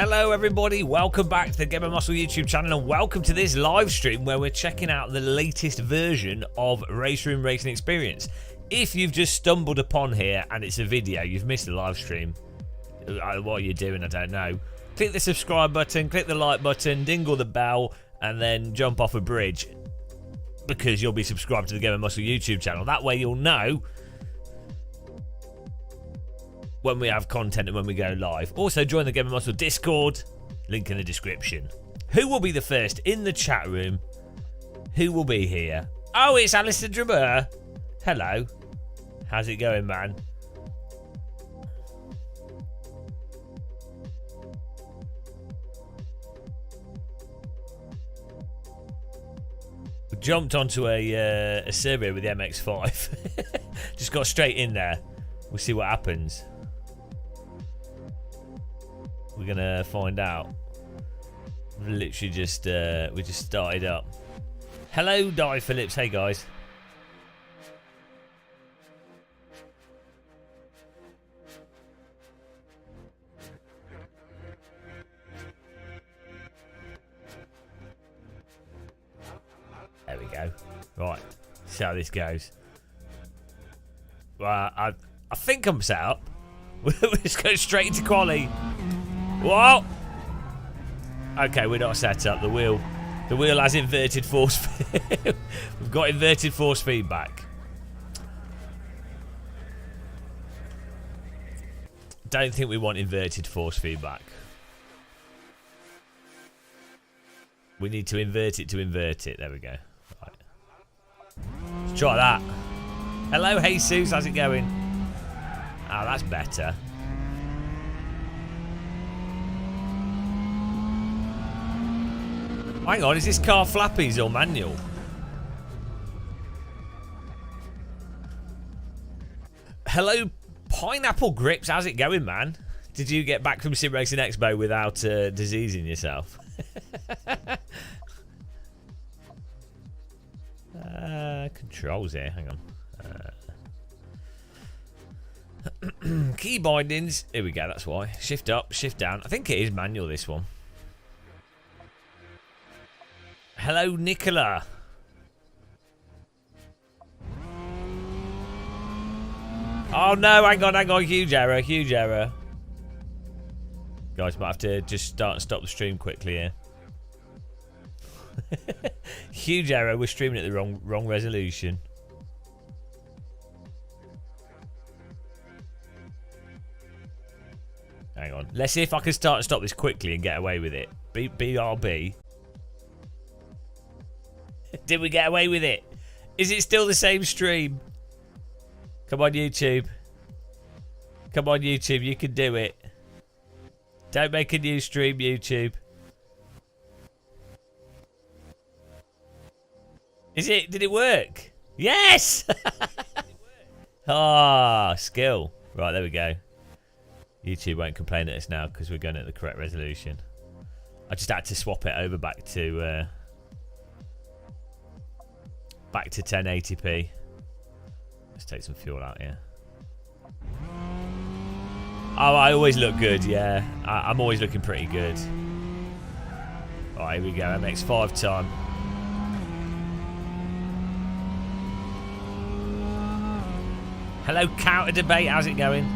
Hello everybody, welcome back to the Gamer Muscle YouTube channel and welcome to this live stream where we're checking out the latest version of Race Room Racing Experience. If you've just stumbled upon here and it's a video, you've missed the live stream. What are you doing? I don't know. Click the subscribe button, click the like button, dingle the bell and then jump off a bridge because you'll be subscribed to the Gamer Muscle YouTube channel. That way you'll know when we have content and when we go live. Also join the Gamer Muscle Discord, link in the description. Who will be the first in the chat room? Who will be here? Oh, it's Alistair Drummer. Hello. How's it going, man? We jumped onto a survey with the MX-5. Just got straight in there. We'll see what happens. We're gonna find out. We've literally just we just started up. Hello, Di Phillips. Hey guys. There we go. Right. See how this goes. Well, I think I'm set up. We'll just go straight into quali. Whoa! Okay, we're not set up. The wheel has inverted force. We've got inverted force feedback. Don't think we want inverted force feedback. We need to invert it to invert it. There we go. Right. Let's try that. Hello, Jesus. How's it going? Oh, that's better. Hang on, is this car flappies or manual? Hello, Pineapple Grips. How's it going, man? Did you get back from Sim Racing Expo without diseasing yourself? Controls here. Hang on. Key bindings. Here we go. That's why. Shift up, shift down. I think it is manual, this one. Hello, Nicola. Oh no, hang on, huge error. Guys, might have to just start and stop the stream quickly here. Huge error, we're streaming at the wrong resolution. Hang on, let's see if I can start and stop this quickly and get away with it. BRB. Did we get away with it? Is it still the same stream? Come on, YouTube. Come on, YouTube. You can do it. Don't make a new stream, YouTube. Is it? Did it work? Yes! Ah, skill. Right, there we go. YouTube won't complain at us now because we're going at the correct resolution. I just had to swap it over back to 1080p. Let's take some fuel out here. Oh, I always look good, yeah. I'm always looking pretty good. Alright, here we go. MX-5 time. Hello, Counter Debate. How's it going?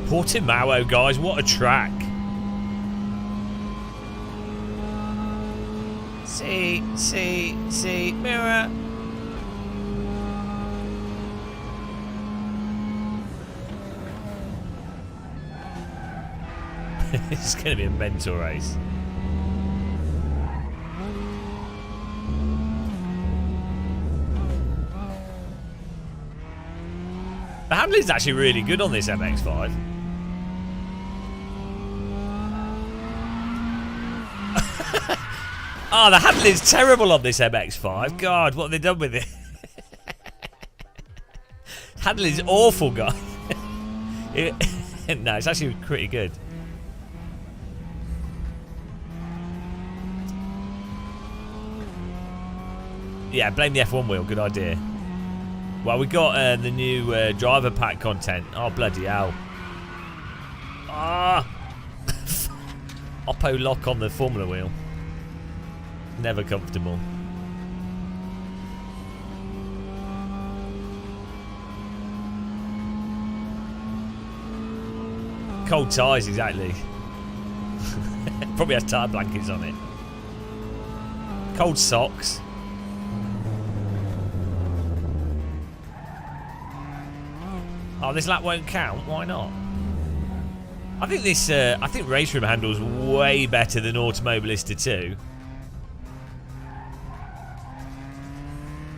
Portimao, guys, what a track. See, mirror. This is going to be a mental race. The handling's actually really good on this MX-5. Oh, the handling's terrible on this MX-5. God, what have they done with it? Handling's awful, guys. No, it's actually pretty good. Yeah, blame the F1 wheel. Good idea. Well, we got the new driver pack content. Oh, bloody hell. Ah! Oppo lock on the Formula wheel. Never comfortable. Cold tyres, exactly. Probably has tyre blankets on it. Cold socks. Oh, this lap won't count. Why not? I think this. I think Race Room handles way better than Automobilista 2.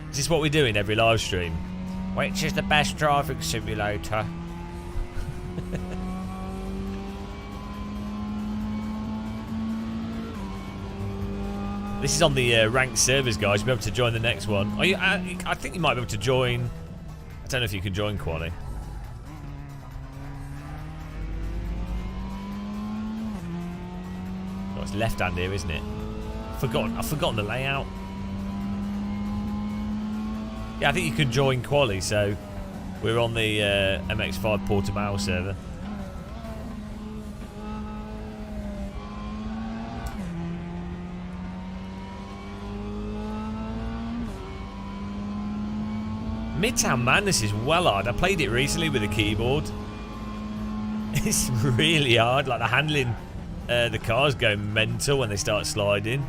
Is this what we do in every live stream? Which is the best driving simulator? This is on the ranked servers, guys. You'll be able to join the next one. Are you, I think you might be able to join. I don't know if you can join Quali. Oh, it's left hand here, isn't it? I've forgotten the layout. Yeah, I think you can join Quali, so we're on the MX5 Portimao server. Midtown Madness is well hard. I played it recently with a keyboard. It's really hard. Like the handling, the cars go mental when they start sliding.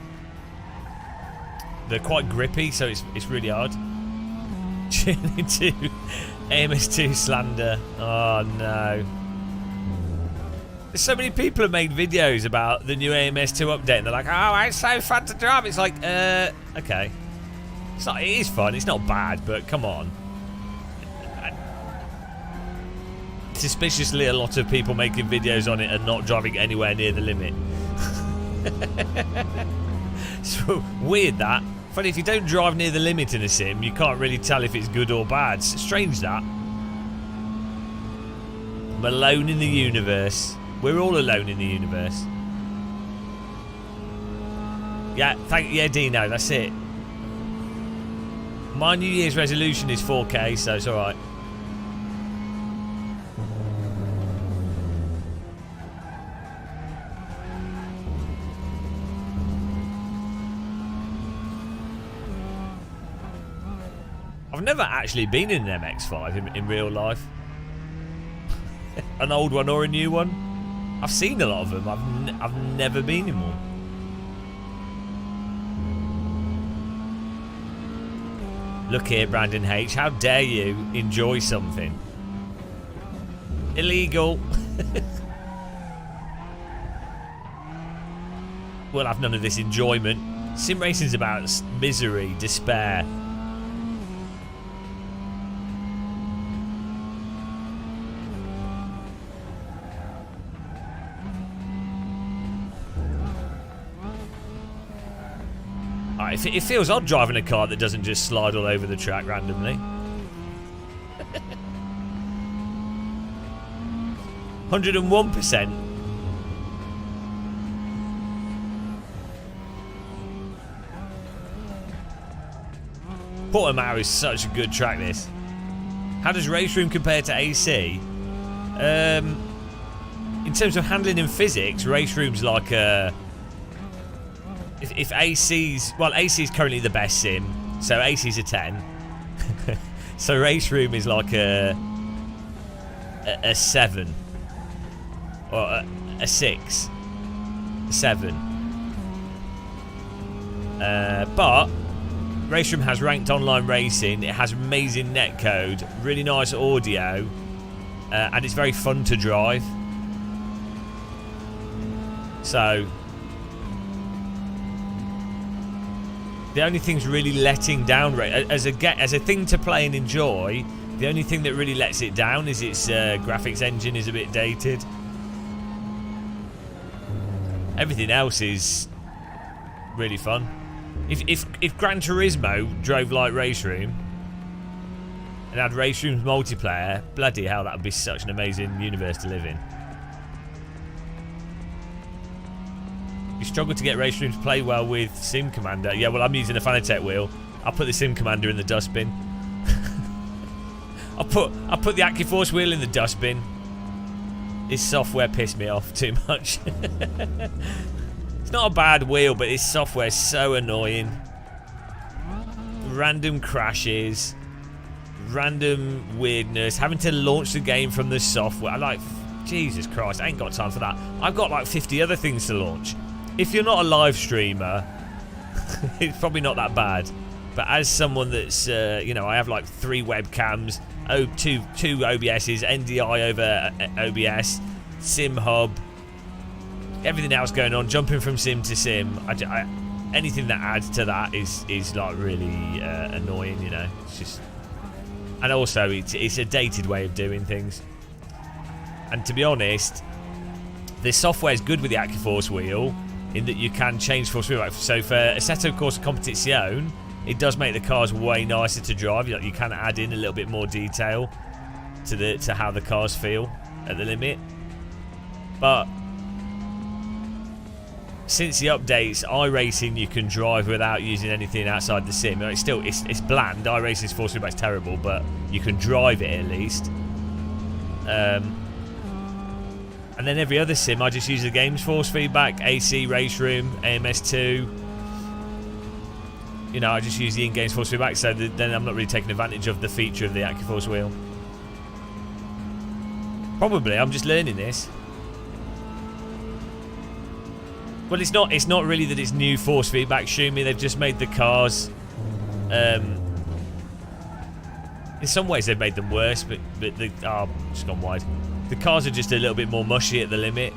They're quite grippy, so it's really hard. Tuning to AMS2 slander. Oh no. There's so many people have made videos about the new AMS2 update and they're like, oh, it's so fun to drive. It's like, okay. It is fun, it's not bad, but come on. Suspiciously, a lot of people making videos on it and not driving anywhere near the limit. So weird that. Funny, if you don't drive near the limit in a sim, you can't really tell if it's good or bad. Strange that. I'm alone in the universe. We're all alone in the universe. Yeah, Dino, that's it. My New Year's resolution is 4K, so it's alright. I've never actually been in an MX-5 in real life. An old one or a new one. I've seen a lot of them. I've never been in one. Look here, Brandon H. How dare you enjoy something? Illegal. We'll have none of this enjoyment. Sim racing's about misery, despair. It feels odd driving a car that doesn't just slide all over the track randomly. 101%. Portimao is such a good track, this. How does Race Room compare to AC? In terms of handling and physics, Race Room's like a... If AC's... Well, AC's currently the best sim, so AC's a 10. So Race Room is like a 7. Or a 6. A 7. But Race Room has ranked online racing, it has amazing netcode, really nice audio, and it's very fun to drive. So... The only thing's really letting down as a thing to play and enjoy. The only thing that really lets it down is its graphics engine is a bit dated. Everything else is really fun. If Gran Turismo drove like Race Room and had Race Room's multiplayer, bloody hell, that would be such an amazing universe to live in. You struggle to get Race Room to play well with Sim Commander. Yeah, well, I'm using a Fanatec wheel. I'll put the Sim Commander in the dustbin. I put the AccuForce wheel in the dustbin. His software pissed me off too much. It's not a bad wheel, but his software is so annoying. Random crashes, random weirdness, having to launch the game from the software. I'm like, Jesus Christ, I ain't got time for that. I've got like 50 other things to launch. If you're not a live streamer, it's probably not that bad. But as someone that's, you know, I have like 3 webcams, two OBSs, NDI over OBS, Sim Hub, everything else going on, jumping from sim to sim. Anything that adds to that is like really annoying, you know. It's just, and also it's a dated way of doing things. And to be honest, the software is good with the AccuForce wheel in that you can change force feedback. So for Assetto Corsa Competizione, it does make the cars way nicer to drive. You can add in a little bit more detail to how the cars feel at the limit. But since the updates, iRacing you can drive without using anything outside the sim. It's still it's bland. iRacing's force feedback's terrible, but you can drive it at least. And then every other sim, I just use the game's force feedback, AC, Race Room, AMS2. You know, I just use the in-game force feedback, so then I'm not really taking advantage of the feature of the AccuForce wheel. Probably, I'm just learning this. Well, it's not really that it's new force feedback, Shumi. They've just made the cars. In some ways, they've made them worse, but the just gone wide. The cars are just a little bit more mushy at the limit,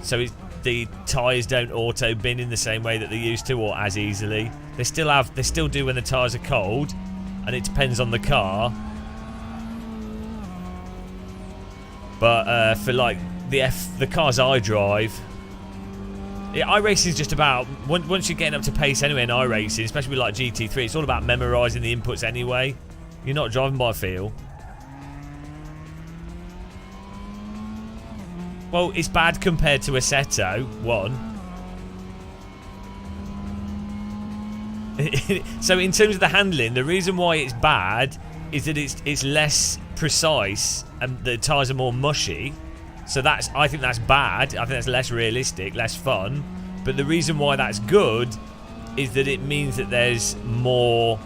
so the tyres don't auto bin in the same way that they used to, or as easily. They still do when the tyres are cold, and it depends on the car. But for like the cars I drive, iRacing is just about once you're getting up to pace anyway in iRacing, especially with like GT3, it's all about memorising the inputs anyway. You're not driving by feel. Well, it's bad compared to Assetto 1. So in terms of the handling, the reason why it's bad is that it's less precise and the tyres are more mushy. So I think that's bad. I think that's less realistic, less fun. But the reason why that's good is that it means that there's more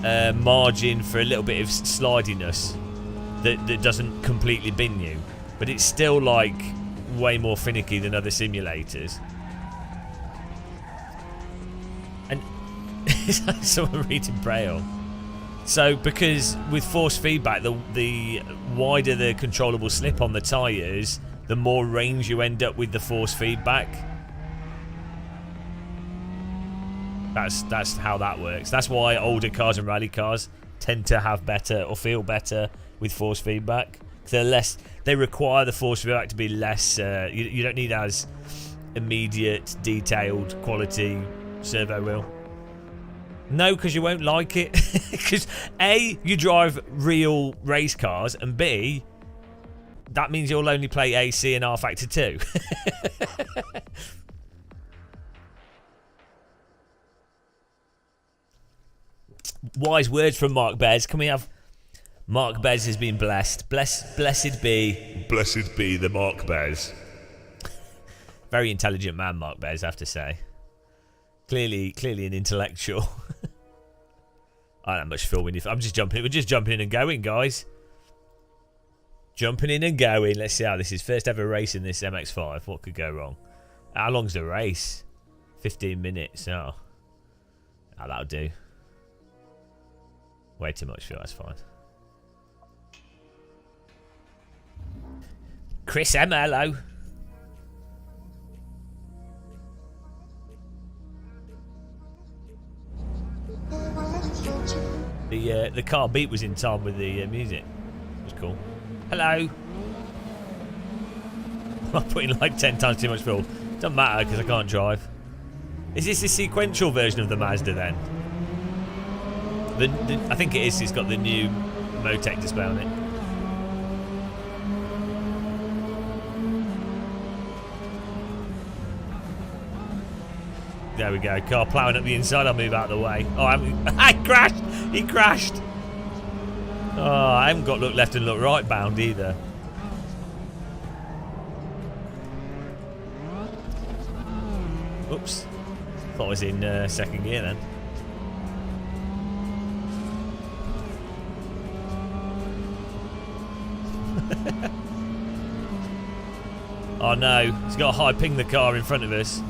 margin for a little bit of slidiness that doesn't completely bin you. But it's still like way more finicky than other simulators. And it's like someone reading Braille. So because with force feedback, the wider the controllable slip on the tyres, the more range you end up with the force feedback. That's how that works. That's why older cars and rally cars tend to have better or feel better with force feedback. They require the force feedback to be less. You don't need as immediate, detailed, quality servo wheel. No, because you won't like it. Because A, you drive real race cars, and B, that means you'll only play AC and R Factor 2. Wise words from Mark Bez. Can we have... Mark Bez has been blessed. Blessed be the Mark Bez. Very intelligent man, Mark Bez, I have to say. Clearly an intellectual. I don't have much filming. I'm just jumping. We're just jumping in and going, guys. Jumping in and going. Let's see how this is. First ever race in this MX-5. What could go wrong? How long's the race? 15 minutes. Oh, that'll do. Way too much fuel. That's fine. Chris M, hello. The car beat was in time with the music. It was cool. Hello. I'm putting like 10 times too much fuel. Doesn't matter because I can't drive. Is this the sequential version of the Mazda then? I think it is. It's got the new Motec display on it. There we go. Car ploughing up the inside. I'll move out of the way. Oh, I crashed. He crashed. Oh, I haven't got look left and look right bound either. Oops. Thought I was in second gear then. Oh no, he's got to high ping the car in front of us.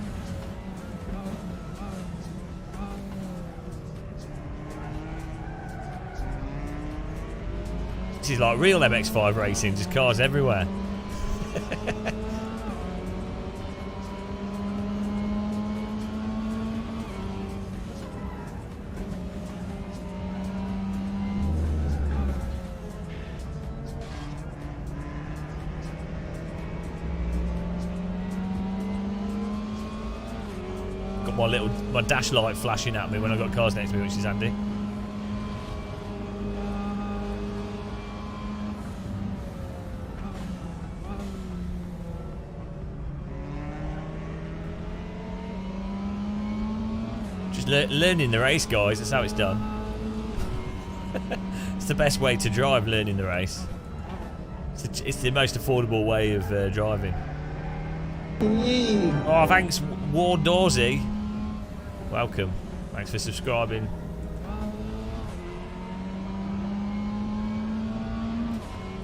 This is like real MX-5 racing, just cars everywhere. My dash light flashing at me when I've got cars next to me, which is handy. Just learning the race, guys. That's how it's done. It's the best way to drive, learning the race. It's the most affordable way of driving. Oh, thanks, Ward Dorsey. Welcome. Thanks for subscribing.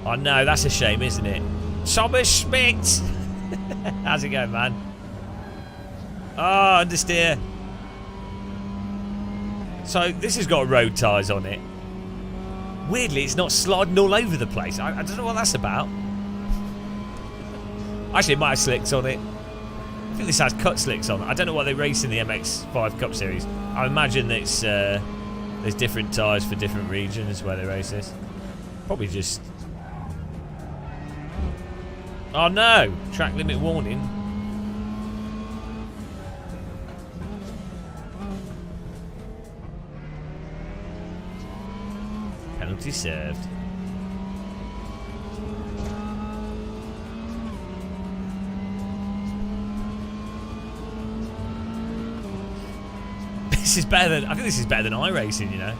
Oh no, that's a shame, isn't it? Thomas Schmidt! How's it going, man? Oh, understeer. So, this has got road tyres on it. Weirdly, it's not sliding all over the place. I don't know what that's about. Actually, it might have slicks on it. I think this has cut slicks on. I don't know what they race in the MX-5 Cup Series. I imagine that it's, there's different tyres for different regions where they race this. Probably just... Oh no! Track limit warning. Penalty served. This is better than, I think this is better than iRacing, you know.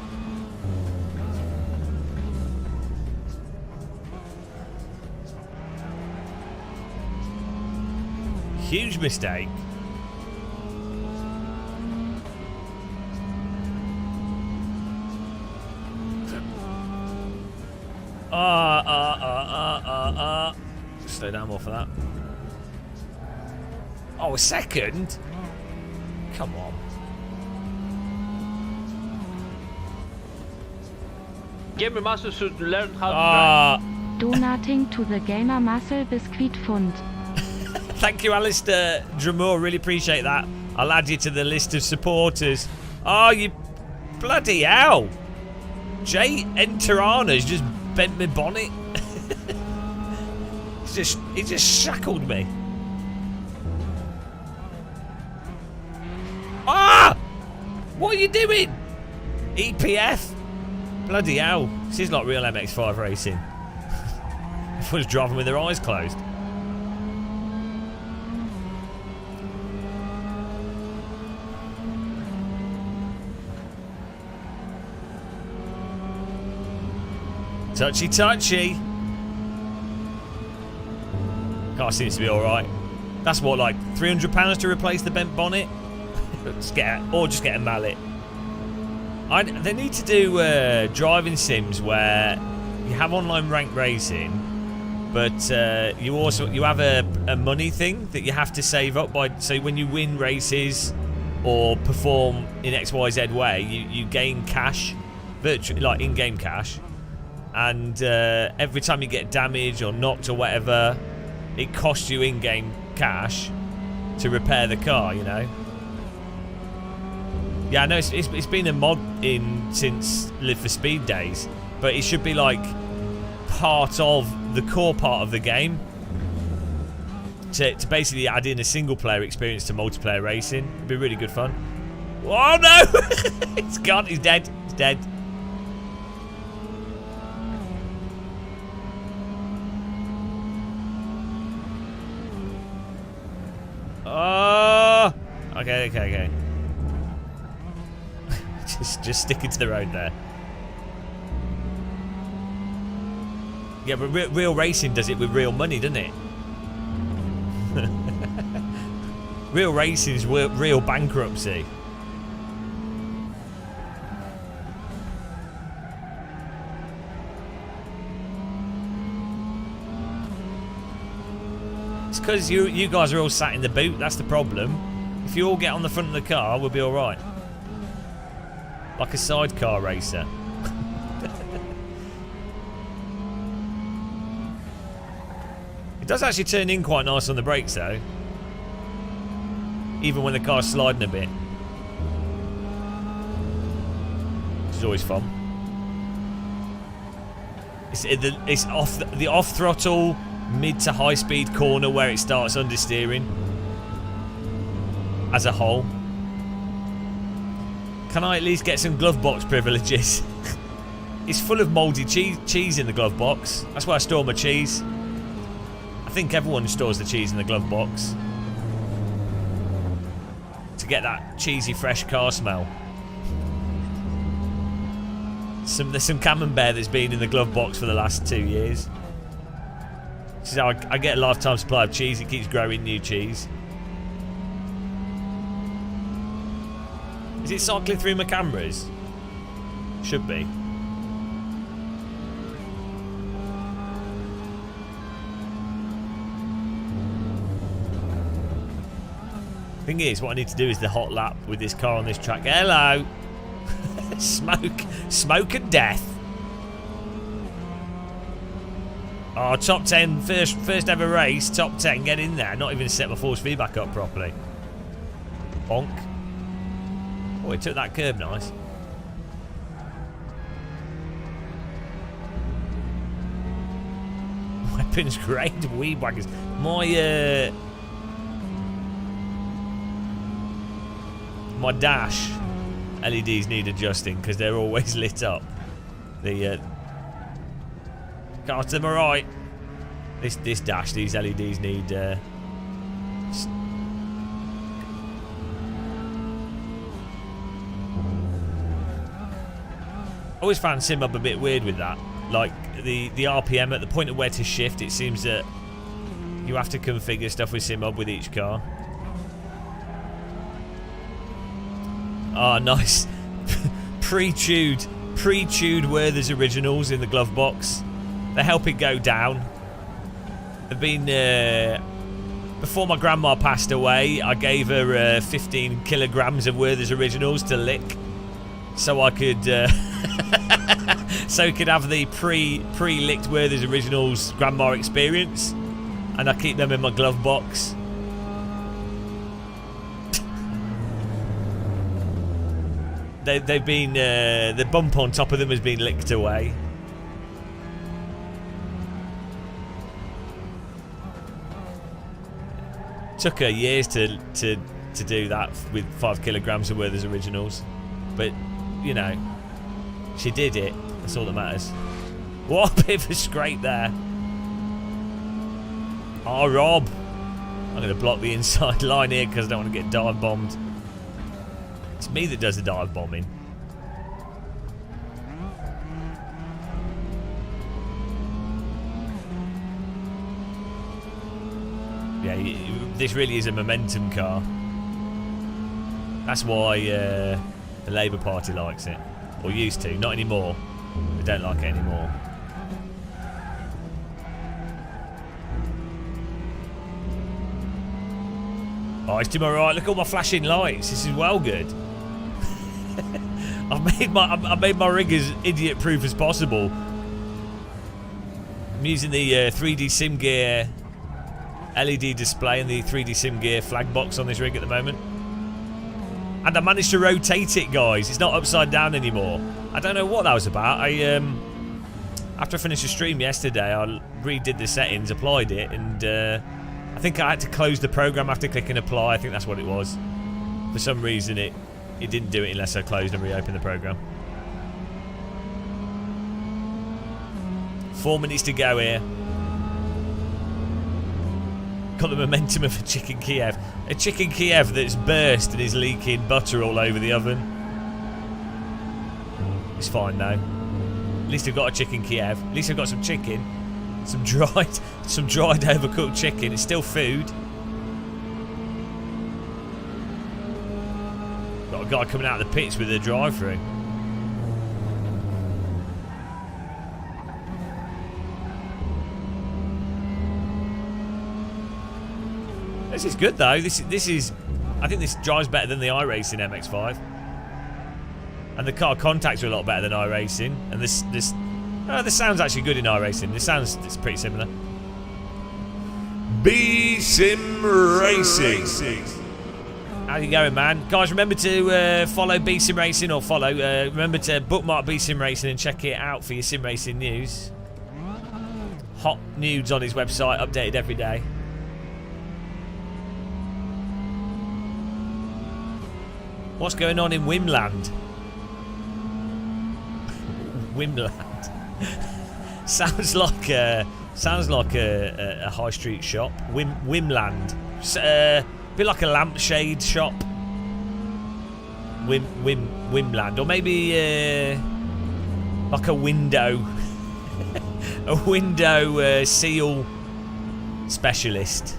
Huge mistake. Slow down more for that. Oh, a second? Come on. Gamer Muscle should learn how to drive. Donating to the Gamer Muscle Biscuit Fund. Thank you, Alistair Dramore. Really appreciate that. I'll add you to the list of supporters. Oh, you bloody hell. Jay Enterana's just bent my bonnet. He just shackled me. Ah! What are you doing? EPF? Bloody hell. This is like real MX-5 racing. Everyone's driving with their eyes closed. Touchy touchy. Car seems to be alright. That's what, like £300 to replace the bent bonnet? Just get a mallet. They need to do driving sims where you have online ranked racing, but you have a money thing that you have to save up by. So when you win races or perform in XYZ way, you gain cash, virtually like in-game cash, and every time you get damaged or knocked or whatever, it costs you in-game cash to repair the car. You know. Yeah, I know it's been a mod in since Live for Speed days, but it should be like part of the core part of the game to basically add in a single player experience to multiplayer racing. It'd be really good fun. Oh no! It's gone, he's dead. He's dead. Oh! Okay. Just sticking to the road there. Yeah, but real racing does it with real money, doesn't it? Real racing is real bankruptcy. It's because you guys are all sat in the boot. That's the problem. If you all get on the front of the car, we'll be all right. Like a sidecar racer. It does actually turn in quite nice on the brakes, though. Even when the car's sliding a bit. Which is always fun. It's off the off throttle mid to high speed corner where it starts understeering as a whole. Can I at least get some glove box privileges? It's full of mouldy cheese in the glove box. That's where I store my cheese. I think everyone stores the cheese in the glove box to get that cheesy fresh car smell. There's some camembert that's been in the glove box for the last 2 years. This is how I get a lifetime supply of cheese. It keeps growing new cheese. Is it cycling through my cameras? Should be. Thing is, what I need to do is the hot lap with this car on this track. Hello! Smoke and death. Oh, top 10, first ever race, top 10, get in there. Not even set my force feedback up properly. Bonk. Oh, it took that curb nice. Weapons grade weed whackers. My dash LEDs need adjusting because they're always lit up. The cars to my right. This dash, these LEDs need. I always found SimHub a bit weird with that. Like the RPM at the point of where to shift, it seems that you have to configure stuff with SimHub with each car. Ah, oh, nice. Pre-chewed Werther's Originals in the glove box. They help it go down. They've been before my grandma passed away, I gave her 15 kilograms of Werther's Originals to lick, so I could so we could have the pre-licked Werther's Originals grandma experience, and I keep them in my glove box. They've been the bump on top of them has been licked away. Took her years to do that with 5 kilograms of Werther's Originals, but you know, she did it. That's all that matters. What a bit of a scrape there. Oh, Rob, I'm going to block the inside line here because I don't want to get dive bombed. It's me that does the dive bombing. Yeah, this really is a momentum car. That's why the Labour Party likes it. Or used to. Not anymore. They don't like it anymore. Oh, it's to my right. Look at all my flashing lights. This is well good. I made my rig as idiot-proof as possible. I'm using the 3D Sim Gear LED display and the 3D Sim Gear flag box on this rig at the moment. And I managed to rotate it, guys. It's not upside down anymore. I don't know what that was about. After I finished the stream yesterday, I redid the settings, applied it, and I think I had to close the program after clicking apply. I think that's what it was. For some reason, it didn't do it unless I closed and reopened the program. 4 minutes to go here. Got the momentum of a chicken Kiev. A chicken Kiev that's burst and is leaking butter all over the oven. It's fine though. At least I've got a chicken Kiev. At least I've got some chicken. Some dried overcooked chicken. It's still food. Got a guy coming out of the pits with a drive-through. This is good though. This is. I think this drives better than the iRacing MX-5. And the car contacts are a lot better than iRacing. And this sound's actually good in iRacing. It's pretty similar. B-Sim Racing. How you going, man? Guys, remember to follow B-Sim Racing or follow. Remember to bookmark B-Sim Racing and check it out for your sim racing news. Hot nudes on his website, updated every day. What's going on in Wimland? Wimland. sounds like a high street shop. Wimland. Bit like a lampshade shop. Wimland, or maybe like a window, a window seal specialist,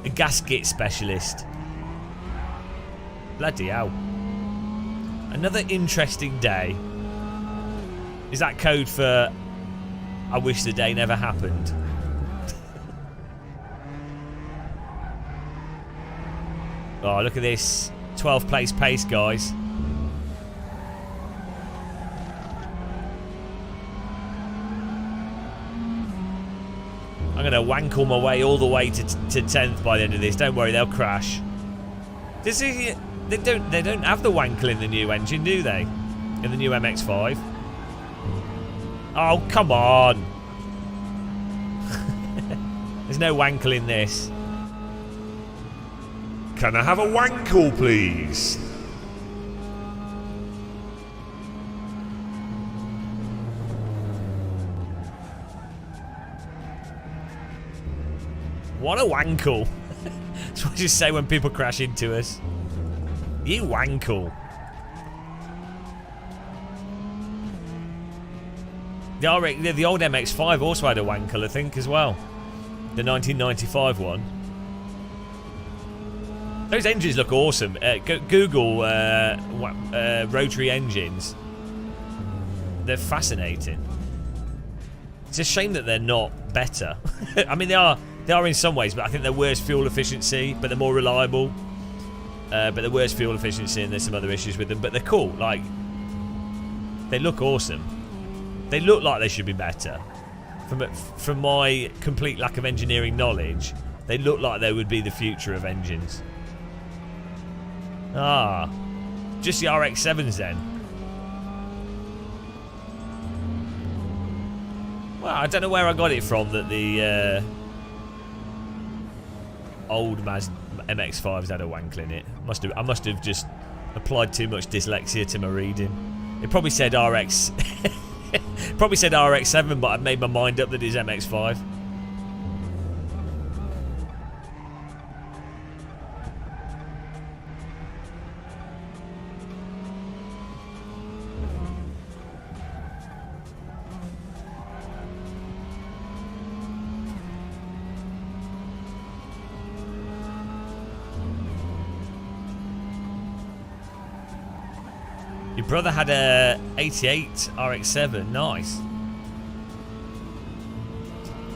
a gasket specialist. Bloody hell! Another interesting day. Is that code for I wish the day never happened? Oh, look at this. 12th place pace, guys. I'm going to wankle my way all the way to 10th by the end of this. Don't worry, they'll crash. They don't have the wankle in the new engine, do they? In the new MX-5. Oh, come on. There's no wankle in this. Can I have a wankle, please? What a wankle. That's what you say when people crash into us. You wankle. The old MX-5 also had a wankle, I think, as well. The 1995 one. Those engines look awesome. Google rotary engines. They're fascinating. It's a shame that they're not better. I mean, they are in some ways, but I think they're worse fuel efficiency, but they're more reliable. But they're worse fuel efficiency, and there's some other issues with them. But they're cool. Like, they look awesome. They look like they should be better. From my complete lack of engineering knowledge, they look like they would be the future of engines. Ah, just the RX-7s then. Well, I don't know where I got it from that the old MX-5s had a wankle in it. I must have just applied too much dyslexia to my reading. It probably said RX. Probably said RX-7, but I've made my mind up that it's MX-5. Your brother had a 88 RX-7. Nice.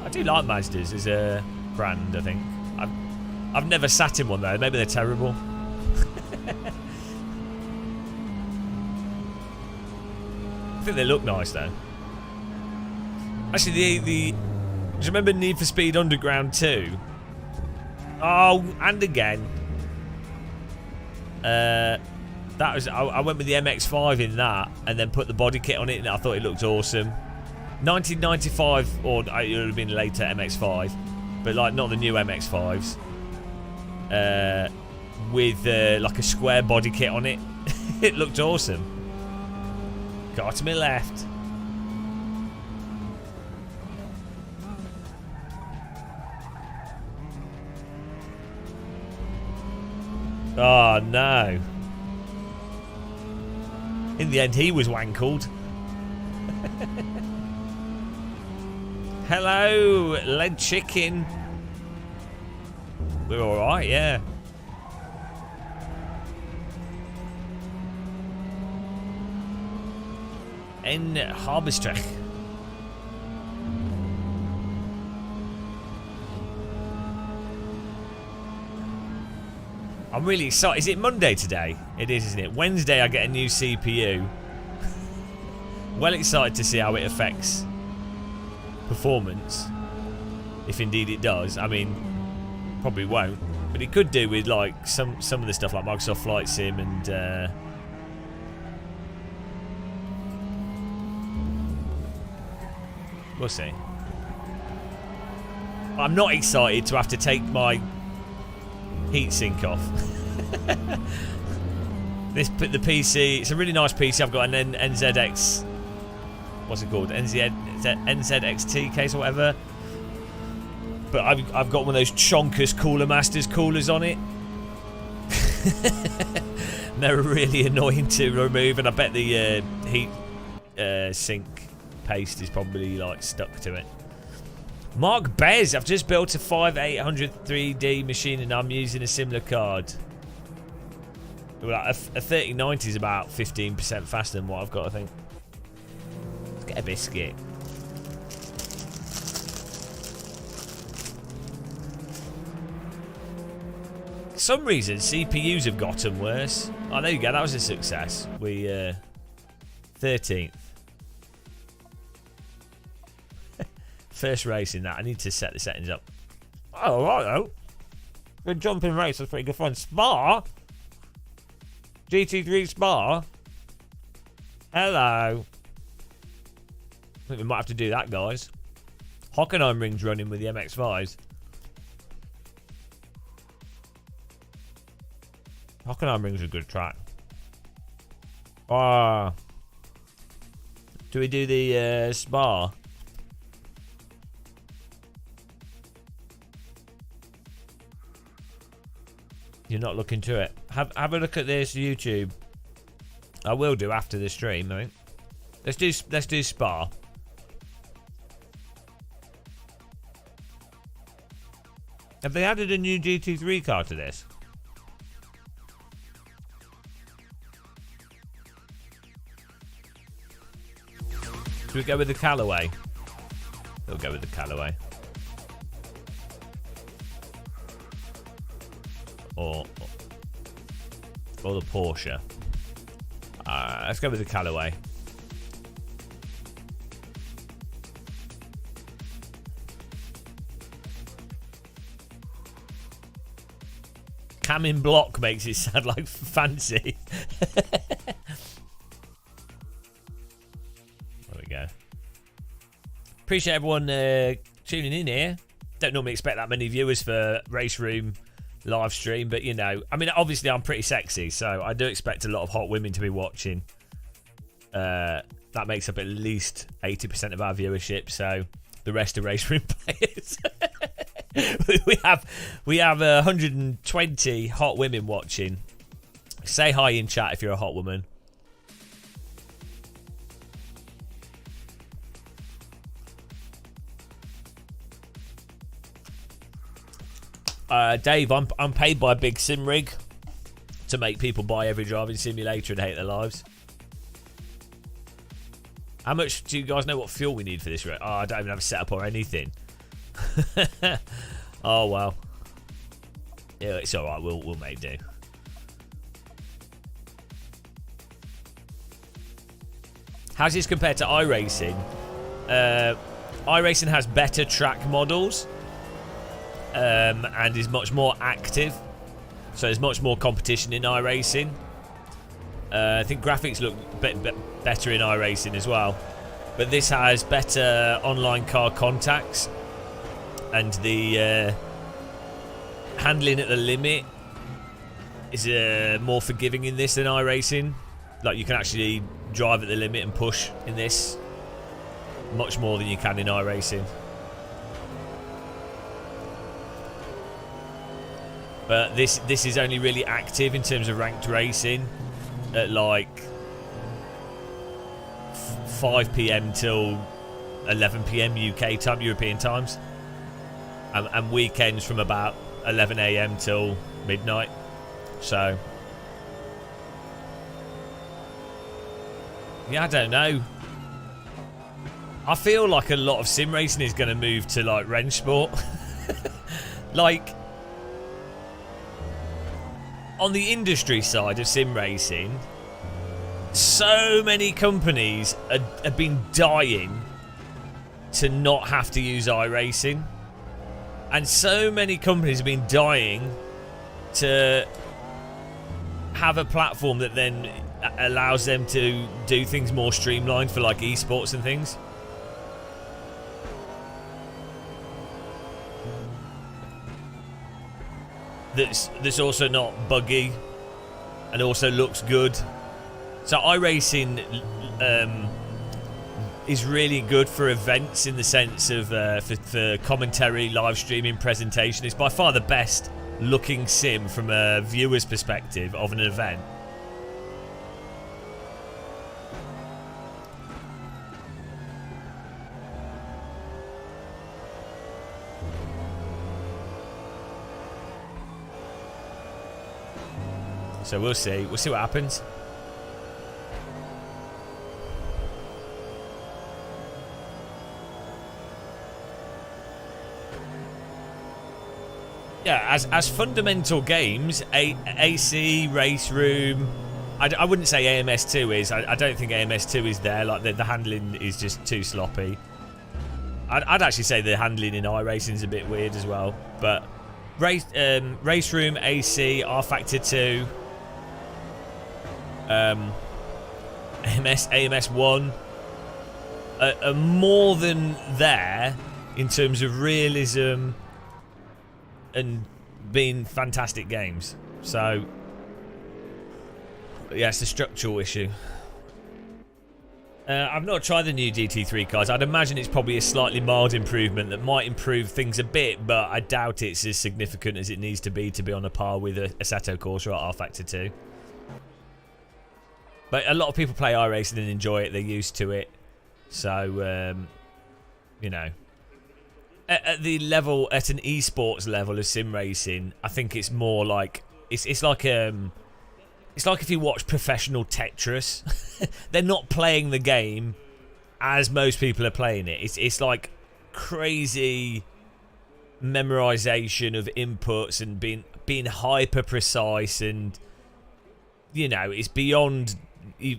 I do like Mazdas as a brand, I think. I've never sat in one though. Maybe they're terrible. I think they look nice though. Actually, do you remember Need for Speed Underground 2? Oh, and again. That was I went with the MX-5 in that, and then put the body kit on it, and I thought it looked awesome. 1995, or it would have been later MX-5, but like not the new MX-5s. With like a square body kit on it, it looked awesome. Got to my left. Oh no. In the end, he was wankled. Hello, lead chicken. We're alright, yeah. In Harbestrech. I'm really excited. Is it Monday today? It is, isn't it? Wednesday I get a new CPU. Well excited to see how it affects performance. If indeed it does. I mean, probably won't. But it could do with like some of the stuff like Microsoft Flight Sim and we'll see. I'm not excited to have to take my heatsink off. The PC, it's a really nice PC. I've got an NZX, what's it called? NZXT case or whatever. But I've got one of those Chonkers Cooler Masters coolers on it. And they're really annoying to remove, and I bet the heat sink paste is probably like stuck to it. Mark Bez, I've just built a 5800 3D machine and I'm using a similar card. Well, a 3090 is about 15% faster than what I've got, I think. Let's get a biscuit. For some reason, CPUs have gotten worse. Oh, there you go. That was a success. We 13th. First race in that. I need to set the settings up. Oh, right though. Good jumping race. That's pretty good fun. Spa? GT3 Spa? Hello. I think we might have to do that, guys. Hockenheim Ring's running with the MX-5s. Hockenheim Ring's a good track. Ah. Do we do the Spa? You're not looking to it. Have a look at this YouTube. I will do after the stream, I think. Let's do Spa. Have they added a new GT3 car to this? Should we go with the Callaway? We'll go with the Callaway. Or the Porsche. Let's go with the Callaway. Cam in block makes it sound like fancy. There we go. Appreciate everyone tuning in here. Don't normally expect that many viewers for Race Room live stream, but you know, I mean, obviously I'm pretty sexy, so I do expect a lot of hot women to be watching. That makes up at least 80% of our viewership, so the rest are Race Room players. we have 120 hot women watching. Say hi in chat if you're a hot woman. Dave, I'm paid by Big Sim Rig to make people buy every driving simulator and hate their lives. How much do you guys know what fuel we need for this? Oh, I don't even have a setup or anything. Oh well. Yeah, it's all right. We'll make do. How's this compared to iRacing? iRacing has better track models. And is much more active, so there's much more competition in iRacing. I think graphics look better in iRacing as well, but this has better online car contacts, and the handling at the limit is more forgiving in this than iRacing. Like, you can actually drive at the limit and push in this much more than you can in iRacing. But this is only really active in terms of ranked racing at like 5 p.m. till 11 p.m. UK time, European times, and weekends from about 11 a.m. till midnight. So yeah, I don't know. I feel like a lot of sim racing is going to move to like wrench sport. Like on the industry side of sim racing, so many companies have been dying to not have to use iRacing, and so many companies have been dying to have a platform that then allows them to do things more streamlined for like esports and things. That's also not buggy and also looks good. So iRacing is really good for events in the sense of for commentary, live streaming, presentation. It's by far the best looking sim from a viewer's perspective of an event. So we'll see. We'll see what happens. Yeah, as fundamental games, AC, Race Room, I wouldn't say AMS2 is. I don't think AMS2 is there. Like the handling is just too sloppy. I'd actually say the handling in iRacing is a bit weird as well. But Race Room, AC, R Factor 2. AMS1 are more than there in terms of realism and being fantastic games. So yeah, it's a structural issue. I've not tried the new GT3 cars. I'd imagine it's probably a slightly mild improvement that might improve things a bit, but I doubt it's as significant as it needs to be on a par with a Assetto Corsa or R Factor 2. But a lot of people play iRacing and enjoy it. They're used to it. So, you know. At the level, at an esports level of sim racing, I think it's more like... It's like if you watch professional Tetris. They're not playing the game as most people are playing it. It's like crazy memorization of inputs and being hyper precise, and you know, it's beyond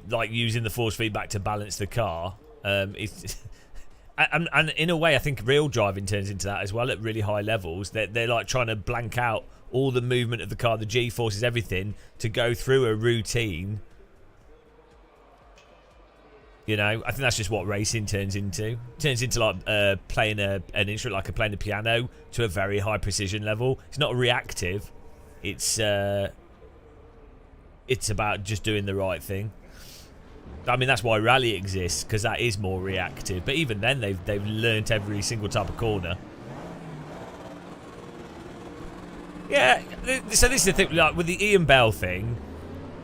like using the force feedback to balance the car. And in a way, I think real driving turns into that as well at really high levels. They're like trying to blank out all the movement of the car, the G-forces, everything, to go through a routine. You know, I think that's just what racing turns into. Turns into like playing an instrument, like playing the piano to a very high precision level. It's not reactive. It's about just doing the right thing. I mean, that's why rally exists, because that is more reactive. But even then, they've learnt every single type of corner. Yeah, so this is the thing, like with the Ian Bell thing,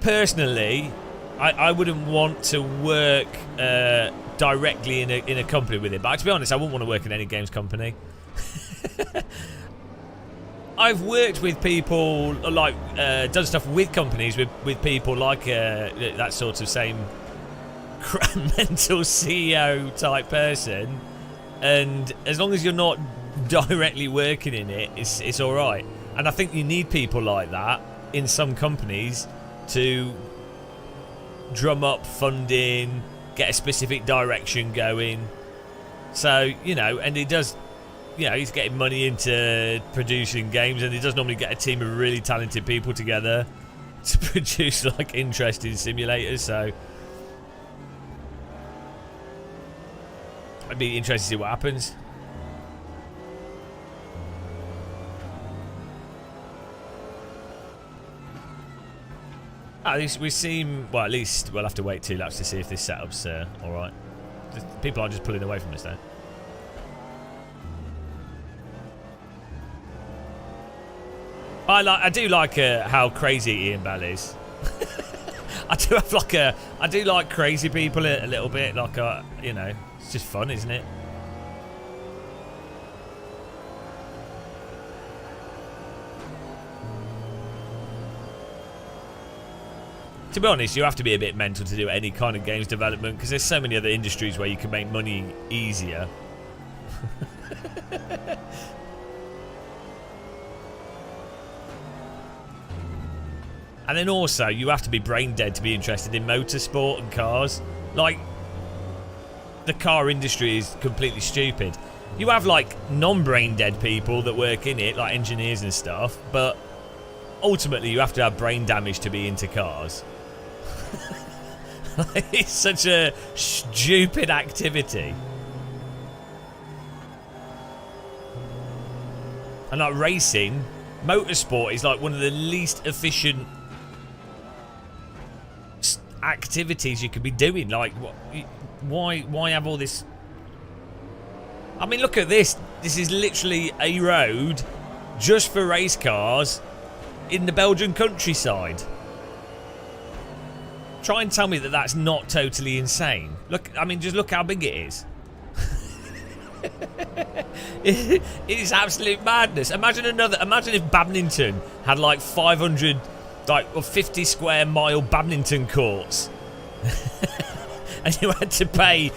personally, I wouldn't want to work directly in a company with it. But to be honest, I wouldn't want to work in any games company. I've worked with people, like, done stuff with companies, with people like that sort of same mental CEO type person. And as long as you're not directly working in it, it's all right. And I think you need people like that in some companies to drum up funding, get a specific direction going. So, you know, and he does, you know, he's getting money into producing games, and he does normally get a team of really talented people together to produce, like, interesting simulators. So I'd be interested to see what happens. At least we seem... Well, at least we'll have to wait 2 laps to see if this setup's alright. People aren't just pulling away from us, though. I do like how crazy Ian Bell is. I do like crazy people a little bit. Like, you know, it's just fun, isn't it? To be honest, you have to be a bit mental to do any kind of games development because there's so many other industries where you can make money easier. And then also, you have to be brain dead to be interested in motorsport and cars. Like, the car industry is completely stupid. You have, like, non-brain dead people that work in it, like engineers and stuff, but ultimately you have to have brain damage to be into cars. It's such a stupid activity. And like racing, motorsport is like one of the least efficient activities you could be doing. Like, why have all this? I mean, look at this. This is literally a road just for race cars in the Belgian countryside. Try and tell me that that's not totally insane. Look, I mean, just look how big it is. It is absolute madness. Imagine if badminton had like 500, like, or 50 square mile badminton courts, and you had to pay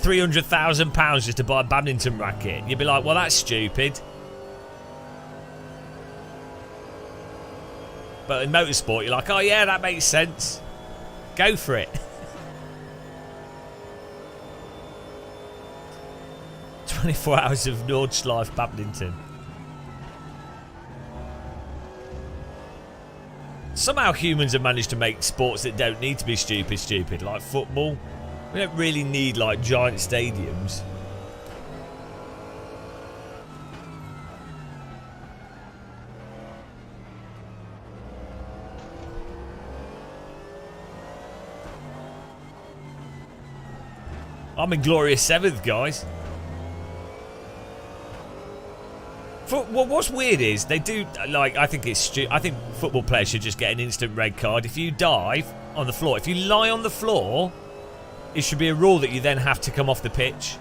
£300,000 just to buy a badminton racket. You'd be like, well, that's stupid. But in motorsport, you're like, oh yeah, that makes sense. Go for it. 24 hours of Nordschleife badminton. Somehow humans have managed to make sports that don't need to be stupid, like football. We don't really need like giant stadiums. I'm in glorious 7th, guys. Well, what's weird is they do, like, I think football players should just get an instant red card. If you dive on the floor, if you lie on the floor, it should be a rule that you then have to come off the pitch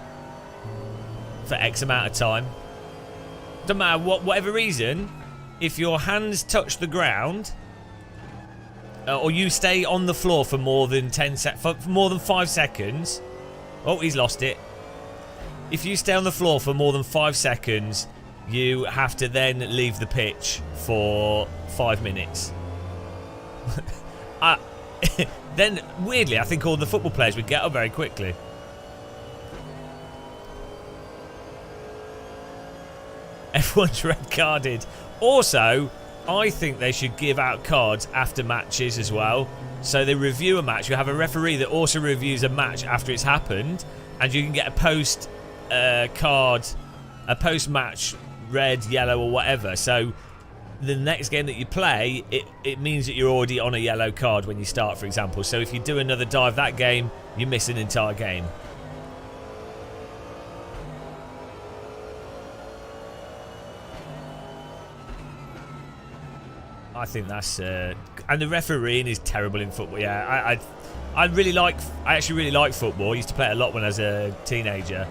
for X amount of time. Doesn't matter whatever reason, if your hands touch the ground, or you stay on the floor for more than for more than 5 seconds. Oh, he's lost it. If you stay on the floor for more than 5 seconds, you have to then leave the pitch for 5 minutes. Then, weirdly, I think all the football players would get up very quickly. Everyone's red carded. Also, I think they should give out cards after matches as well. So they review a match. You have a referee that also reviews a match after it's happened, and you can get a post card, a post-match red, yellow, or whatever. So the next game that you play, it means that you're already on a yellow card when you start, for example. So if you do another dive that game, you miss an entire game. I think that's and the refereeing is terrible in football. Yeah, I actually really like football. I used to play it a lot when I was a teenager.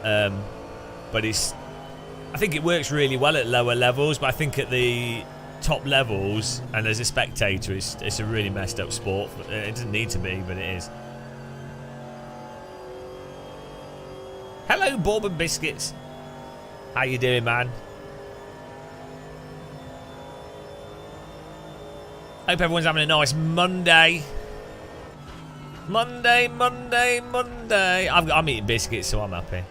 But I think it works really well at lower levels, but I think at the top levels and as a spectator, it's a really messed up sport. It doesn't need to be, but it is. Hello, Bourbon Biscuits. How you doing, man? Hope everyone's having a nice Monday. Monday. I'm eating biscuits, so I'm happy.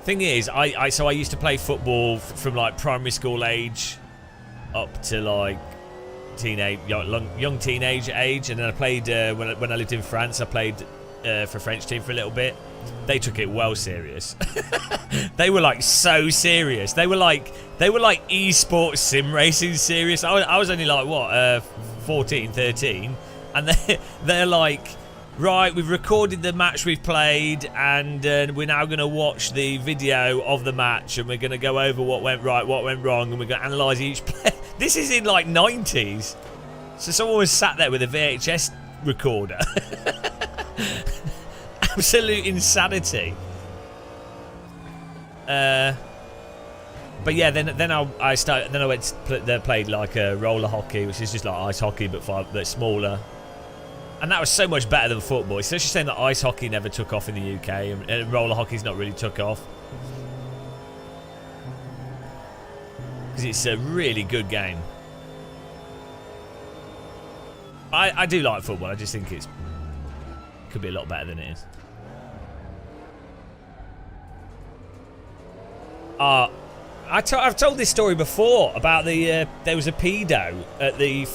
Thing is, I used to play football from like primary school age up to like young teenage age, and then I played when I lived in France. I played for French team for a little bit. They took it well serious. They were like so serious. They were like esports sim racing serious. I was only like what 14, 13, and they're like, right, we've recorded the match we've played, and we're now going to watch the video of the match, and we're going to go over what went right, what went wrong, and we're going to analyse each player. This is in like 90s. So someone was sat there with a VHS recorder. Absolute insanity. But yeah, then I went to played like roller hockey, which is just like ice hockey but smaller. And that was so much better than football. It's just saying that ice hockey never took off in the UK, and roller hockey's not really took off. Because it's a really good game. I do like football, I just think it could be a lot better than it is. I've told this story before about there was a pedo at the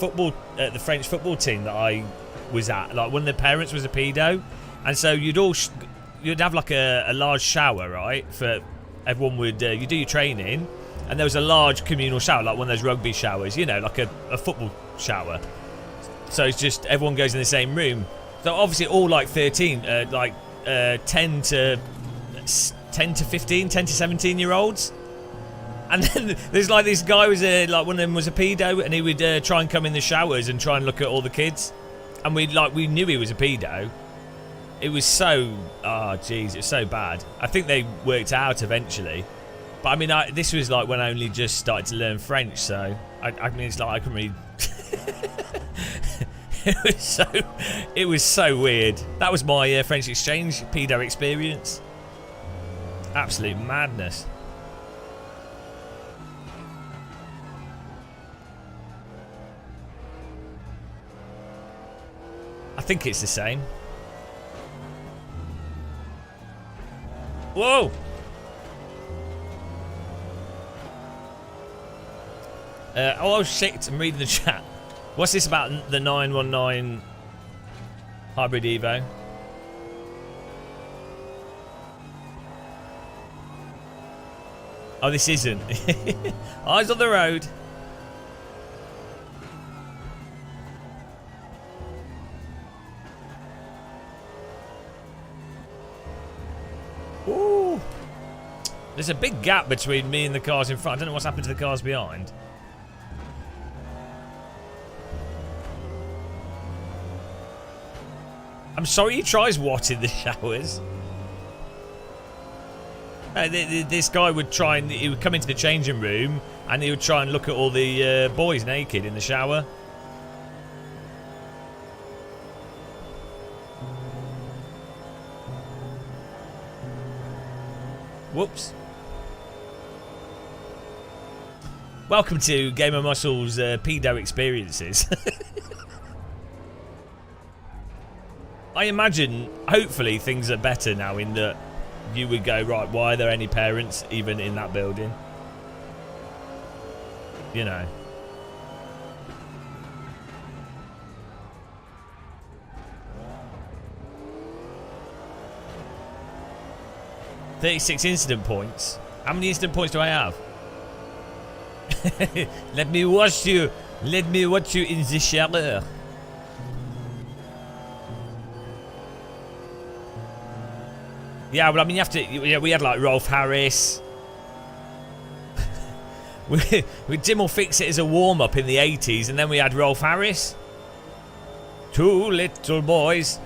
French football team that I was at. Like, one of the parents was a pedo, and so you'd have like a large shower, right? For everyone would you do your training, and there was a large communal shower, like one of those rugby showers, you know, like a football shower. So it's just everyone goes in the same room. So obviously all like 13, 10 to 15, 10 to 17 year olds. And then there's like this guy was like one of them was a pedo, and he would try and come in the showers and try and look at all the kids. And we knew he was a pedo. It was so, it was so bad. I think they worked out eventually. But I mean, this was like when I only just started to learn French, so I mean, it's like I couldn't really. It was so weird. That was my French exchange pedo experience. Absolute madness. I think it's the same. Whoa! Oh shit, I'm reading the chat. What's this about the 919 Hybrid Evo? Oh, this isn't. Eyes on the road. Ooh. There's a big gap between me and the cars in front. I don't know what's happened to the cars behind. I'm sorry he tries watching the showers. This guy would he would come into the changing room and he would try and look at all the boys naked in the shower. Whoops. Welcome to Gamer Muscle's pedo experiences. I imagine, hopefully, things are better now in that you would go, right, why are there any parents even in that building? You know. "36 incident points. How many incident points do I have?" Let me watch you. Let me watch you in the shower. Yeah, but I mean, you have to. Yeah, we had like Rolf Harris. we Dim will Fix It as a warm up in the 80s, and then we had Rolf Harris. Two little boys.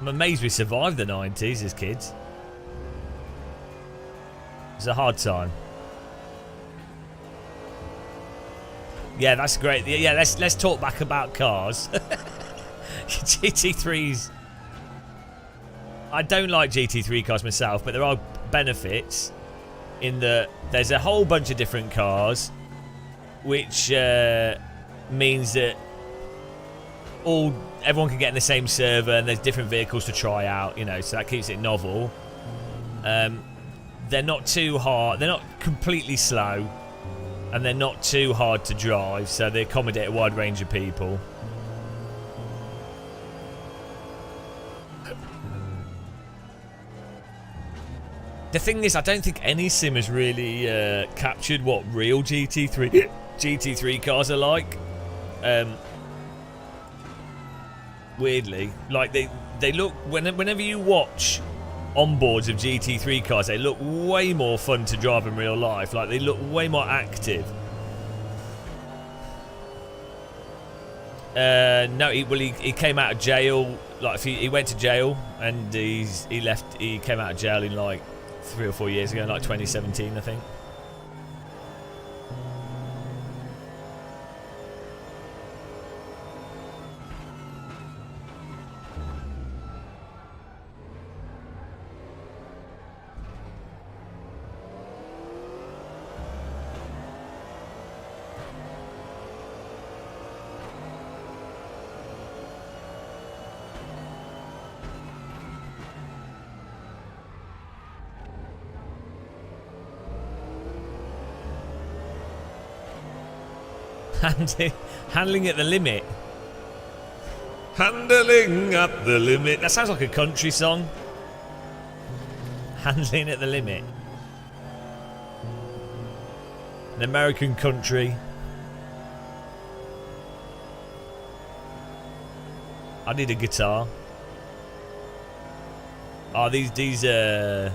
I'm amazed we survived the 90s as kids. It was a hard time. Yeah, that's great. Yeah, let's talk back about cars. GT3s. I don't like GT3 cars myself, but there are benefits in that there's a whole bunch of different cars, which means that everyone can get in the same server, and there's different vehicles to try out, you know, so that keeps it novel. They're not too hard, they're not completely slow, and they're not too hard to drive, so they accommodate a wide range of people. The thing is, I don't think any sim has really captured what real GT3 cars are like. Weirdly, like they look whenever you watch onboards of GT3 cars, they look way more fun to drive in real life. Like they look way more active. No, he came out of jail. Like he went to jail and he left. He came out of jail in like 3 or 4 years ago, like 2017, I think. Handling at the limit. Handling at the limit. That sounds like a country song. Handling at the limit. An American country. I need a guitar. Oh, these are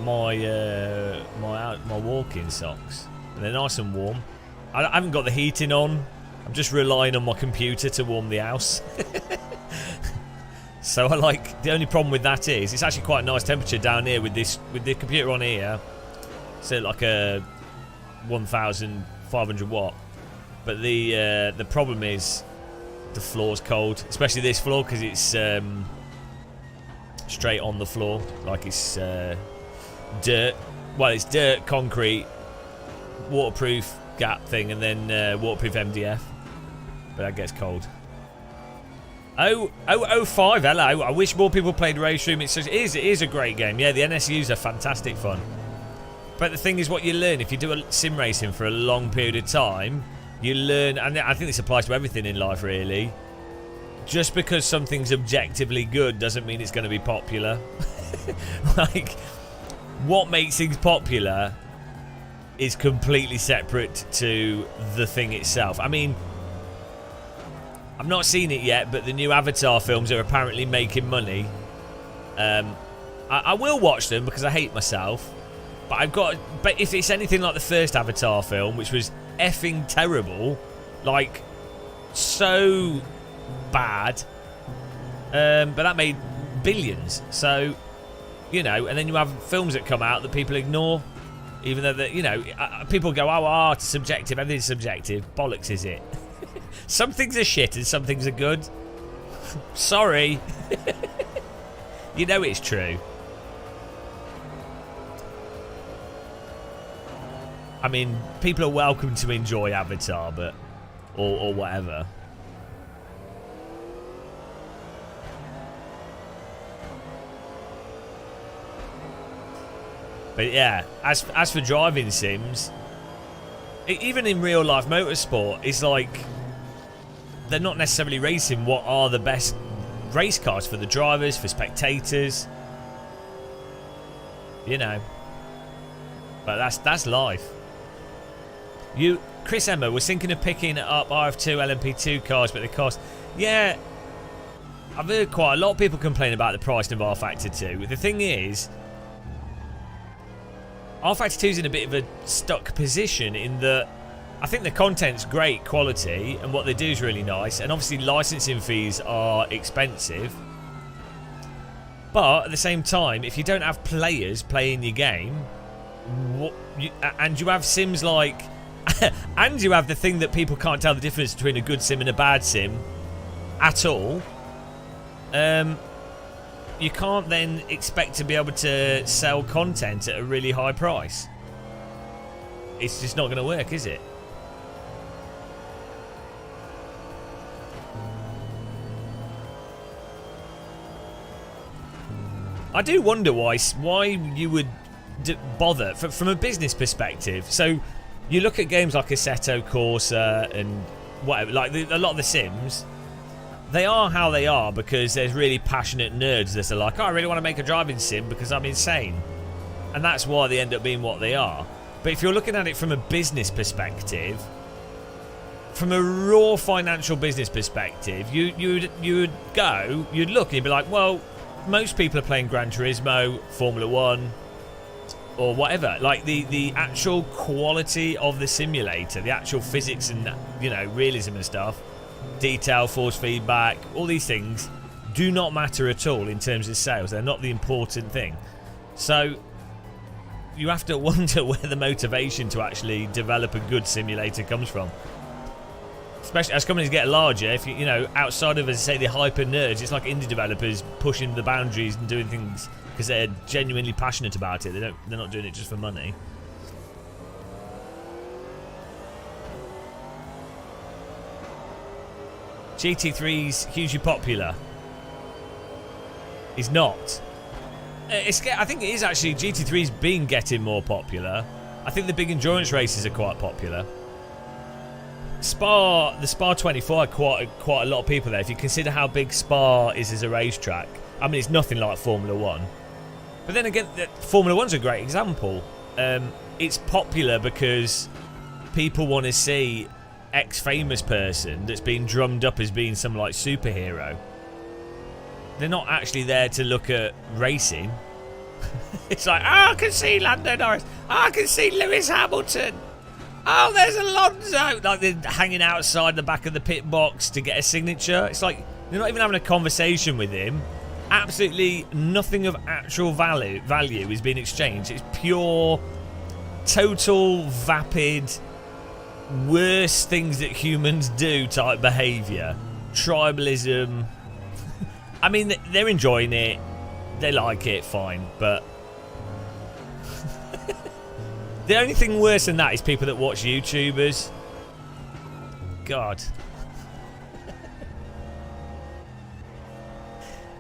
my walking socks. And they're nice and warm. I haven't got the heating on. I'm just relying on my computer to warm the house. So I like, the only problem with that is it's actually quite a nice temperature down here with the computer on here. So like a 1,500 watt. But the problem is the floor's cold, especially this floor because it's straight on the floor, like it's dirt. Well, it's dirt, concrete, waterproof gap thing, and then waterproof MDF. But that gets cold. 005, hello. I wish more people played Race Room. It is a great game. Yeah, the NSUs are fantastic fun. But the thing is, what you learn if you do a sim racing for a long period of time, you learn, and I think this applies to everything in life really. Just because something's objectively good doesn't mean it's going to be popular. Like, what makes things popular is completely separate to the thing itself. I mean, I've not seen it yet, but the new Avatar films are apparently making money. I will watch them because I hate myself. But if it's anything like the first Avatar film, which was effing terrible, like so bad, but that made billions. So, you know, and then you have films that come out that people ignore. Even though, you know, people go, oh, art is subjective, everything's subjective. Bollocks, is it? Some things are shit and some things are good. Sorry. You know it's true. I mean, people are welcome to enjoy Avatar, but or whatever. But yeah, as for driving sims, even in real life motorsport, it's like they're not necessarily racing what are the best race cars for the drivers, for spectators. You know. But that's life. Chris Emma was thinking of picking up RF2 LMP2 cars, but they cost. Yeah, I've heard quite a lot of people complain about the price of R Factor 2. The thing is, R Factor 2 is in a bit of a stuck position in that I think the content's great quality and what they do is really nice, and obviously licensing fees are expensive. But at the same time, if you don't have players playing your game, and you have sims like, and you have the thing that people can't tell the difference between a good sim and a bad sim at all, you can't then expect to be able to sell content at a really high price. It's just not going to work, is it? I do wonder why you would bother from a business perspective. So you look at games like Assetto Corsa and whatever, like a lot of the Sims, they are how they are because there's really passionate nerds that are like, oh, I really want to make a driving sim because I'm insane. And that's why they end up being what they are. But if you're looking at it from a business perspective, from a raw financial business perspective, you'd look and you'd be like, well, most people are playing Gran Turismo, Formula 1, or whatever. Like the actual quality of the simulator, the actual physics and, you know, realism and stuff, detail, force feedback, all these things do not matter at all in terms of sales. They're not the important thing. So you have to wonder where the motivation to actually develop a good simulator comes from. Especially as companies get larger, if you know, outside of, as I say, the hyper nerds, it's like indie developers pushing the boundaries and doing things because they're genuinely passionate about it. They're not doing it just for money. GT3's hugely popular. Is not. I think it is actually. GT3's been getting more popular. I think the big endurance races are quite popular. The Spa 24 had quite a lot of people there. If you consider how big Spa is as a racetrack, I mean, it's nothing like Formula 1. But then again, Formula 1's a great example. It's popular because people want to see X-famous person that's been drummed up as being some like superhero. They're not actually there to look at racing. It's like, oh, I can see Lando Norris. Oh, I can see Lewis Hamilton. Oh, there's Alonso. Like they're hanging outside the back of the pit box to get a signature. It's like they're not even having a conversation with him. Absolutely nothing of actual value is being exchanged. It's pure, total, vapid, worst things that humans do type behaviour. Tribalism. I mean, they're enjoying it. They like it, fine. But the only thing worse than that is people that watch YouTubers. God.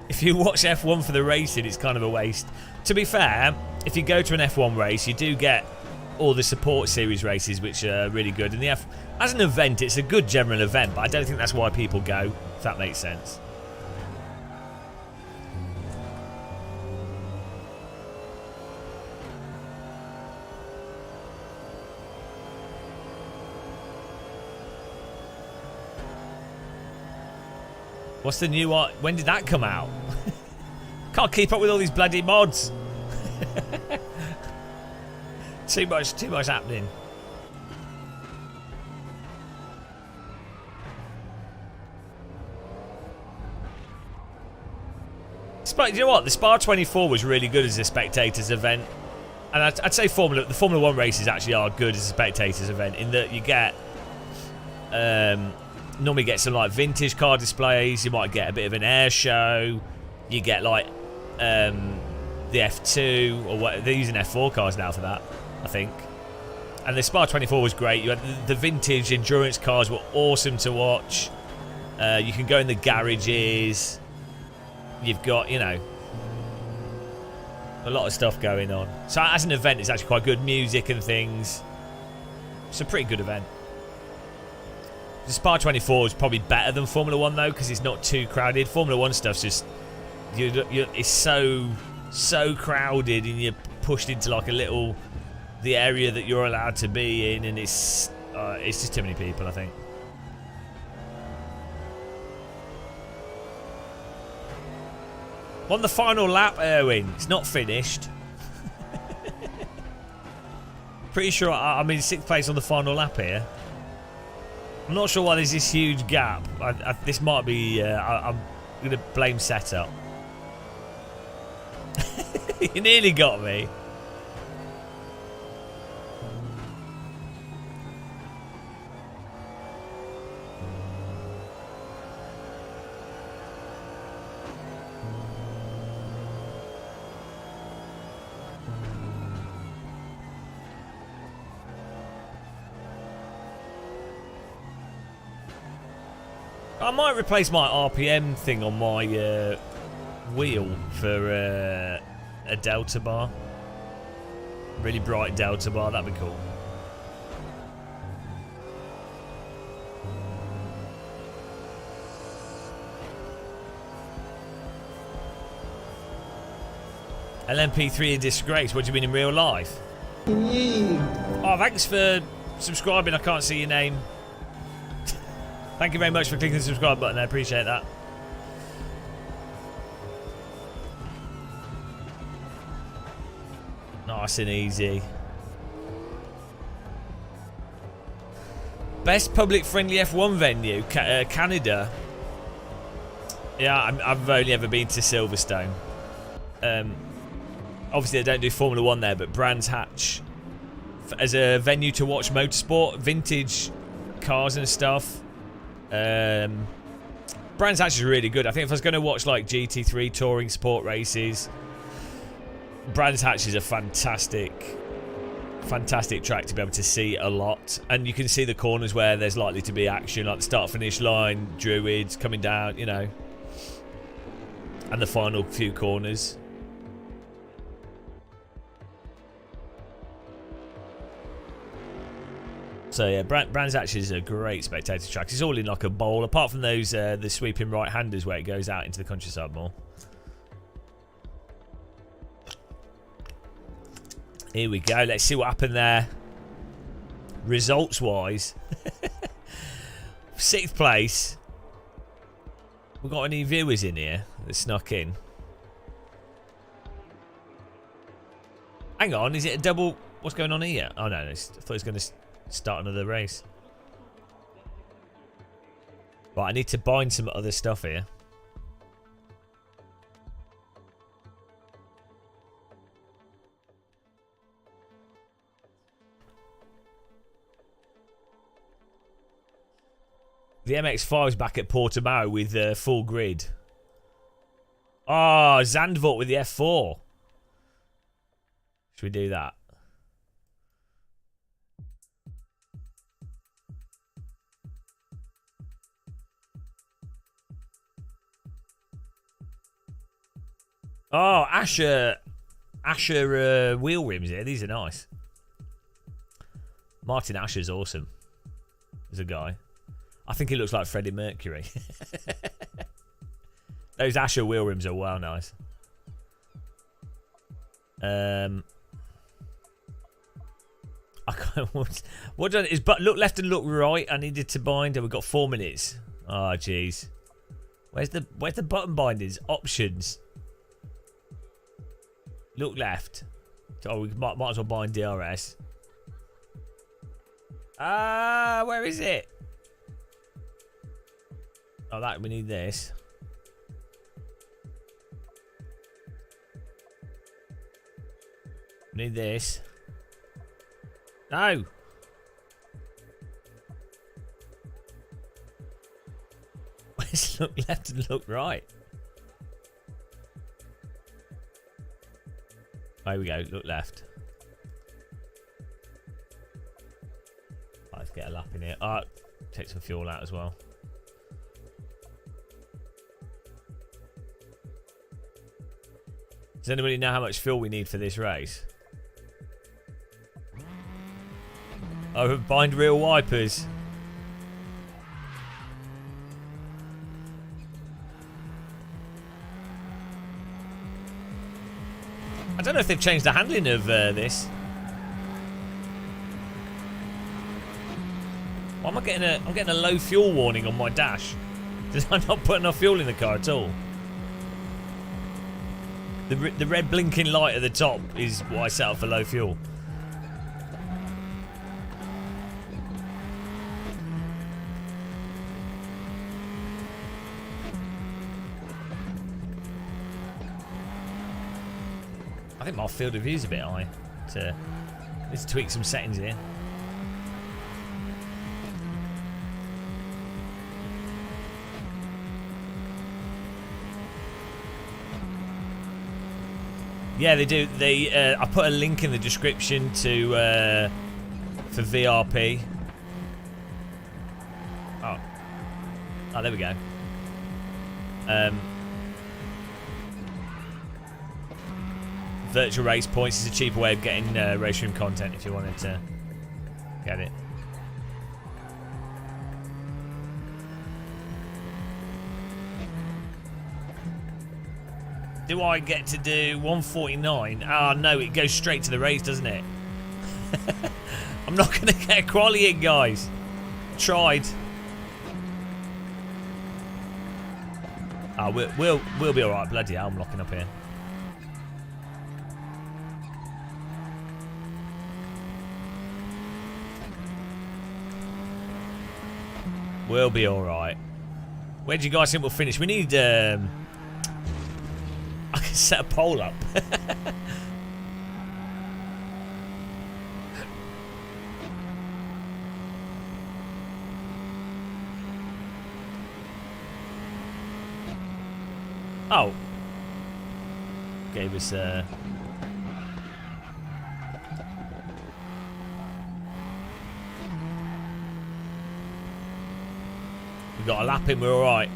If you watch F1 for the racing, it's kind of a waste. To be fair, if you go to an F1 race, you do get all the support series races, which are really good. And as an event, it's a good general event, but I don't think that's why people go, if that makes sense. What's the new art? When did that come out? Can't keep up with all these bloody mods. Too much happening. You know what? The Spa 24 was really good as a spectators event. And I'd say the Formula 1 races actually are good as a spectators event in that you get... normally get some like vintage car displays. You might get a bit of an air show. You get like the F2 or what, they're using F4 cars now for that, I think. And the Spa 24 was great. You had the vintage endurance cars were awesome to watch. You can go in the garages. You've got, you know, a lot of stuff going on. So as an event, it's actually quite good. Music and things. It's a pretty good event. The Spa 24 is probably better than Formula 1 though, because it's not too crowded. Formula 1 stuff's just it's so crowded, and you're pushed into like the area that you're allowed to be in, and it's just too many people, I think. On the final lap, Erwin, it's not finished. Pretty sure I'm in 6th place on the final lap here. I'm not sure why there's this huge gap. This might be... I'm going to blame setup. You nearly got me. I might replace my RPM thing on my wheel for a delta bar. Really bright delta bar, that'd be cool. LMP3 in disgrace. What do you mean in real life? Oh, thanks for subscribing. I can't see your name. Thank you very much for clicking the subscribe button. I appreciate that. Nice and easy. Best public-friendly F1 venue, Canada. Yeah, I've only ever been to Silverstone. Obviously, I don't do Formula 1 there, but Brands Hatch, as a venue to watch motorsport, vintage cars and stuff. Brands Hatch is really good. I think if I was going to watch like GT3 touring sport races, Brands Hatch is a fantastic track to be able to see a lot. And you can see the corners where there's likely to be action, like the start-finish line, Druids coming down, you know, and the final few corners. So yeah, Brands Hatch is a great spectator track. It's all in like a bowl, apart from those the sweeping right-handers where it goes out into the countryside more. Here we go. Let's see what happened there. Results-wise, 6th place. We got any viewers in here that snuck in? Hang on, is it a double? What's going on here? Oh no, I thought it was going to start another race. Right, I need to bind some other stuff here. The MX-5's back at Portimao with full grid. Oh, Zandvoort with the F4. Should we do that? Oh, Asher wheel rims here. These are nice. Martin Asher's awesome. There's a guy. I think he looks like Freddie Mercury. Those Asher wheel rims are well nice. I can't. What done is but look left and look right. I needed to bind, and we've got 4 minutes. Oh jeez. Where's the button bindings? Options. Look left. Oh, we might as well bind DRS. Where is it? Oh, that we need this. We need this. No. Let's look left and look right. There we go. Look left. Right, let's get a lap in here. Oh, take some fuel out as well. Does anybody know how much fuel we need for this race? Oh, bind real wipers. I don't know if they've changed the handling of this. Why am I getting I'm getting a low fuel warning on my dash? Did I not put enough fuel in the car at all? The red blinking light at the top is what I set up for low fuel. I think my field of view is a bit high. Let's tweak some settings here. Yeah, they do. I put a link in the description to for VRP. Oh, there we go. Virtual race points is a cheaper way of getting race room content if you wanted to get it. Do I get to do 149? Ah, no, it goes straight to the race, doesn't it? I'm not going to get a quali in, guys. Tried. Ah, we'll be all right. Bloody hell, I'm locking up here. We'll be all right. Where do you guys think we'll finish? We need. I can set a poll up. Oh. Gave us we got a lap in, we're alright.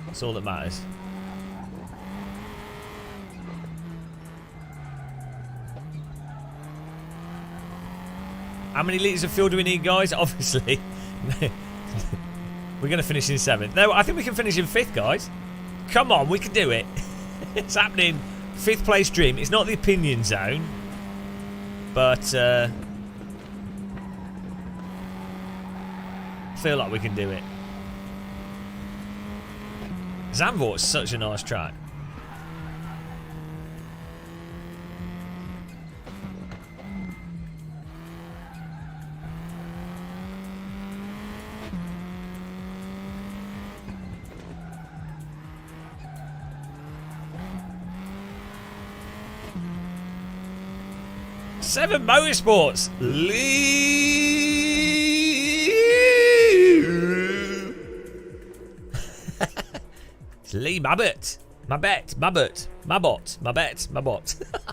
That's all that matters. How many litres of fuel do we need, guys? Obviously. We're going to finish in 7th. No, I think we can finish in 5th, guys. Come on, we can do it. It's happening. 5th place dream. It's not the opinion zone. But, I feel like we can do it. Zandvoort's such a nice track. Seven Motorsports. It's Lee Mabbott. Mabbott. I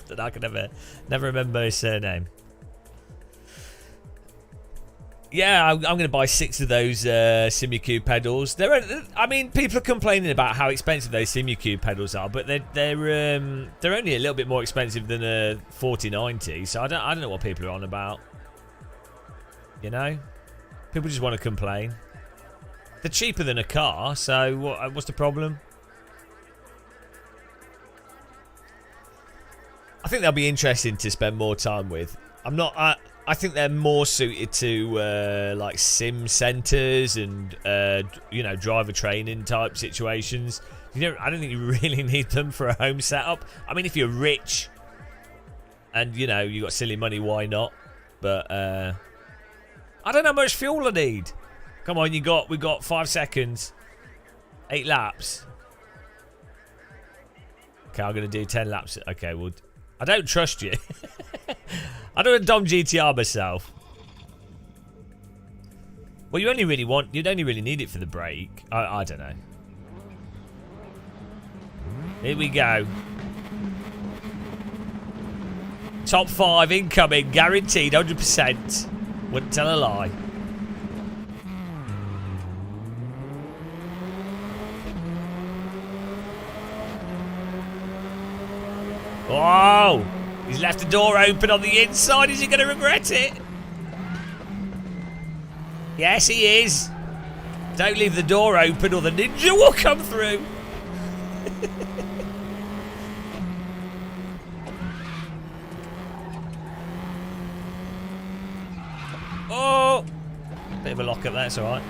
don't know, I can never remember his surname. Yeah, I'm going to buy 6 of those Simucube pedals. I mean, people are complaining about how expensive those Simucube pedals are, but they're only a little bit more expensive than a 4090. So I don't know what people are on about. You know, people just want to complain. They're cheaper than a car, so what's the problem? I think they'll be interesting to spend more time with. I think they're more suited to like sim centers and you know, driver training type situations. I don't think you really need them for a home setup. I mean, if you're rich and you know you got silly money, why not? But I don't know how much fuel I need. Come on, we've got 5 seconds, 8 laps. Okay, I'm gonna do 10 laps. Okay, well, I don't trust you. I don't Dom GTR myself. Well, you'd only really need it for the brake. I don't know. Here we go. Top 5 incoming, guaranteed, 100%. Wouldn't tell a lie. Whoa! He's left the door open on the inside. Is he going to regret it? Yes, he is. Don't leave the door open or the ninja will come through. Oh! Bit of a lock up there, it's alright.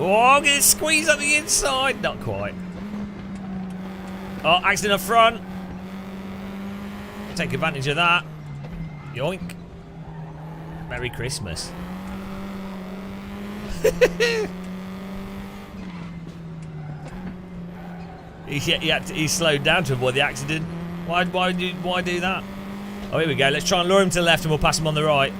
Oh, I'm going to squeeze up the inside. Not quite. Oh, accident up front. Take advantage of that. Yoink. Merry Christmas. He slowed down to avoid the accident. Why do that? Oh, here we go. Let's try and lure him to the left and we'll pass him on the right.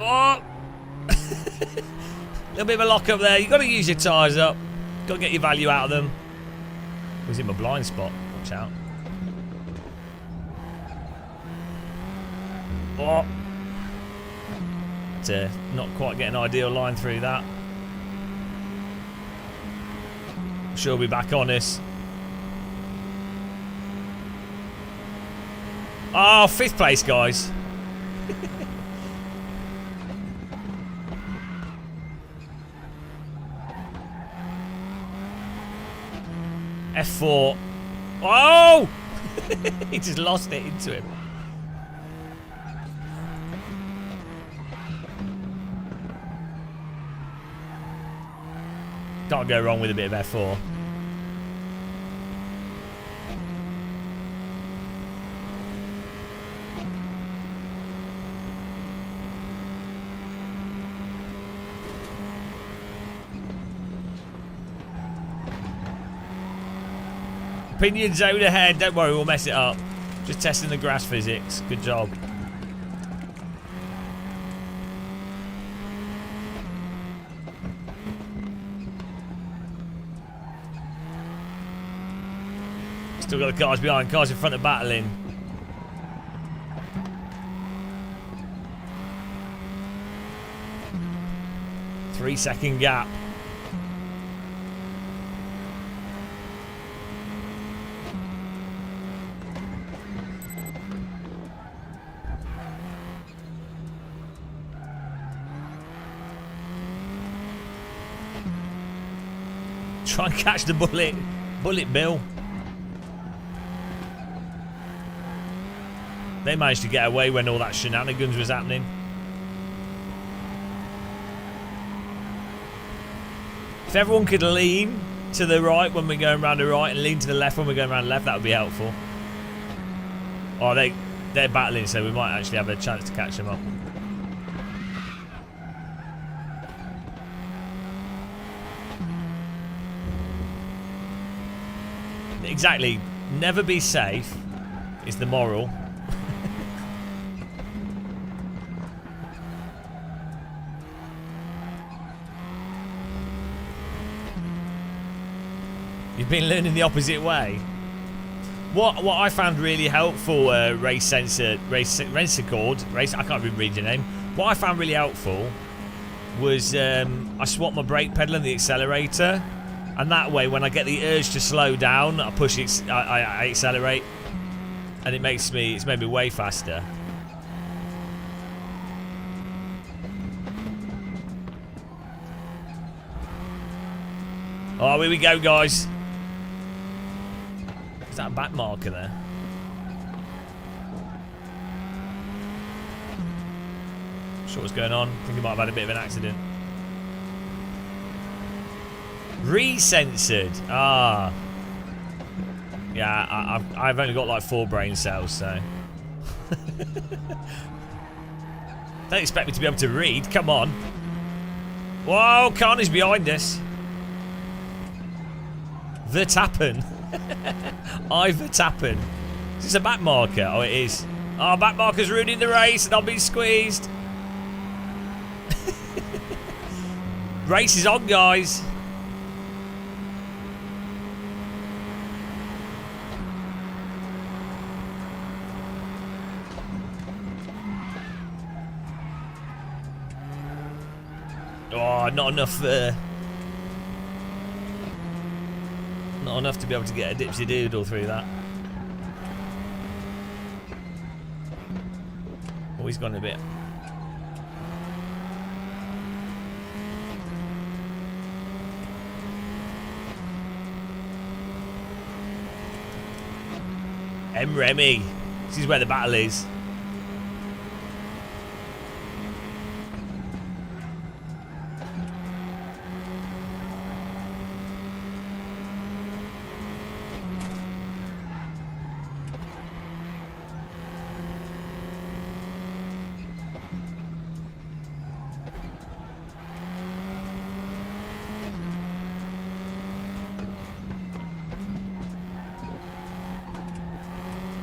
Oh! Little bit of a lock up there. You've got to use your tyres up. Got to get your value out of them. Was in my blind spot. Watch out. Oh. To not quite get an ideal line through that. She'll be back on us. Oh, 5th place, guys. F4. Oh! He just lost it into him. Can't go wrong with a bit of F4. Opinion zone ahead. Don't worry, we'll mess it up. Just testing the grass physics. Good job. Still got the cars behind. Cars in front of battling. Three-second gap. Try and catch the bullet. Bullet Bill. They managed to get away when all that shenanigans was happening. If everyone could lean to the right when we're going around the right and lean to the left when we're going around the left, that would be helpful. Oh, they're battling, so we might actually have a chance to catch them up. Exactly. Never be safe is the moral. You've been learning the opposite way. What I found really helpful, I can't even read your name. What I found really helpful was I swapped my brake pedal and the accelerator. And that way, when I get the urge to slow down, I push it, I accelerate, and it's made me way faster. Oh, here we go, guys. Is that a back marker there? Not sure what's going on. I think he might have had a bit of an accident. Recensored. Ah. Yeah, I've only got like 4 brain cells, so. Don't expect me to be able to read. Come on. Whoa, Carney's behind us. Verstappen. Verstappen. Is this a back marker? Oh, it is. Oh, back marker's ruining the race and I've been squeezed. Race is on, guys. Oh, not enough. Not enough to be able to get a dipsy doodle through that. Oh, he's gone a bit. Remy. This is where the battle is.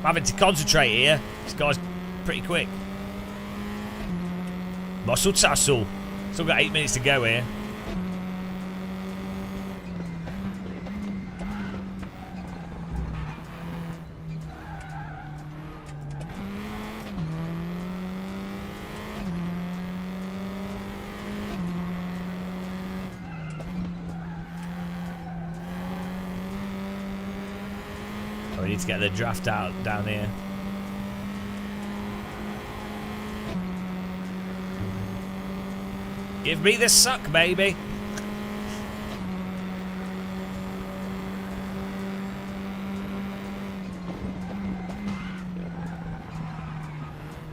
I'm having to concentrate here. This guy's pretty quick. Muscle tussle. Still got 8 minutes to go here. We need to get the draft out down here. Give me the suck, baby.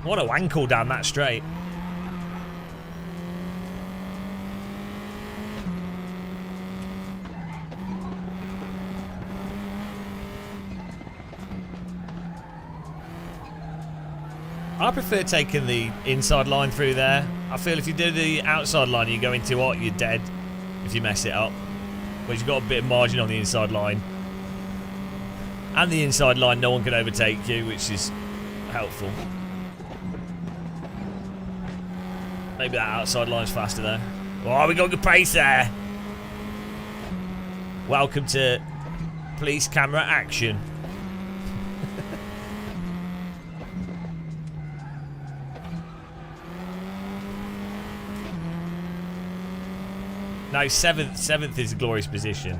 What a wankle down that straight. I prefer taking the inside line through there. I feel if you do the outside line, you go into what, you're dead if you mess it up. Whereas you've got a bit of margin on the inside line. And the inside line, no one can overtake you, which is helpful. Maybe that outside line's faster though. Oh, we got good pace there. Welcome to police camera action. No, seventh is a glorious position.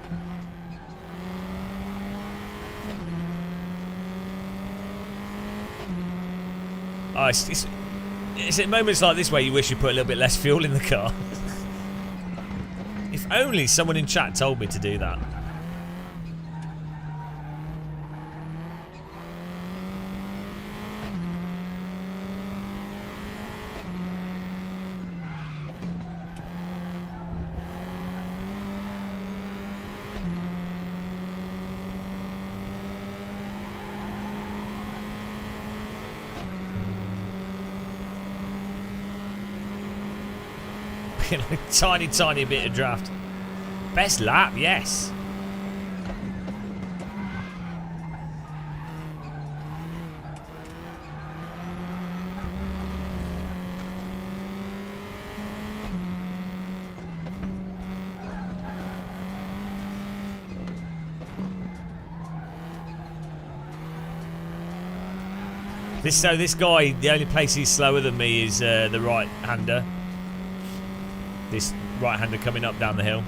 Oh, it's at moments like this where you wish you put a little bit less fuel in the car. If only someone in chat told me to do that. Tiny bit of draft. Best lap, yes. This guy, the only place he's slower than me is the right-hander. This right-hander coming up down the hill.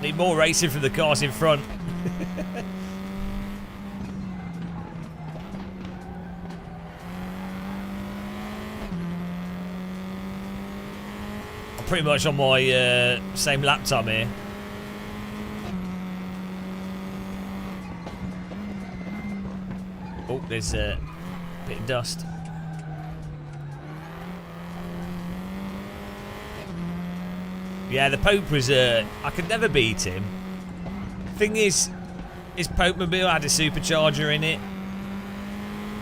Need more racing from the cars in front. Pretty much on my same lap time here. Oh, there's a bit of dust. Yeah, the Pope was I could never beat him. Thing is, his Pope Mobile had a supercharger in it.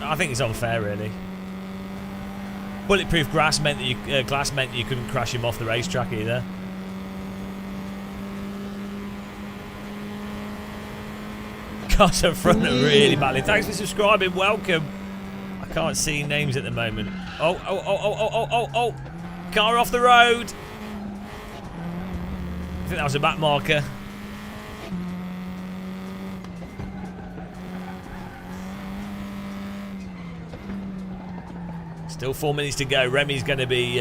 I think it's unfair, really. Bulletproof glass meant that you couldn't crash him off the racetrack either. Cars up front are really badly. Thanks for subscribing. Welcome. I can't see names at the moment. Oh! Car off the road. I think that was a back marker. Still 4 minutes to go. Remy's going to be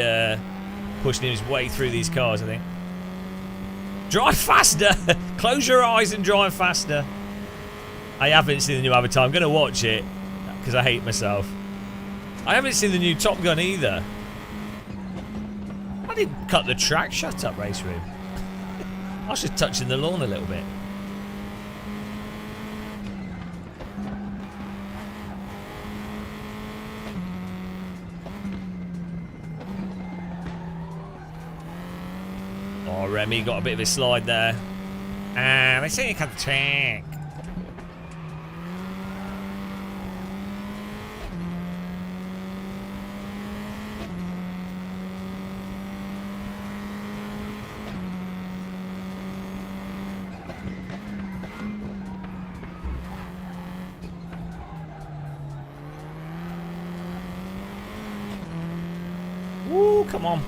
pushing his way through these cars, I think. Drive faster! Close your eyes and drive faster. I haven't seen the new Avatar. I'm going to watch it because I hate myself. I haven't seen the new Top Gun either. I didn't cut the track. Shut up, Race Room. I was just touching the lawn a little bit. Oh, Remy got a bit of a slide there. They say you cut the track. Woo, come on.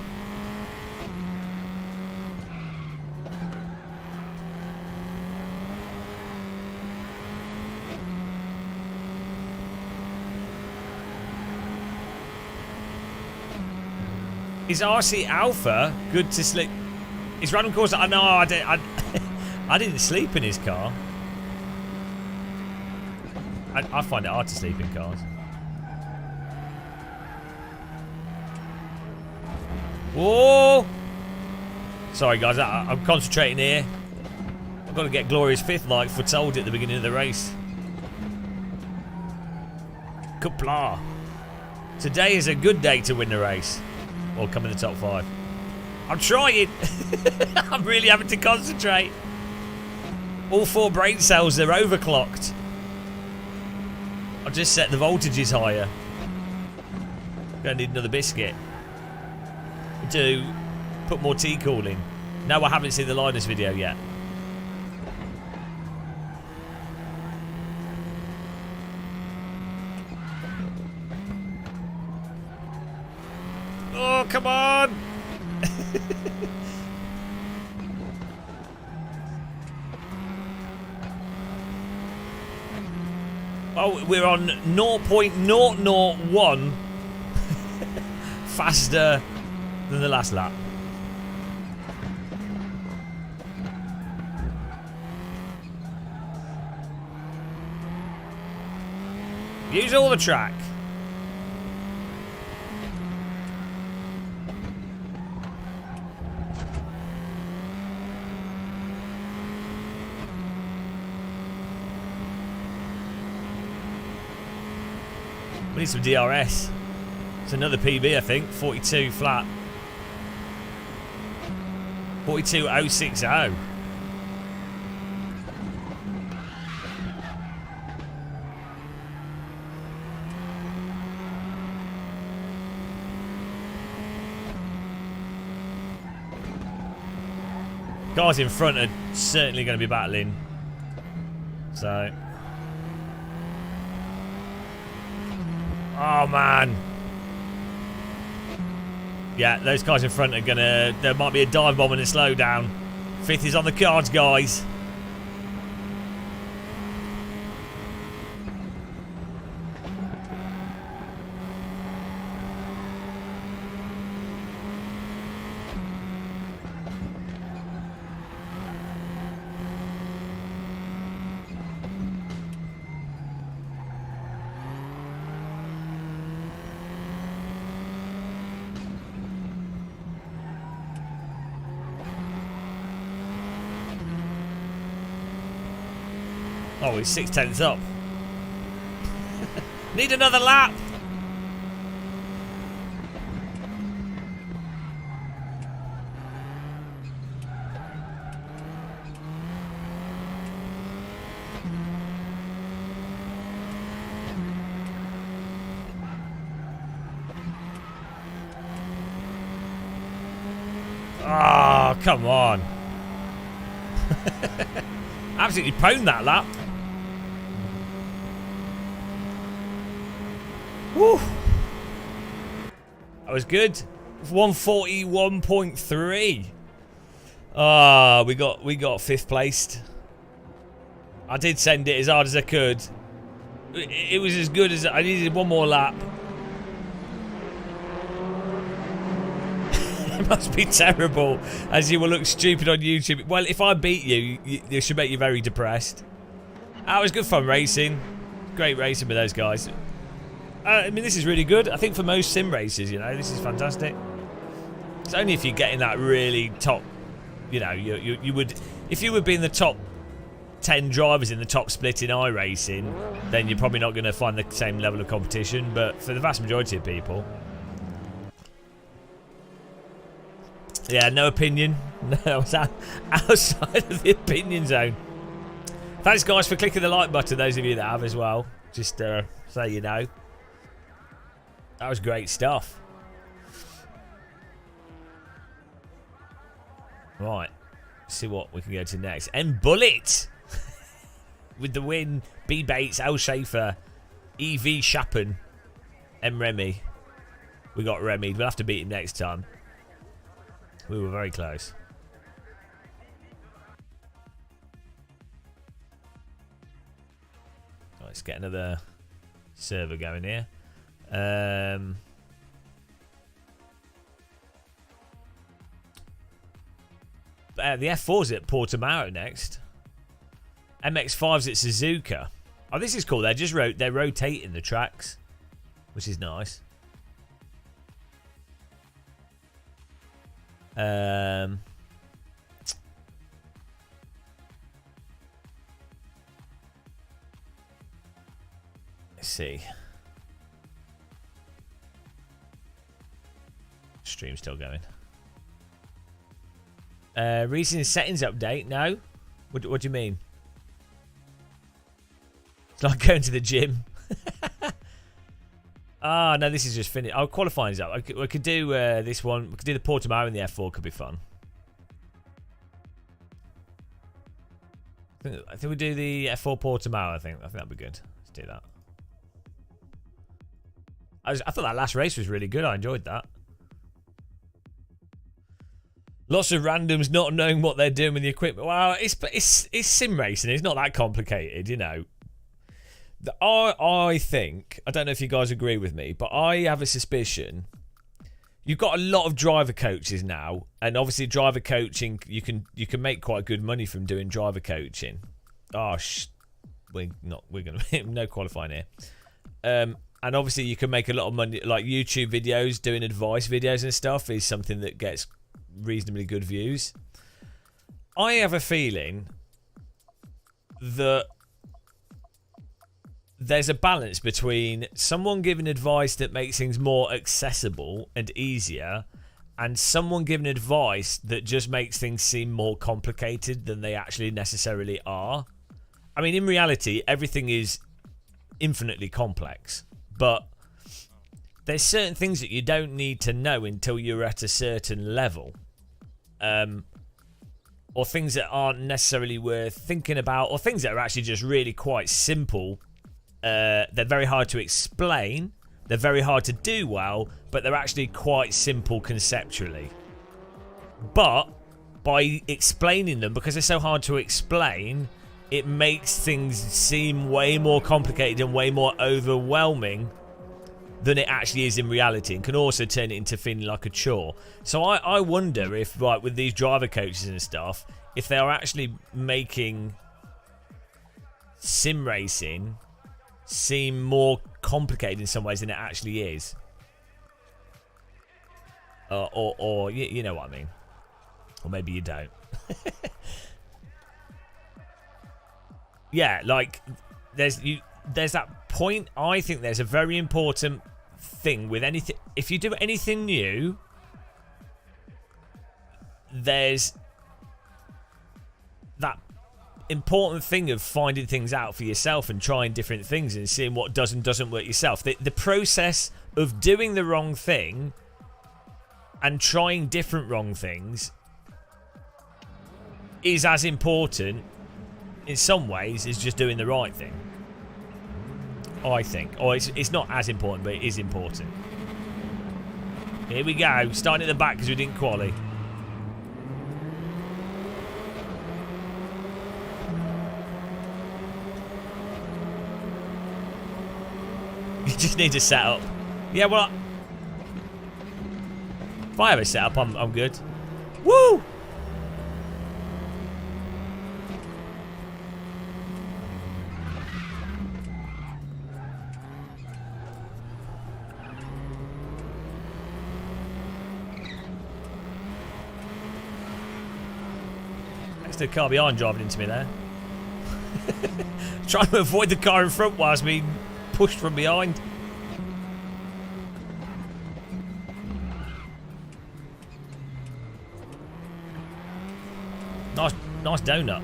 Is RC Alpha good to sleep? Is random course? I know I didn't sleep in his car. I find it hard to sleep in cars. Whoa! Sorry guys, I'm concentrating here. I've got to get Glorious 5th like foretold at the beginning of the race. Kupla. Today is a good day to win the race. Or come in the top 5. I'm trying. I'm really having to concentrate. All 4 brain cells are overclocked. I've just set the voltages higher. Gonna need another biscuit. To put more tea cooling. No, I haven't seen the Linus video yet. Oh, come on! Oh, we're on 0.001 faster than the last lap. Use all the track. We need some DRS. It's another PB, I think. 42 flat. 42.060. Guys in front are certainly going to be battling. So. Oh, man. Yeah, those guys in front are going to... There might be a dive bomb and a slowdown. 5th is on the cards, guys. Oh, he's 6/10 up. Need another lap. Oh, come on. Absolutely pwned that lap. Woo. That was good. 141.3. Ah, we got 5th placed. I did send it as hard as I could. It was as good as I needed. One more lap. It must be terrible, as you will look stupid on YouTube. Well, if I beat you, it should make you very depressed. That was good fun racing. Great racing with those guys. I mean, this is really good. I think for most sim races, you know, this is fantastic. It's only if you're getting that really top, you know, you would, if you would be in the top 10 drivers in the top split in iRacing, then you're probably not going to find the same level of competition. But for the vast majority of people, yeah, no opinion. No, I was outside of the opinion zone. Thanks, guys, for clicking the like button. Those of you that have as well, just so you know. That was great stuff. Right. Let's see what we can go to next. M Bullet with the win. B Bates, L Schaefer, EV Shappen, M Remy. We got Remy. We'll have to beat him next time. We were very close. Right, let's get another server going here. the F4's at Portimao next. MX5's at Suzuka. Oh, this is cool. They're rotating the tracks, which is nice. Let's see. Stream's still going. Recent settings update? No. What do you mean? It's like going to the gym. Ah, no, this is just finished. Oh, qualifying's up. We could do this one. We could do the Portimao and the F4. Could be fun. I think we do the F4 Portimao. I think that'd be good. Let's do that. I thought that last race was really good. I enjoyed that. Lots of randoms not knowing what they're doing with the equipment. Well, it's sim racing. It's not that complicated, you know. I think, I don't know if you guys agree with me, but I have a suspicion. You've got a lot of driver coaches now, and obviously driver coaching, you can make quite good money from doing driver coaching. Oh, we're gonna no qualifying here. And obviously you can make a lot of money, like YouTube videos, doing advice videos and stuff is something that gets reasonably good views. I have a feeling that there's a balance between someone giving advice that makes things more accessible and easier, and someone giving advice that just makes things seem more complicated than they actually necessarily are. I mean, in reality, everything is infinitely complex, but there's certain things that you don't need to know until you're at a certain level. Or things that aren't necessarily worth thinking about, or things that are actually just really quite simple. They're very hard to explain, they're very hard to do well, but they're actually quite simple conceptually. But by explaining them, because they're so hard to explain, it makes things seem way more complicated and way more overwhelming than it actually is in reality, and can also turn it into feeling like a chore. So I wonder if, like, with these driver coaches and stuff, if they are actually making sim racing seem more complicated in some ways than it actually is. Or you know what I mean. Or maybe you don't. Yeah, like, there's that point. I think there's a very important thing with anything. If you do anything new, there's that important thing of finding things out for yourself and trying different things and seeing what does and doesn't work yourself. The process of doing the wrong thing and trying different wrong things is as important in some ways as just doing the right thing, I think. Or it's not as important, but it is important. Here we go, starting at the back because we didn't quali. You just need to set up. Yeah, well, if I have a setup, I'm good. Woo! Next to the car behind driving into me there. Trying to avoid the car in front whilst being pushed from behind. Nice donut.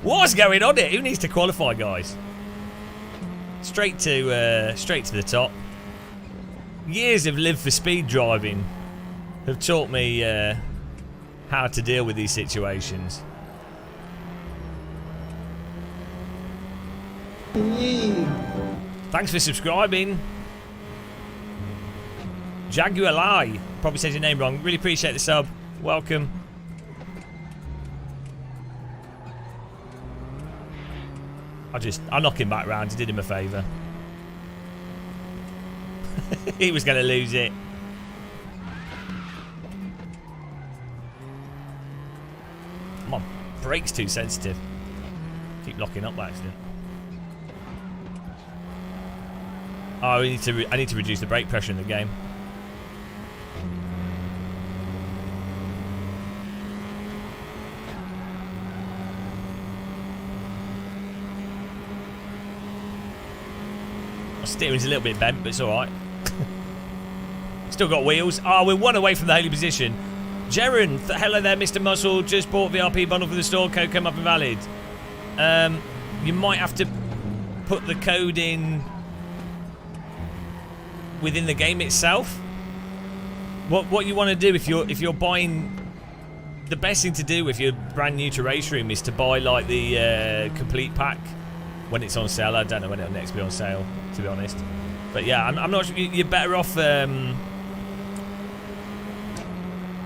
What's going on here? Who needs to qualify, guys? Straight to the top. Years of live for speed driving have taught me how to deal with these situations. Thanks for subscribing. Jaguar Lai. Probably said your name wrong. Really appreciate the sub. Welcome. I'll knock him back round. He did him a favour. He was going to lose it. My brake's too sensitive. Keep locking up by accident. Oh, I need to reduce the brake pressure in the game. My steering's a little bit bent, but it's alright. Still got wheels. Oh, we're one away from the holy position. Jaren, hello there, Mr. Muscle. Just bought VRP bundle for the store. Code came up invalid. You might have to put the code in within the game itself. What you want to do if you're buying, the best thing to do if you're brand new to Race Room is to buy like the complete pack when it's on sale. I don't know when it'll next be on sale, to be honest. But yeah, I'm not sure. You're better off.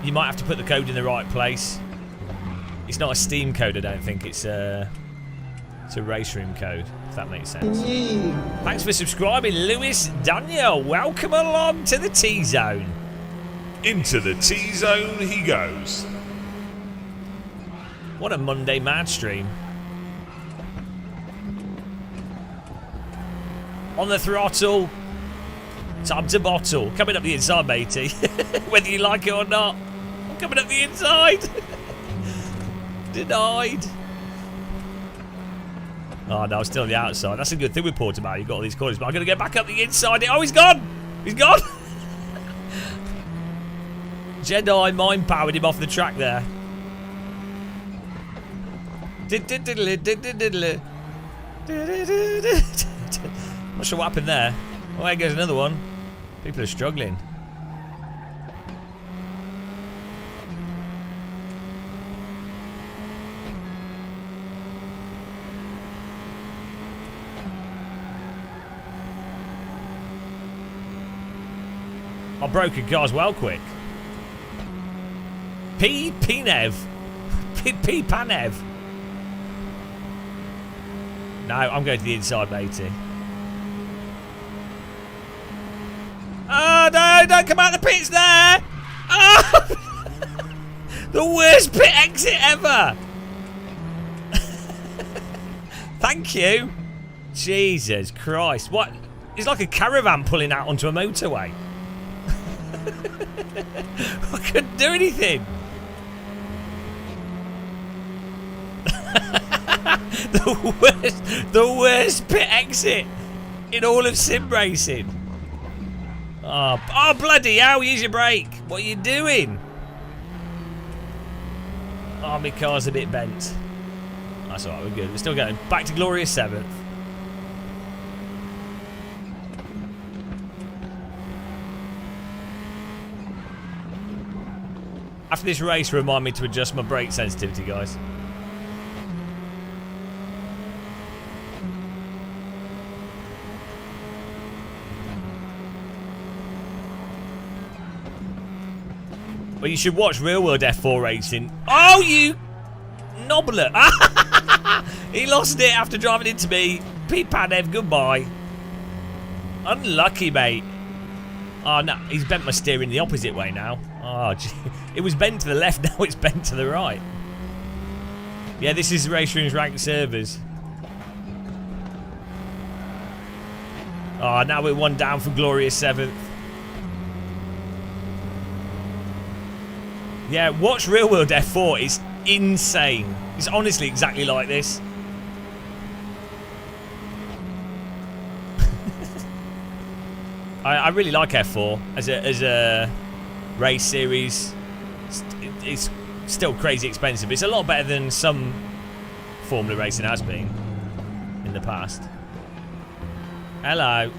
You might have to put the code in the right place. It's not a Steam code, I don't think. It's a Race Room code, if that makes sense. Thanks for subscribing, Lewis Daniel. Welcome along to the T-Zone. Into the T-Zone he goes. What a Monday mad stream. On the throttle. Time to bottle. Coming up the inside, matey. Whether you like it or not. I'm coming up the inside. Denied. Oh, no, I'm still on the outside. That's a good thing with Portimao. You've got all these corners. But I'm going to get back up the inside. Oh, he's gone. He's gone. Jedi mind powered him off the track there. Not sure what happened there. Oh, there goes another one. People are struggling. I broke a car's well quick. P-Panev. P-Panev. No, I'm going to the inside, matey. Oh, no, don't come out the pits there! Oh! The worst pit exit ever! Thank you. Jesus Christ. What? It's like a caravan pulling out onto a motorway. I couldn't do anything. The worst pit exit in all of sim racing. Oh, bloody hell, use your brake. What are you doing? Oh, my car's a bit bent. That's alright, we're good. We're still going. Back to glorious 7th. After this race, remind me to adjust my brake sensitivity, guys. Well, you should watch Real World F4 racing. Oh, you knobbler. He lost it after driving into me. Pete Panev, goodbye. Unlucky, mate. Oh, no, he's bent my steering the opposite way now. Oh, gee. It was bent to the left, now it's bent to the right. Yeah, this is Race Room's ranked servers. Oh, now we're one down for glorious 7th. Yeah, watch Real World F4. It's insane. It's honestly exactly like this. I really like F4 as a race series. It's still crazy expensive. It's a lot better than some Formula racing has been in the past. Hello.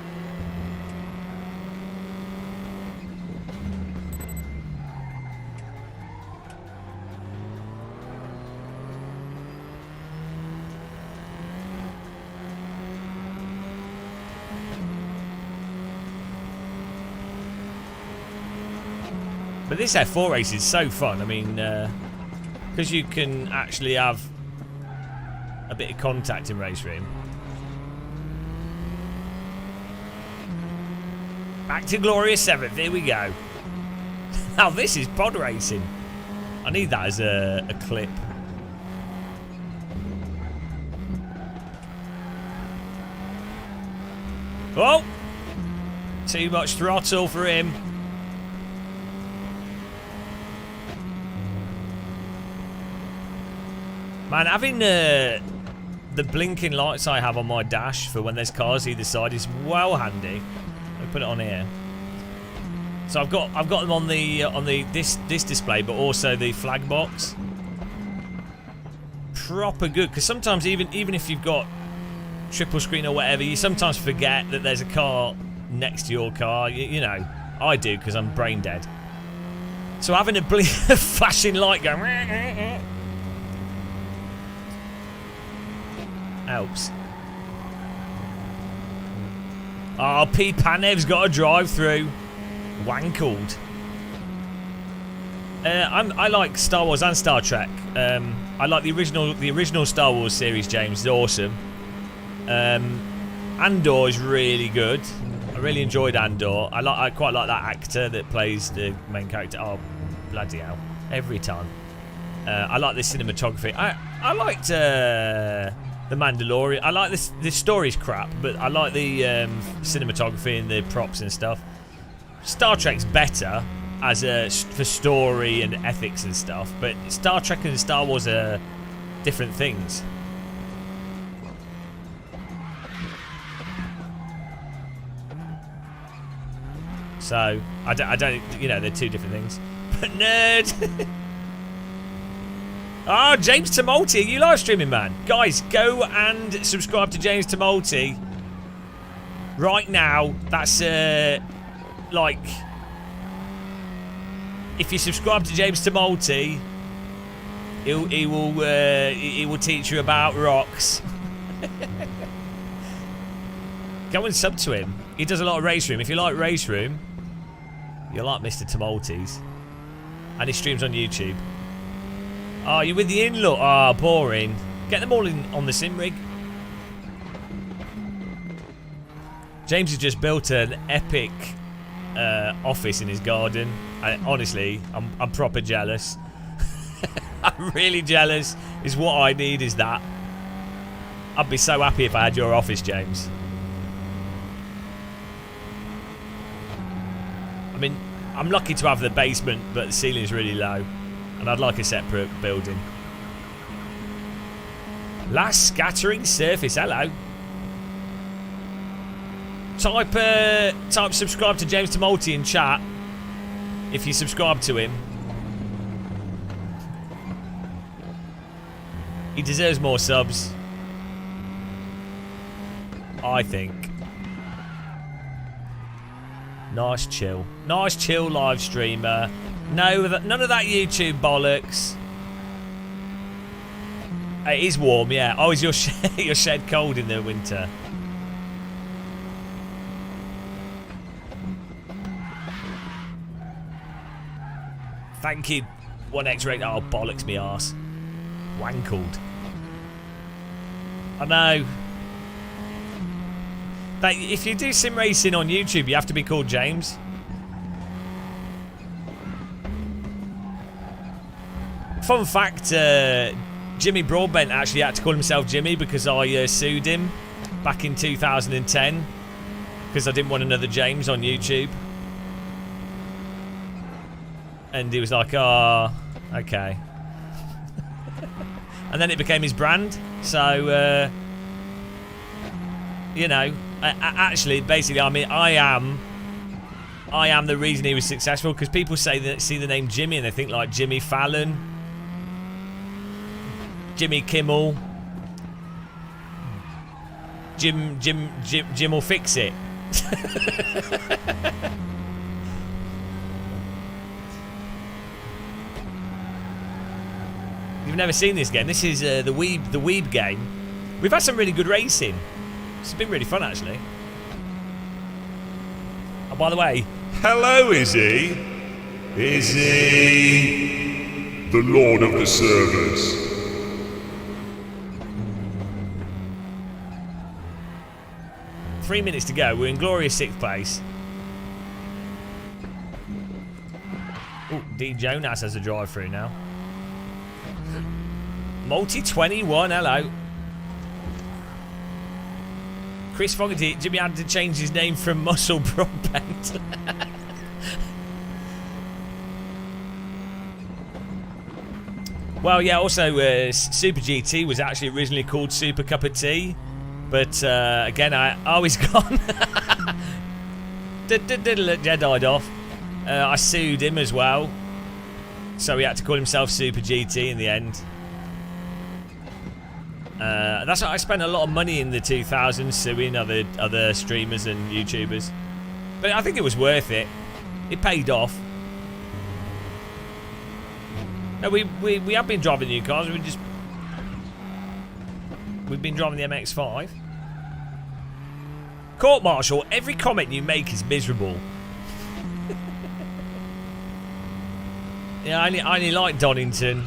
But this F4 race is so fun. I mean, because you can actually have a bit of contact in Race Room. Back to glorious 7th. Here we go. Now this is pod racing. I need that as a clip. Oh! Too much throttle for him. Man, having the blinking lights I have on my dash for when there's cars either side is well handy. Let me put it on here. So I've got them on this display, but also the flag box. Proper good, because sometimes even if you've got triple screen or whatever, you sometimes forget that there's a car next to your car. You know, I do because I'm brain dead. So having a flashing light going helps. Oh, P. Panev's got a drive-through. Wankled. I like Star Wars and Star Trek. I like the original Star Wars series, James. It's awesome. Andor is really good. I really enjoyed Andor. I quite like that actor that plays the main character. Oh, bloody hell. Every time. I like the cinematography. I liked The Mandalorian. I like this. The story's crap, but I like the cinematography and the props and stuff. Star Trek's better for story and ethics and stuff, but Star Trek and Star Wars are different things. So I don't, you know, they're two different things. But nerd. Ah, James Tumulty, are you live streaming, man? Guys, go and subscribe to James Tumulty right now. That's like, if you subscribe to James Tumulty, he will teach you about rocks. Go and sub to him. He does a lot of Race Room. If you like Race Room, you'll like Mr. Tumulty's, and he streams on YouTube. Oh, you're with the in-law? Ah, boring. Get them all in on the sim rig. James has just built an epic office in his garden. Honestly, I'm proper jealous. I'm really jealous. Is what I need is that. I'd be so happy if I had your office, James. I mean, I'm lucky to have the basement, but the ceiling's really low. And I'd like a separate building. Last scattering surface, hello. Type subscribe to James Tumulty in chat if you subscribe to him. He deserves more subs, I think. Nice chill live streamer. No, none of that YouTube bollocks. It is warm, yeah. Oh, is your shed cold in the winter? Thank you, 1x-Rate. Oh, bollocks me arse. Wankled. I know. But if you do sim racing on YouTube, you have to be called James. Fun fact, Jimmy Broadbent actually had to call himself Jimmy because I sued him back in 2010 because I didn't want another James on YouTube. And he was like, oh, okay. And then it became his brand. So, you know, actually, basically, I mean, I am the reason he was successful, because people see the name Jimmy and they think like Jimmy Fallon, Jimmy Kimmel, Jim will fix it. You've never seen this game. This is the Weeb game. We've had some really good racing. It's been really fun, actually. Oh, by the way, Hello, is he? Is he the Lord of the Servers? Three minutes to go. We're in glorious 6th place. Oh, D. Jonas has a drive-through now. Multi 21, hello. Chris Fogarty, Jimmy had to change his name from Muscle Broadbent. Well, yeah, also, Super GT was actually originally called Super Cup of Tea. But, again, he's gone. Yeah, died off. I sued him as well. So he had to call himself Super GT in the end. That's why I spent a lot of money in the 2000s suing other streamers and YouTubers. But I think it was worth it. It paid off. No, we have been driving new cars. We've been driving the MX-5. Court Martial, every comment you make is miserable. Yeah, I only like Donington.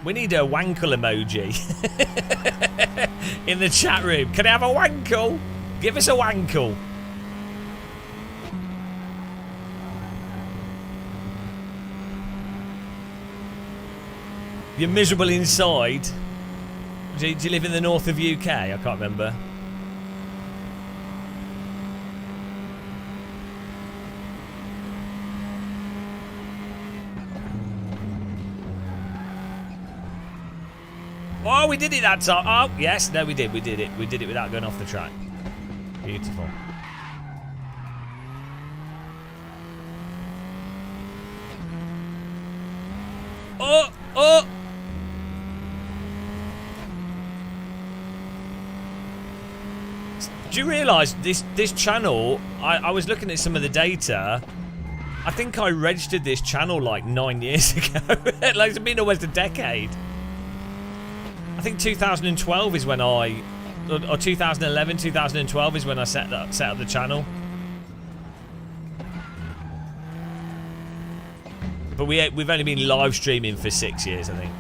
We need a wankle emoji in the chat room. Can I have a wankle? Give us a wankle. You're miserable inside. Do you live in the north of UK? I can't remember. Oh, we did it that time. Oh, yes. No, we did. We did it. We did it without going off the track. Beautiful. Oh, oh. Do you realise this channel, I was looking at some of the data, I think I registered this channel like 9 years ago. Like, it's been almost a decade. I think 2012 is when or 2011, 2012 is when I set up the channel. But we've only been live streaming for 6 years, I think.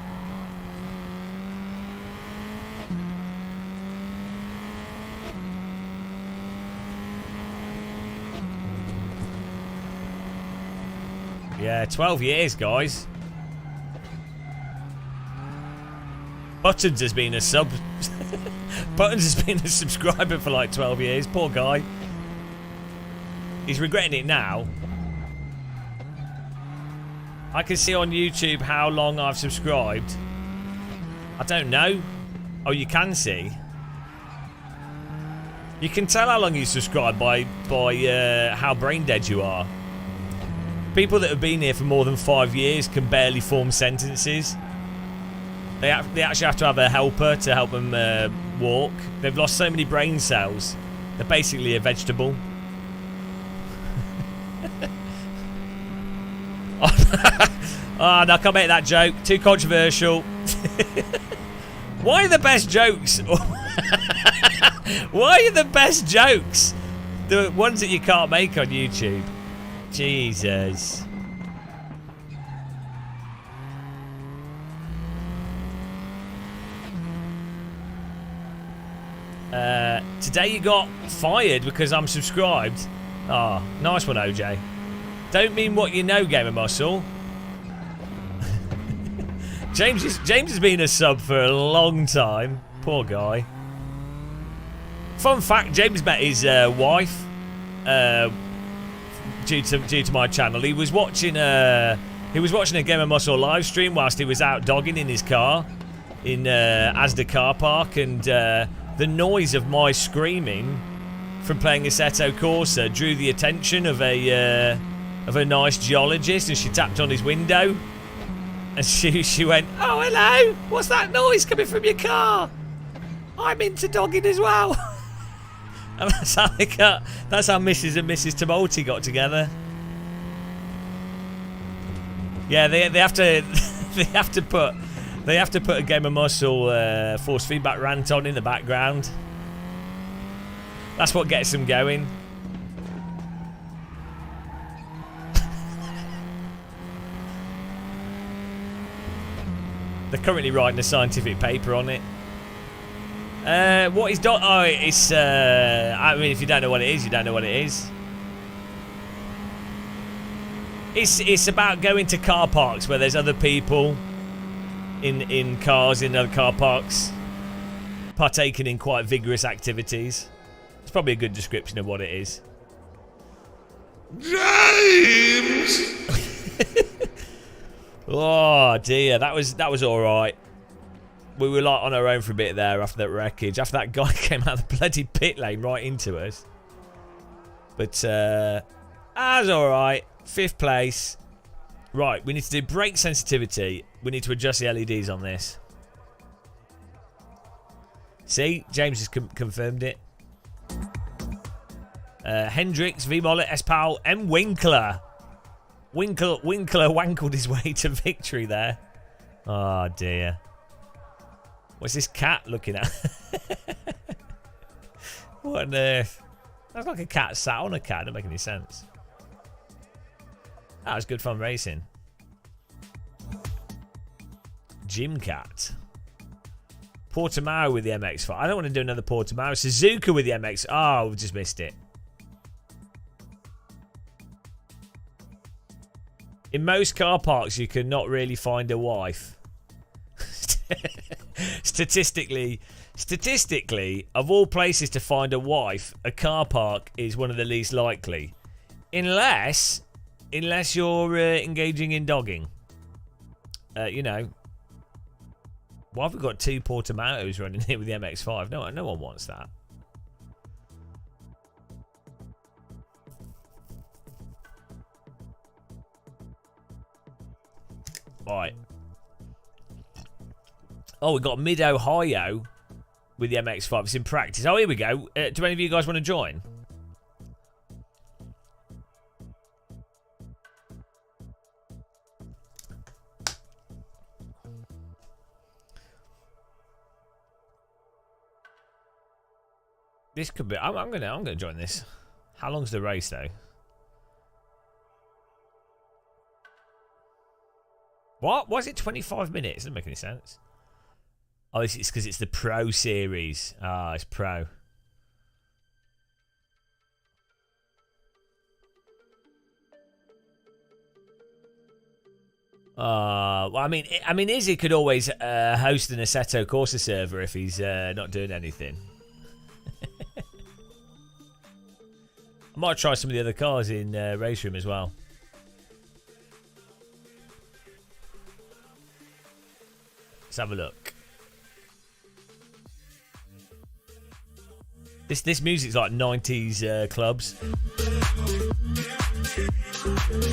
Yeah, 12 years, guys. Buttons has been a Buttons has been a subscriber for like 12 years. Poor guy. He's regretting it now. I can see on YouTube how long I've subscribed. I don't know. Oh, you can see. You can tell how long you subscribe by how brain dead you are. People that have been here for more than 5 years can barely form sentences. They actually have to have a helper to help them walk. They've lost so many brain cells. They're basically a vegetable. Oh, no, I can't make that joke. Too controversial. Why are the best jokes? Why are the best jokes the ones that you can't make on YouTube? Jesus. Today you got fired because I'm subscribed. Ah, oh, nice one, OJ. Don't mean what you know, Gamer Muscle. James has been a sub for a long time. Poor guy. Fun fact: James met his wife due to my channel. He was watching a Gamer Muscle live stream whilst he was out dogging in his car in Asda car park, and the noise of my screaming from playing Assetto Corsa drew the attention of a nice geologist, and she tapped on his window, and she went, "Oh, hello! What's that noise coming from your car? I'm into dogging as well." And that's how Mrs. and Mrs. Tumulty got together. Yeah, they have to put a Gamer Muscle force feedback rant on in the background. That's what gets them going. They're currently writing a scientific paper on it. What is dot? Oh, it's. I mean, if you don't know what it is, you don't know what it is. It's about going to car parks where there's other people in cars in other car parks, partaking in quite vigorous activities. It's probably a good description of what it is. James! Oh dear, that was all right. We were like on our own for a bit there after that wreckage. After that guy came out of the bloody pit lane right into us. But that was all right. 5th place. Right, we need to do brake sensitivity. We need to adjust the LEDs on this. See, James has confirmed it. Hendricks, V Mollet, S Powell, M Winkler. Winkler wankled his way to victory there. Oh dear. What's this cat looking at? What on earth? That's like a cat sat on a cat. Doesn't make any sense. That was good fun racing. Gym Cat. Portimao with the MX-5. I don't want to do another Portimao. Suzuka with the MX. Oh, we just missed it. In most car parks, you can not really find a wife. Statistically, of all places to find a wife, a car park is one of the least likely. Unless you're engaging in dogging. You know. Why have we got 2 Portimaos running here with the MX-5? No one wants that. Right. Oh, we got Mid-Ohio with the MX-5. It's in practice. Oh, here we go. Do any of you guys want to join? This could be. I'm gonna join this. How long's the race though? What? Why is it 25 minutes? Doesn't make any sense. Oh, it's because it's the Pro Series. Ah, it's Pro. Well, I mean, Izzy could always host an Assetto Corsa server if he's not doing anything. I might try some of the other cars in Race Room as well. Let's have a look. This music's like 90s clubs.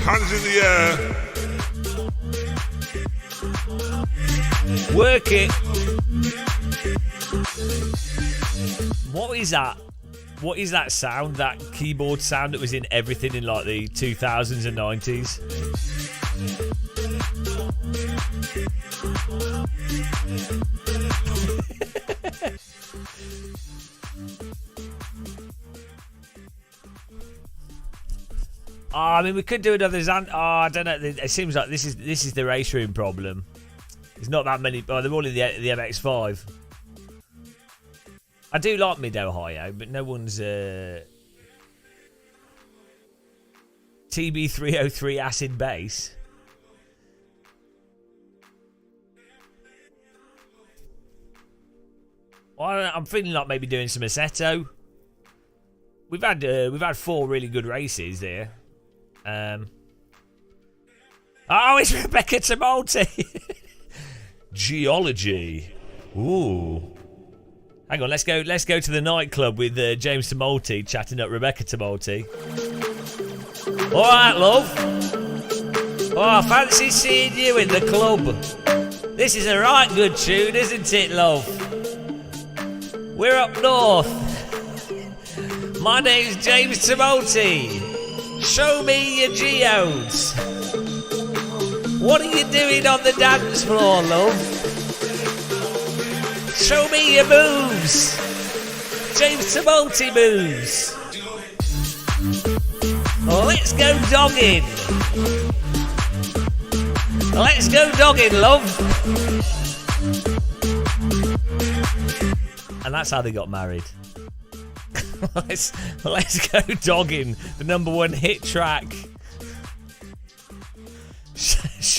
Hands in the air. Work it. What is that? What is that sound? That keyboard sound that was in everything in like the 2000s and 90s? I mean, we could do another I don't know. It seems like this is the Race Room problem. There's not that many. Oh, they're all in the MX-5. I do like Mid-Ohio, but no one's TB303 acid base. Well, I'm feeling like maybe doing some Assetto. We've had 4 really good races there. Oh, it's Rebecca Tumulty. Geology. Ooh. Hang on, let's go to the nightclub with James Tumulty chatting up Rebecca Tumulty. All right, love. Oh, I fancy seeing you in the club. This is a right good tune, isn't it, love? We're up north. My name's James Tumulty. Show me your geodes. What are you doing on the dance floor, love? Show me your moves. James Tumulty moves. Let's go dogging. Let's go dogging, love. And that's how they got married. let's go dogging. The #1 hit track.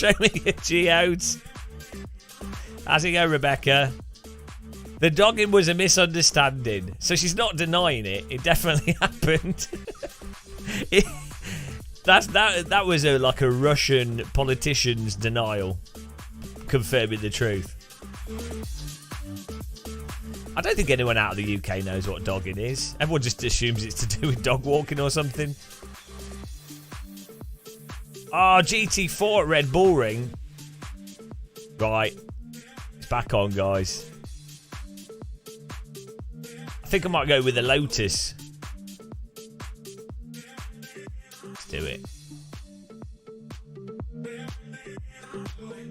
Show me your geodes. How's it go, Rebecca? The dogging was a misunderstanding. So she's not denying it. It definitely happened. That was like a Russian politician's denial, confirming the truth. I don't think anyone out of the UK knows what dogging is. Everyone just assumes it's to do with dog walking or something. Oh, GT4 at Red Bull Ring. Right. It's back on, guys. I think I might go with the Lotus. Let's do it.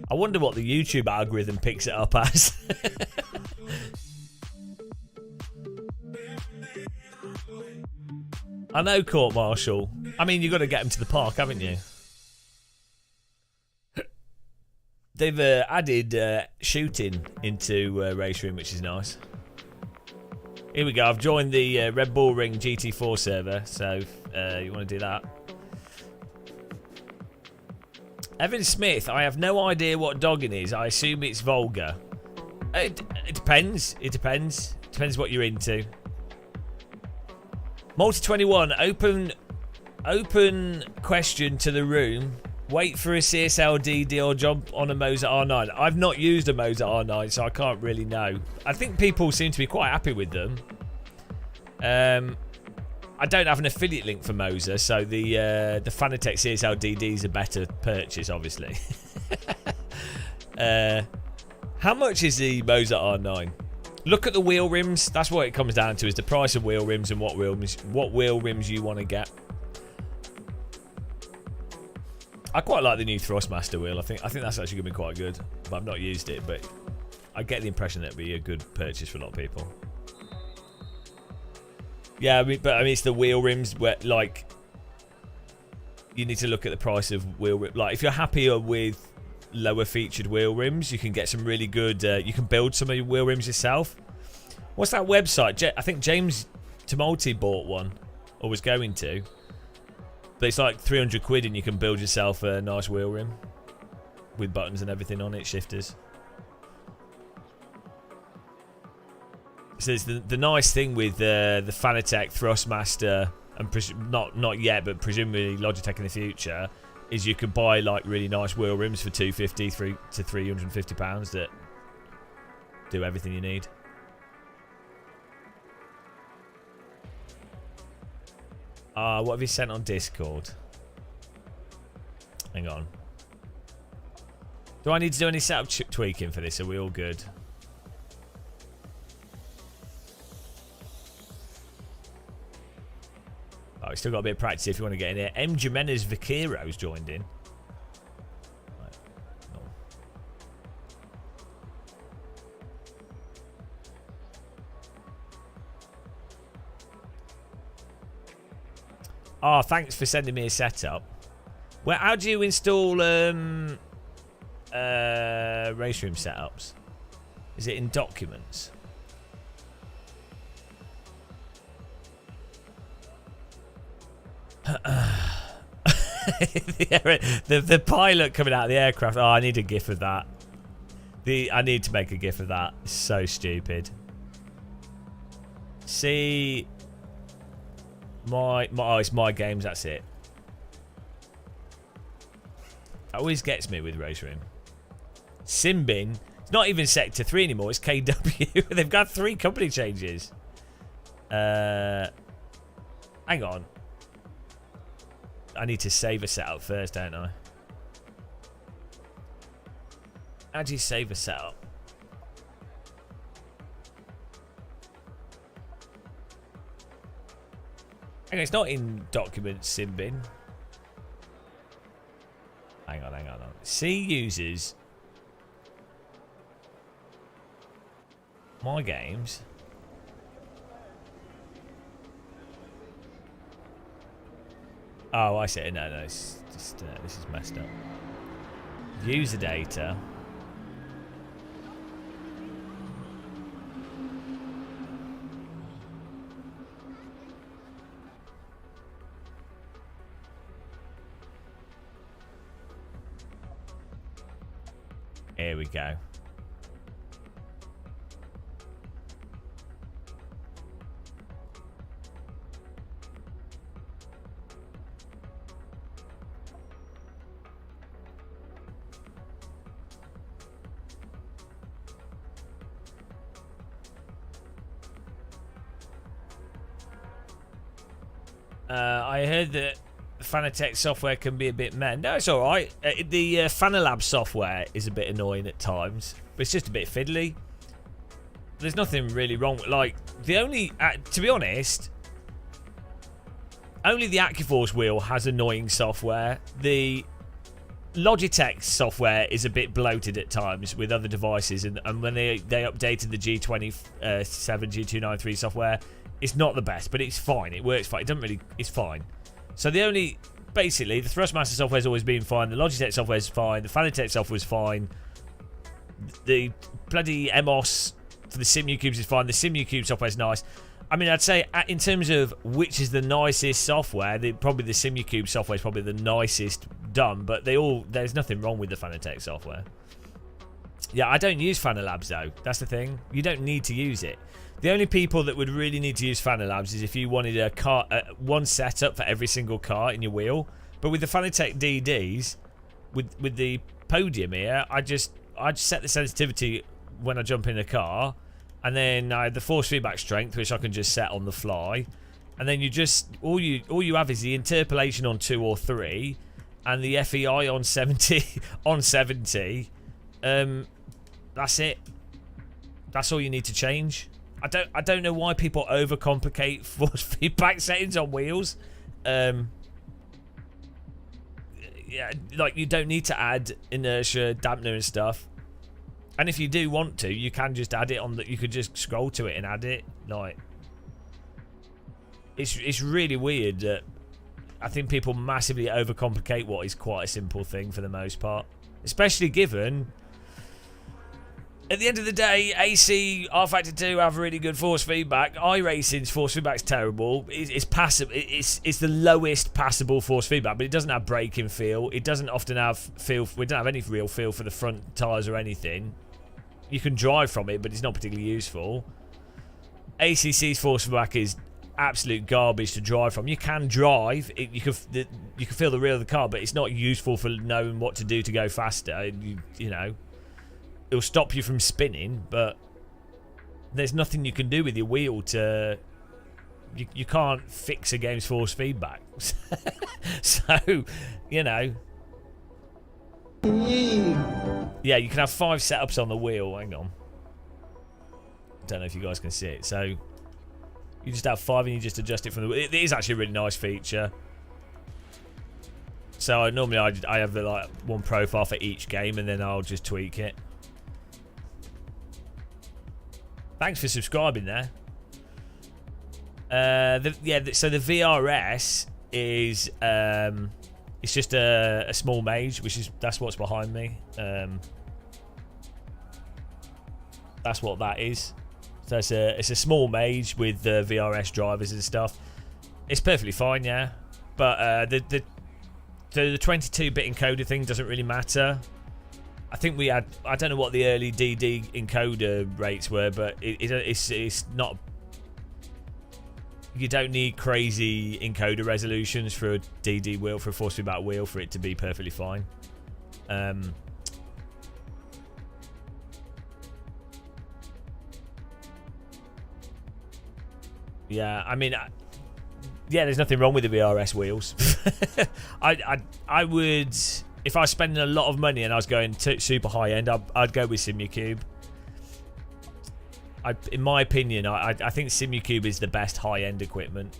I wonder what the YouTube algorithm picks it up as. I know, Court Marshal. I mean, you've got to get them to the park, haven't you? They've added shooting into Race Room, which is nice. Here we go. I've joined the Red Bull Ring GT4 server, so you want to do that. Evan Smith, I have no idea what dogging is. I assume it's vulgar. It depends. It depends. Depends what you're into. Multi21, open question to the room. Wait for a CSL DD or jump on a Moza R9. I've not used a Moza R9, so I can't really know. I think people seem to be quite happy with them. I don't have an affiliate link for Moza, so the Fanatec CSL DD is a better purchase, obviously. How much is the Moza R9? Look at the wheel rims. That's what it comes down to, is the price of wheel rims and what wheel rims you want to get. I quite like the new Thrustmaster wheel. I think that's actually going to be quite good. But I've not used it, but I get the impression that it'd be a good purchase for a lot of people. Yeah, I mean, it's the wheel rims where, like, you need to look at the price of wheel rims. Like, if you're happier with lower featured wheel rims, you can get some really good. You can build some of your wheel rims yourself. What's that website? I think James Tumulty bought one, or was going to. But it's like 300 quid and you can build yourself a nice wheel rim with buttons and everything on it, shifters. So the nice thing with the Fanatec Thrustmaster, and not yet, but presumably Logitech in the future, is you can buy like really nice wheel rims for £250 to £350 that do everything you need. What have you sent on Discord? Hang on. Do I need to do any setup tweaking for this? Are we all good? Oh, we still got a bit of practice if you want to get in here. M. Jimenez Vaquero's joined in. Right. No. Oh, thanks for sending me a setup. Well, how do you install race room setups? Is it in documents? the pilot coming out of the aircraft. Oh, I need a gif of that. I need to make a gif of that. It's so stupid. See, it's my games. That's it. That always gets me with Race Room. Simbin. It's not even Sector 3 anymore. It's KW. They've got 3 company changes. Hang on. I need to save a setup first, don't I? How do you save a setup? Okay, it's not in documents, Simbin. Hang on. C uses my games. Oh, I see. No, it's just this is messed up. User data. Here we go. I heard that Fanatec software can be a bit meh. No, it's alright. The Fanalab software is a bit annoying at times, but it's just a bit fiddly. There's nothing really wrong with, like, the only, to be honest, only the AccuForce wheel has annoying software. The Logitech software is a bit bloated at times with other devices, and when they updated the G27, G293 software, it's not the best, but it's fine. It works fine. It doesn't really, it's fine. So the only, basically, the Thrustmaster software's always been fine. The Logitech software's fine. The Fanatec software's fine. The bloody MOS for the SimuCubes is fine. The SimuCube software's nice. I mean, I'd say in terms of which is the nicest software, probably the SimuCube software is probably the nicest done, but there's nothing wrong with the Fanatec software. Yeah, I don't use Fanalabs though. That's the thing. You don't need to use it. The only people that would really need to use Fanalabs is if you wanted a car, one setup for every single car in your wheel. But with the Fanatec DDs, with the podium here, I just set the sensitivity when I jump in a car, and then I have the force feedback strength, which I can just set on the fly, and then you just all you have is the interpolation on 2 or 3, and the FEI on 70 on 70. That's it. That's all you need to change. I don't know why people overcomplicate force feedback settings on wheels. Yeah, like you don't need to add inertia, dampener, and stuff. And if you do want to, you can just add it on. You could just scroll to it and add it. Like, it's really weird that I think people massively overcomplicate what is quite a simple thing for the most part, especially given. At the end of the day, AC, R-Factor 2 have really good force feedback. iRacing's force feedback's terrible. It's passive. It's the lowest passable force feedback, but it doesn't have braking feel. It doesn't often have feel. We don't have any real feel for the front tyres or anything. You can drive from it, but it's not particularly useful. ACC's force feedback is absolute garbage to drive from. You can drive. You can feel the rear of the car, but it's not useful for knowing what to do to go faster. You know. It'll stop you from spinning, but there's nothing you can do with your wheel to... You can't fix a game's force feedback. So, you know... Yeah, you can have 5 setups on the wheel. Hang on. Don't know if you guys can see it. So, you just have 5 and you just adjust it from the... It is actually a really nice feature. So, normally I have like one profile for each game, and then I'll just tweak it. Thanks for subscribing there. So the VRS is it's just a small mage, that's what's behind me. That's what that is. So it's a small mage with the VRS drivers and stuff. It's perfectly fine, yeah. But the 22-bit encoder thing doesn't really matter. I think we had, I don't know what the early DD encoder rates were, but it's not, you don't need crazy encoder resolutions for a DD wheel, for a force feedback wheel, for it to be perfectly fine. Yeah, I mean, yeah, there's nothing wrong with the VRS wheels. I would... If I was spending a lot of money and I was going super high end, I'd go with SimuCube. In my opinion, I think SimuCube is the best high end equipment.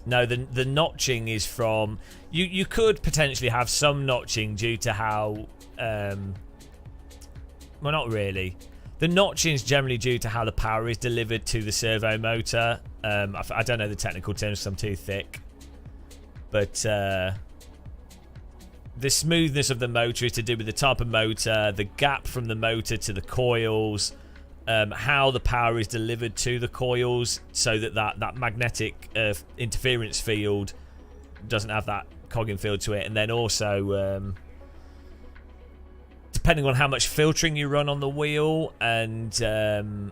No, the notching is from... You could potentially have some notching due to how... well, not really. The notching is generally due to how the power is delivered to the servo motor. I don't know the technical terms because I'm too thick. But the smoothness of the motor is to do with the type of motor, the gap from the motor to the coils, how the power is delivered to the coils, so that magnetic interference field doesn't have that cogging feel to it, and then also depending on how much filtering you run on the wheel and the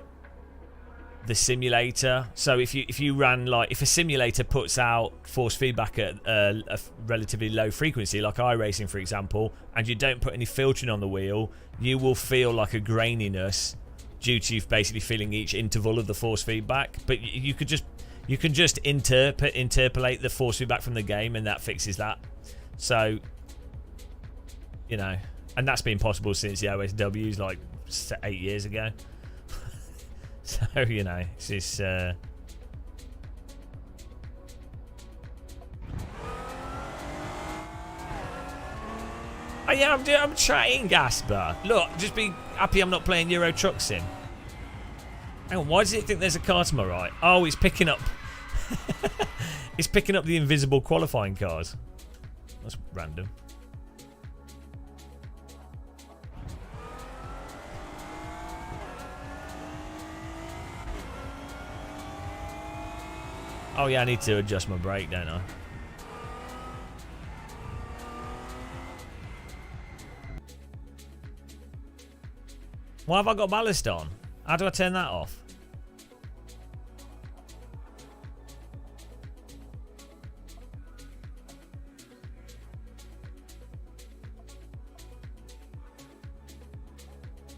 simulator. So if you ran, like, if a simulator puts out force feedback at a relatively low frequency, like iRacing for example, and you don't put any filtering on the wheel, you will feel like a graininess due to you basically feeling each interval of the force feedback. But you can just interpolate the force feedback from the game, and that fixes that. So, you know, and that's been possible since the OSWs like 8 years ago. So, you know, it's just oh yeah, I'm trying, Gasper. Look, just be happy I'm not playing Euro Truck Sim. Hang on, why does it think there's a car to my right? Oh, it's picking up it's picking up the invisible qualifying cars. That's random. Oh yeah, I need to adjust my brake, don't I? Why have I got ballast on? How do I turn that off?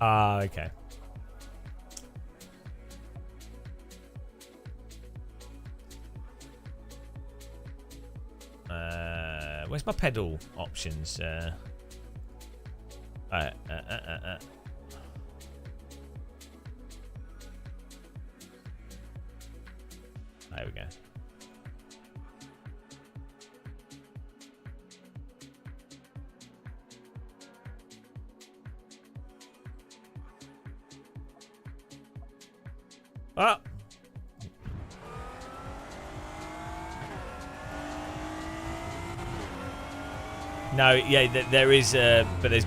Ah, okay. Where's my pedal options? There we go. Ah! No, yeah, there is, but there's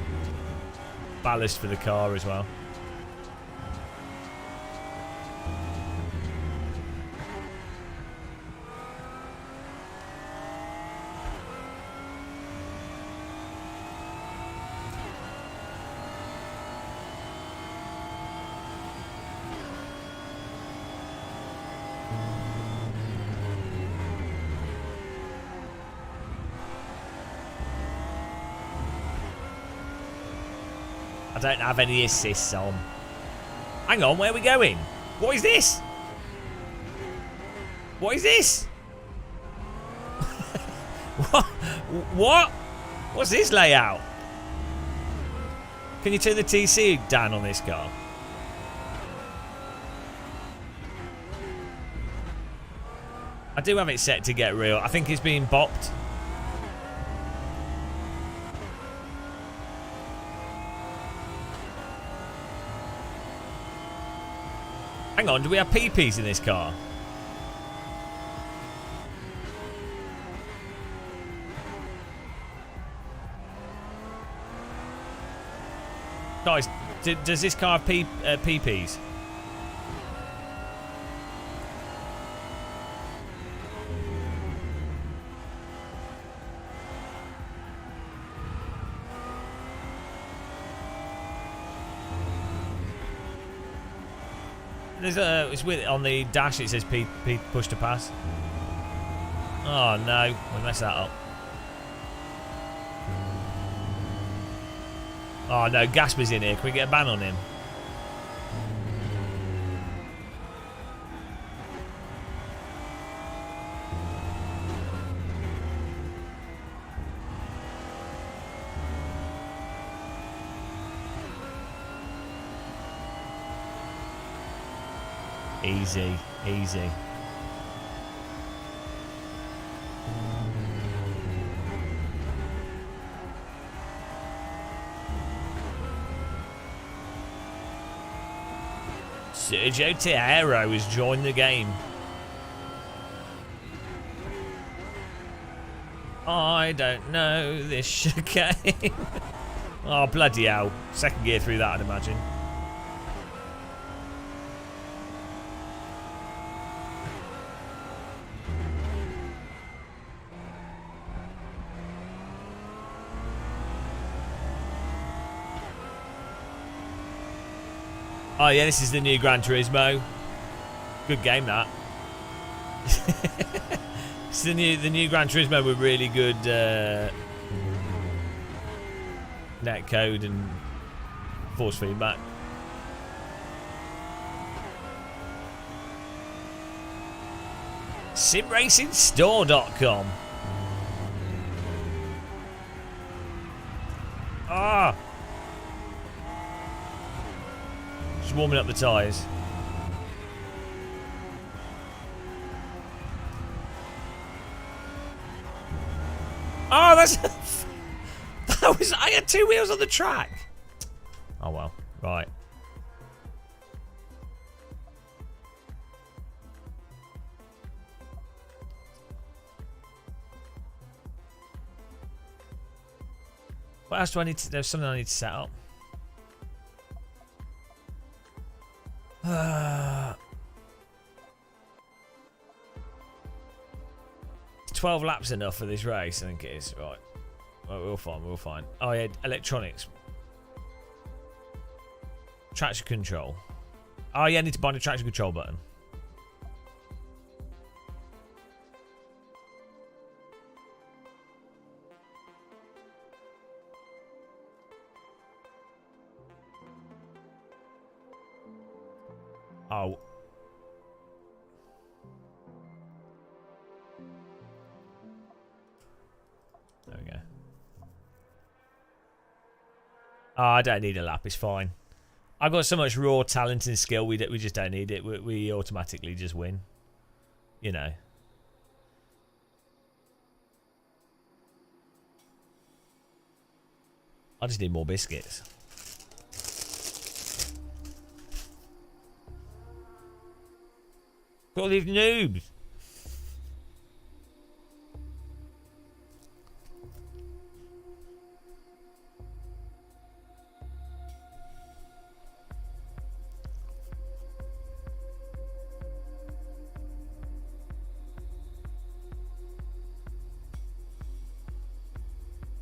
ballast for the car as well. I don't have any assists on. Hang on, where are we going? What is this? What is this? What? What's this layout? Can you turn the TC down on this car? I do have it set to get real. I think it's being bopped. Hang on, do we have PPs in this car? Guys, does this car have PPs? There's it's with on the dash. It says P push to pass. Oh no, we messed that up. Oh no, Gasper's in here. Can we get a ban on him? Easy, easy. Sergio Tejero has joined the game. I don't know this chicane. Oh, bloody hell. Second gear through that, I'd imagine. Oh yeah, this is the new Gran Turismo. Good game that. It's the new Gran Turismo with really good net code and force feedback. SimRacingStore.com. Ah! Just warming up the tyres. Oh, that's... that was... I had 2 wheels on the track. Oh, well. Right. What else do I need to... There's something I need to set up. 12 laps enough for this race, I think it is. Right. We'll find. Oh, yeah, electronics. Traction control. Oh, yeah, I need to bind a traction control button. Oh. There we go. Oh, I don't need a lap. It's fine. I've got so much raw talent and skill. We just don't need it. We automatically just win. You know. I just need more biscuits. Got all these noobs.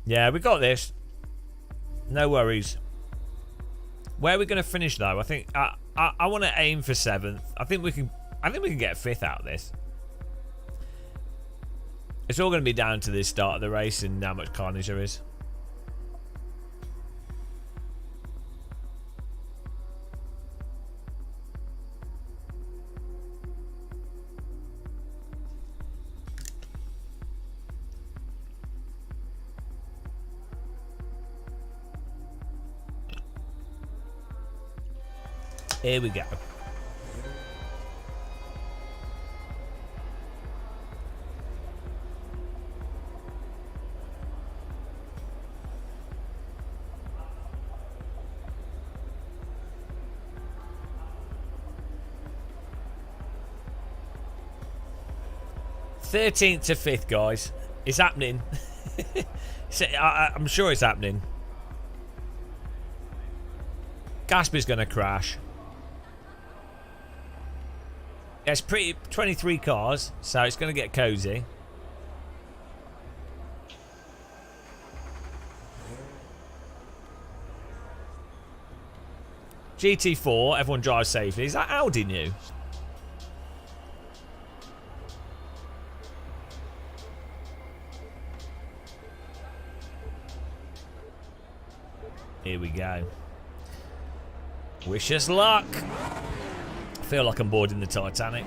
Yeah, we got this. No worries. Where are we going to finish though? I think I want to aim for 7th. I think we can get 5th out of this. It's all going to be down to the start of the race and how much carnage there is. Here we go. Thirteenth to 5th, guys. It's happening. I'm sure it's happening. Gasper's going to crash. Yeah, it's pretty 23 cars, so it's going to get cozy. GT4, everyone drives safely. Is that Audi new? Here we go. Wish us luck. I feel like I'm boarding the Titanic.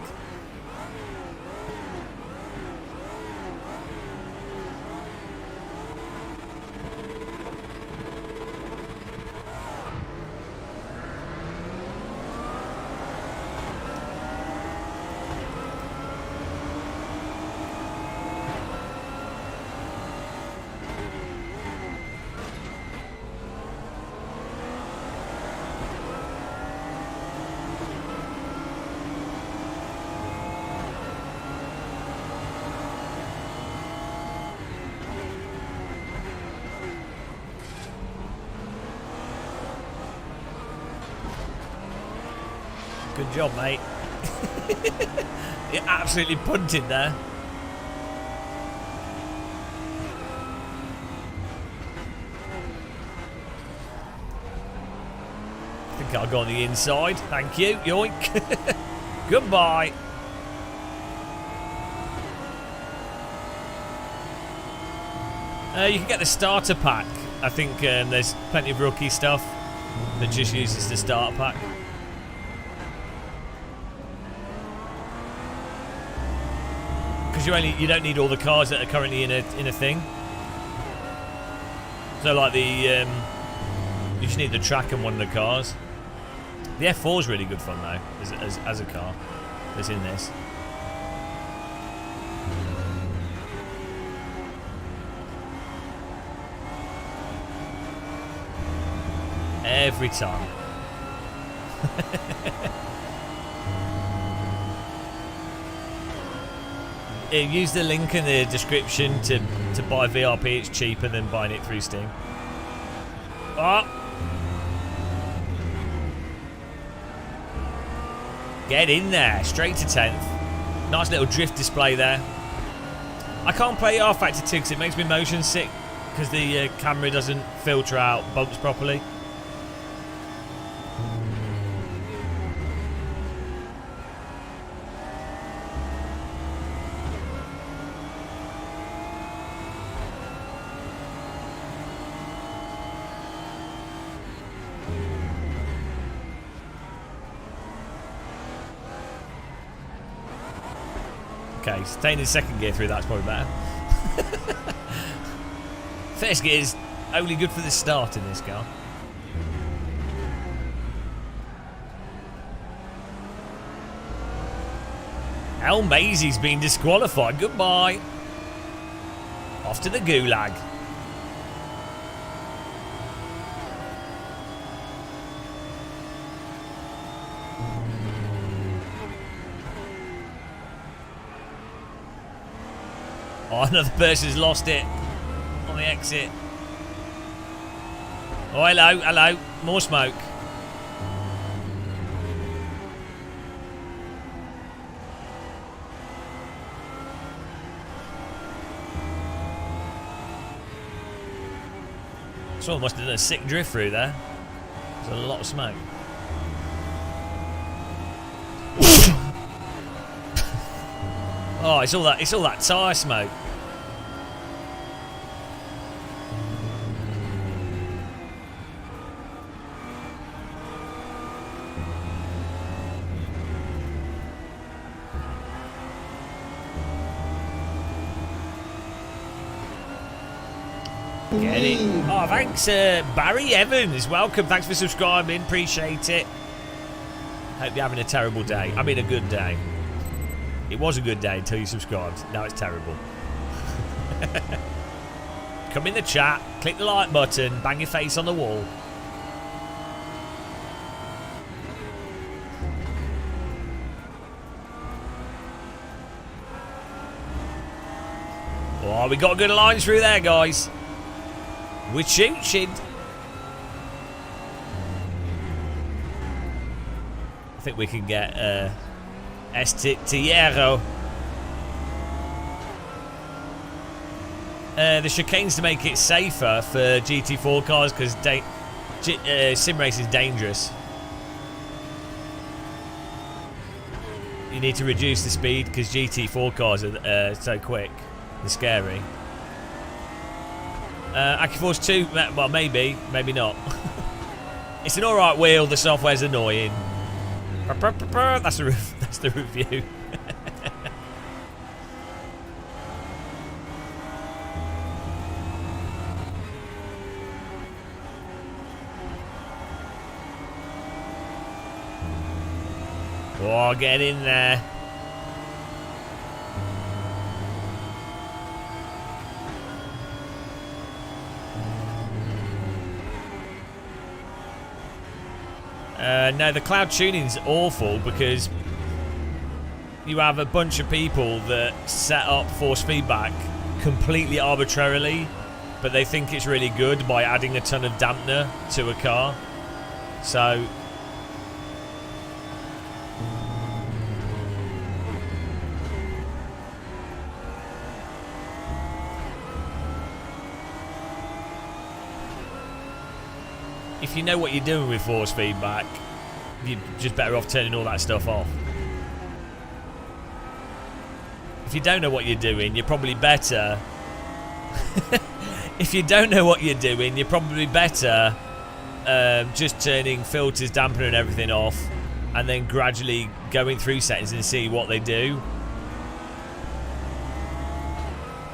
Good job, mate. You absolutely punted there. I think Okay, I'll go on the inside. Thank you. Yoink. Goodbye. You can get the starter pack. I think there's plenty of rookie stuff that just uses the starter pack. Because you don't need all the cars that are currently in a thing. So like you just need the track and one of the cars. The F4 is really good fun though, as a car that's in this. Every time. Use the link in the description to buy VRP. It's cheaper than buying it through Steam. Oh. Get in there. Straight to 10th. Nice little drift display there. I can't play R Factor 2 because it makes me motion sick because the camera doesn't filter out bumps properly. Okay, staying in second gear through that's probably better. First gear is only good for the start in this car. El Mazy's been disqualified. Goodbye. Off to the gulag. Oh, another person's lost it on the exit. Oh, hello, hello. More smoke. Someone must have done a sick drift through there. There's a lot of smoke. Oh, it's all that tyre smoke. Get it. Oh, thanks, Barry Evans. Welcome. Thanks for subscribing. Appreciate it. Hope you're having a terrible day. I mean, a good day. It was a good day until you subscribed. Now it's terrible. Come in the chat. Click the like button. Bang your face on the wall. Oh, we got a good line through there, guys. We're shooting. I think we can get Estitiero. The chicanes to make it safer for GT4 cars because sim race is dangerous. You need to reduce the speed because GT4 cars are so quick and scary. AccuForce 2, well, maybe not. It's an alright wheel, the software's annoying. That's the review. Oh, get in there. No, the cloud tuning's awful because you have a bunch of people that set up force feedback completely arbitrarily, but they think it's really good by adding a ton of dampener to a car. So if you know what you're doing with force feedback, you're just better off turning all that stuff off. If you don't know what you're doing, you're probably better. If you don't know what you're doing, you're probably better just turning filters, dampener and everything off, and then gradually going through settings and see what they do.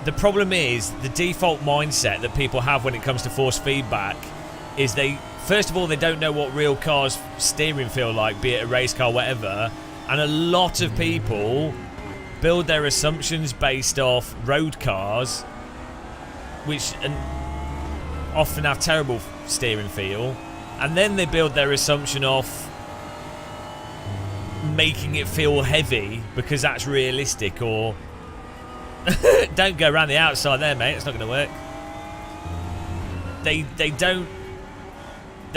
The problem is, the default mindset that people have when it comes to force feedback is first of all, they don't know what real cars steering feel like, be it a race car, whatever, and a lot of people build their assumptions based off road cars, which often have terrible steering feel, and then they build their assumption off making it feel heavy because that's realistic, or don't go around the outside there, mate, it's not going to work. They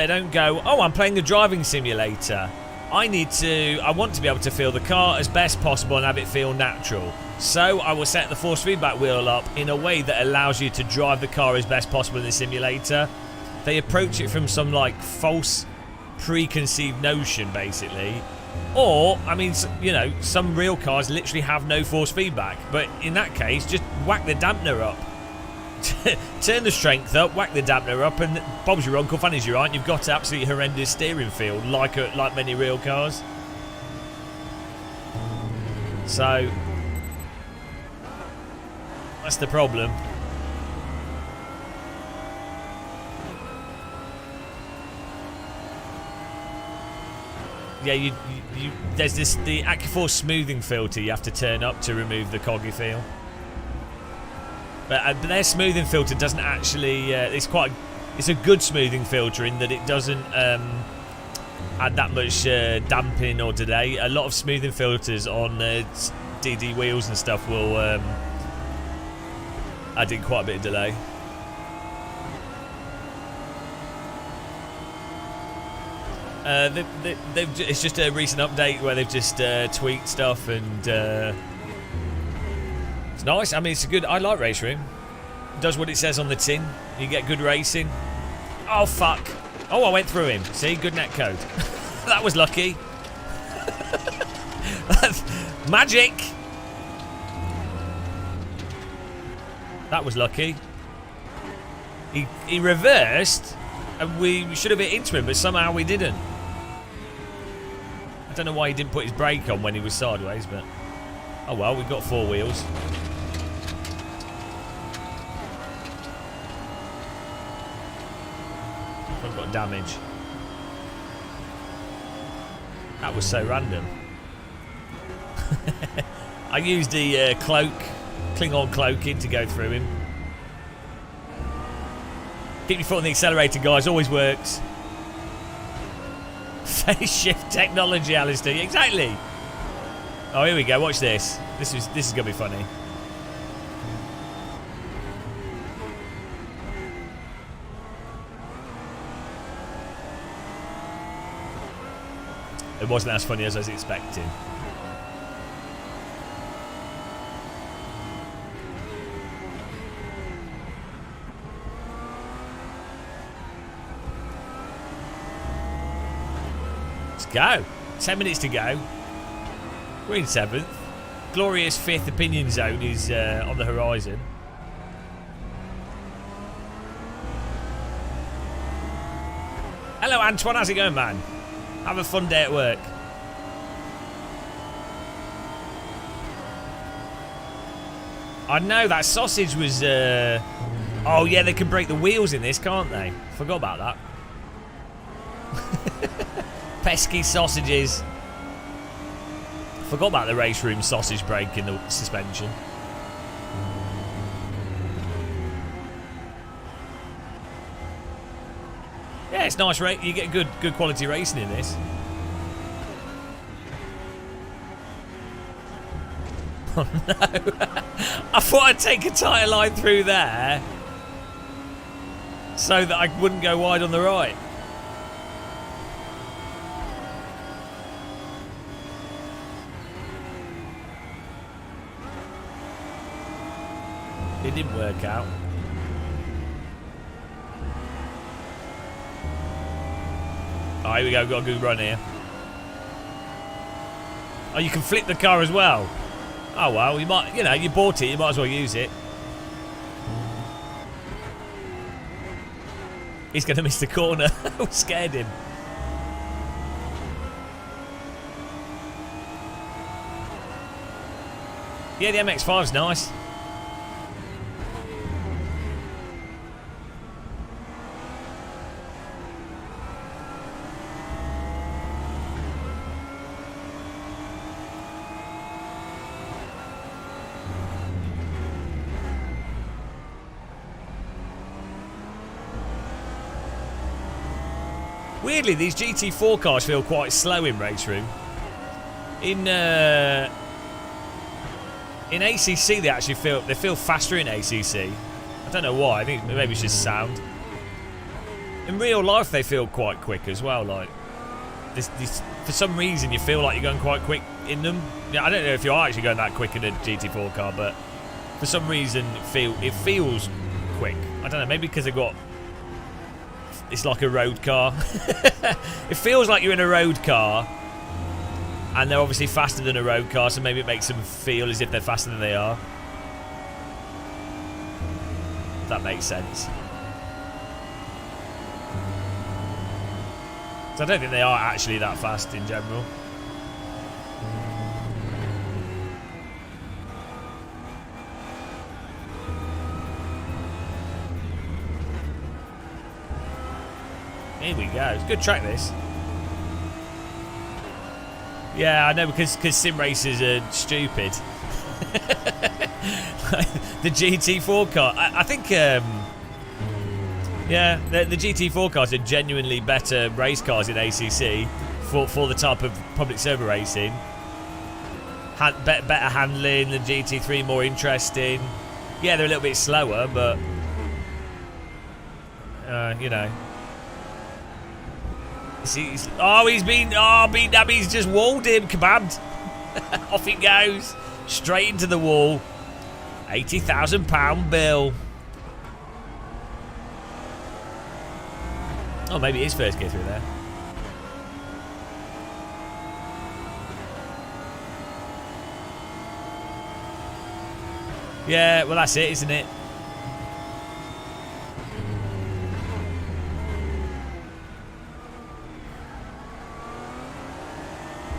don't go, oh, I'm playing a driving simulator, I want to be able to feel the car as best possible and have it feel natural. So I will set the force feedback wheel up in a way that allows you to drive the car as best possible in the simulator. They approach it from some like false preconceived notion, basically. Or, I mean, you know, some real cars literally have no force feedback. But in that case, just whack the dampener up. Turn the strength up, whack the dampener up, and Bob's your uncle, Fanny's your aunt. You've got absolutely horrendous steering feel, like many real cars. So that's the problem. Yeah, there's the AccuForce smoothing filter you have to turn up to remove the coggy feel. But their smoothing filter doesn't actually. It's a good smoothing filter in that it doesn't add that much damping or delay. A lot of smoothing filters on DD wheels and stuff will add in quite a bit of delay. It's just a recent update where they've just tweaked stuff, and it's nice. I mean, it's a good. I like Race Room. It does what it says on the tin. You get good racing. Oh fuck! Oh, I went through him. See, good netcode. That was lucky. Magic. That was lucky. He reversed, and we should have hit into him, but somehow we didn't. I don't know why he didn't put his brake on when he was sideways, but oh well, we've got four wheels. I've got damage. That was so random. I used the Klingon cloaking to go through him. Keep your foot on the accelerator, guys. Always works. Phase shift technology, Alistair. Exactly. Oh, here we go. Watch this. This is gonna be funny. It wasn't as funny as I was expecting. Go. 10 minutes to go. We're in 7th. Glorious 5th opinion zone is on the horizon. Hello, Antoine. How's it going, man? Have a fun day at work. I know that sausage was... Oh, yeah, they can break the wheels in this, can't they? Forgot about that. Pesky sausages. Forgot about the Race Room sausage break in the suspension. Yeah, it's nice. You get good quality racing in this. Oh no! I thought I'd take a tyre line through there so that I wouldn't go wide on the right. It didn't work out. Oh, here we go. Got a good run here. Oh, you can flip the car as well. Oh, well, you might, you know, you bought it. You might as well use it. He's going to miss the corner. We scared him. Yeah, the MX-5's nice. Weirdly, these GT4 cars feel quite slow in Race Room. In ACC, they actually feel faster in ACC. I don't know why. I think maybe it's just sound. In real life, they feel quite quick as well. Like this, for some reason, you feel like you're going quite quick in them. Yeah, I don't know if you are actually going that quick in a GT4 car, but for some reason, it feels quick. I don't know. Maybe because they've got. It's like a road car. It feels like you're in a road car. And they're obviously faster than a road car, so maybe it makes them feel as if they're faster than they are. If that makes sense. So I don't think they are actually that fast in general. Here we go. It's a good track, this. Yeah, I know, because sim races are stupid. The GT4 car. I think, yeah, the GT4 cars are genuinely better race cars in ACC for the type of public server racing. Better handling, the GT3 more interesting. Yeah, they're a little bit slower, but, you know. He's just walled him, kebabbed. Off he goes, straight into the wall. £80,000 bill. Oh, maybe it is first gear through there. Yeah, well that's it, isn't it?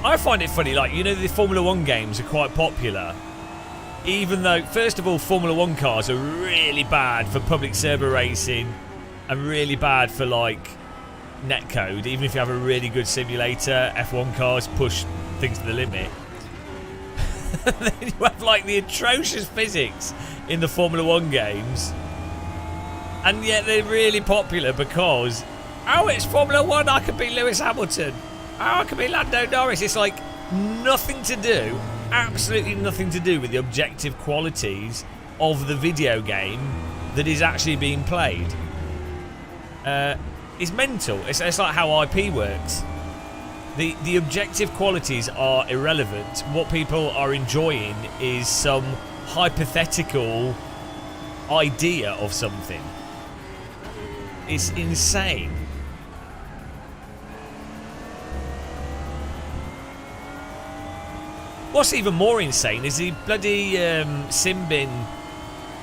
I find it funny, like, you know, the Formula 1 games are quite popular. Even though, first of all, Formula 1 cars are really bad for public server racing and really bad for, like, netcode. Even if you have a really good simulator, F1 cars push things to the limit. Then you have, like, the atrocious physics in the Formula 1 games. And yet they're really popular because, oh, it's Formula 1, I could beat Lewis Hamilton. Oh, I could be Lando Norris. It's like nothing to do, absolutely nothing to do with the objective qualities of the video game that is actually being played. It's mental. It's like how IP works. The objective qualities are irrelevant. What people are enjoying is some hypothetical idea of something. It's insane. What's even more insane is the bloody Simbin,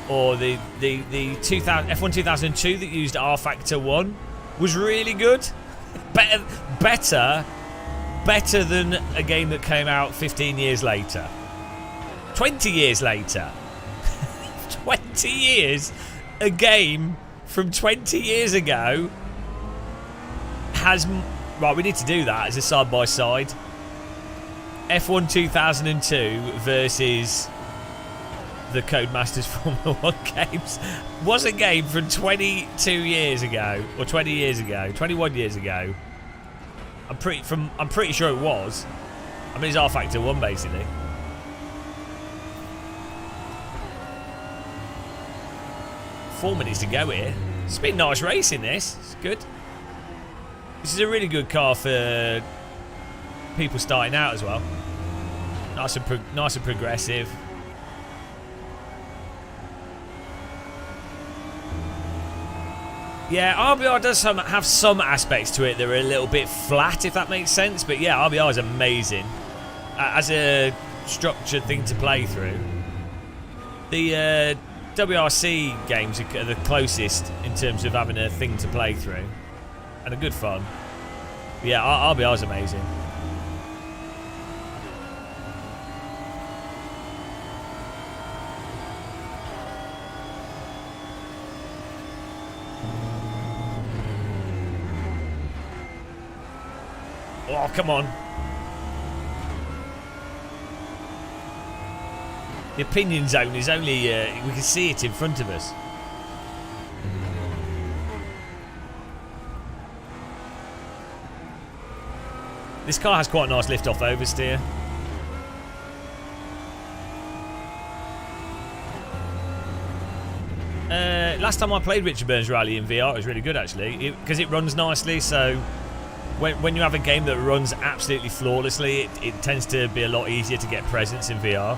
or the F1 2002 that used R Factor 1 was really good. Better than a game that came out 15 years later. 20 years later. 20 years. A game from 20 years ago has... Right, we need to do that as a side-by-side. F1 2002 versus the Codemasters Formula 1 games was a game from 22 years ago, or 20 years ago, 21 years ago. I'm pretty sure it was. I mean, it's R Factor 1 basically. Four minutes to go here. It's been nice racing, this. It's good. This is a really good car for people starting out as well. Nice and progressive. Yeah, RBR does have some aspects to it that are a little bit flat, if that makes sense. But yeah, RBR is amazing as a structured thing to play through. The WRC games are the closest in terms of having a thing to play through and a good fun. But yeah, RBR is amazing. Oh, come on. The opinion zone is only... we can see it in front of us. This car has quite a nice lift-off oversteer. Last time I played Richard Burns Rally in VR, it was really good, actually. Because it runs nicely, so... When you have a game that runs absolutely flawlessly, it tends to be a lot easier to get presence in VR.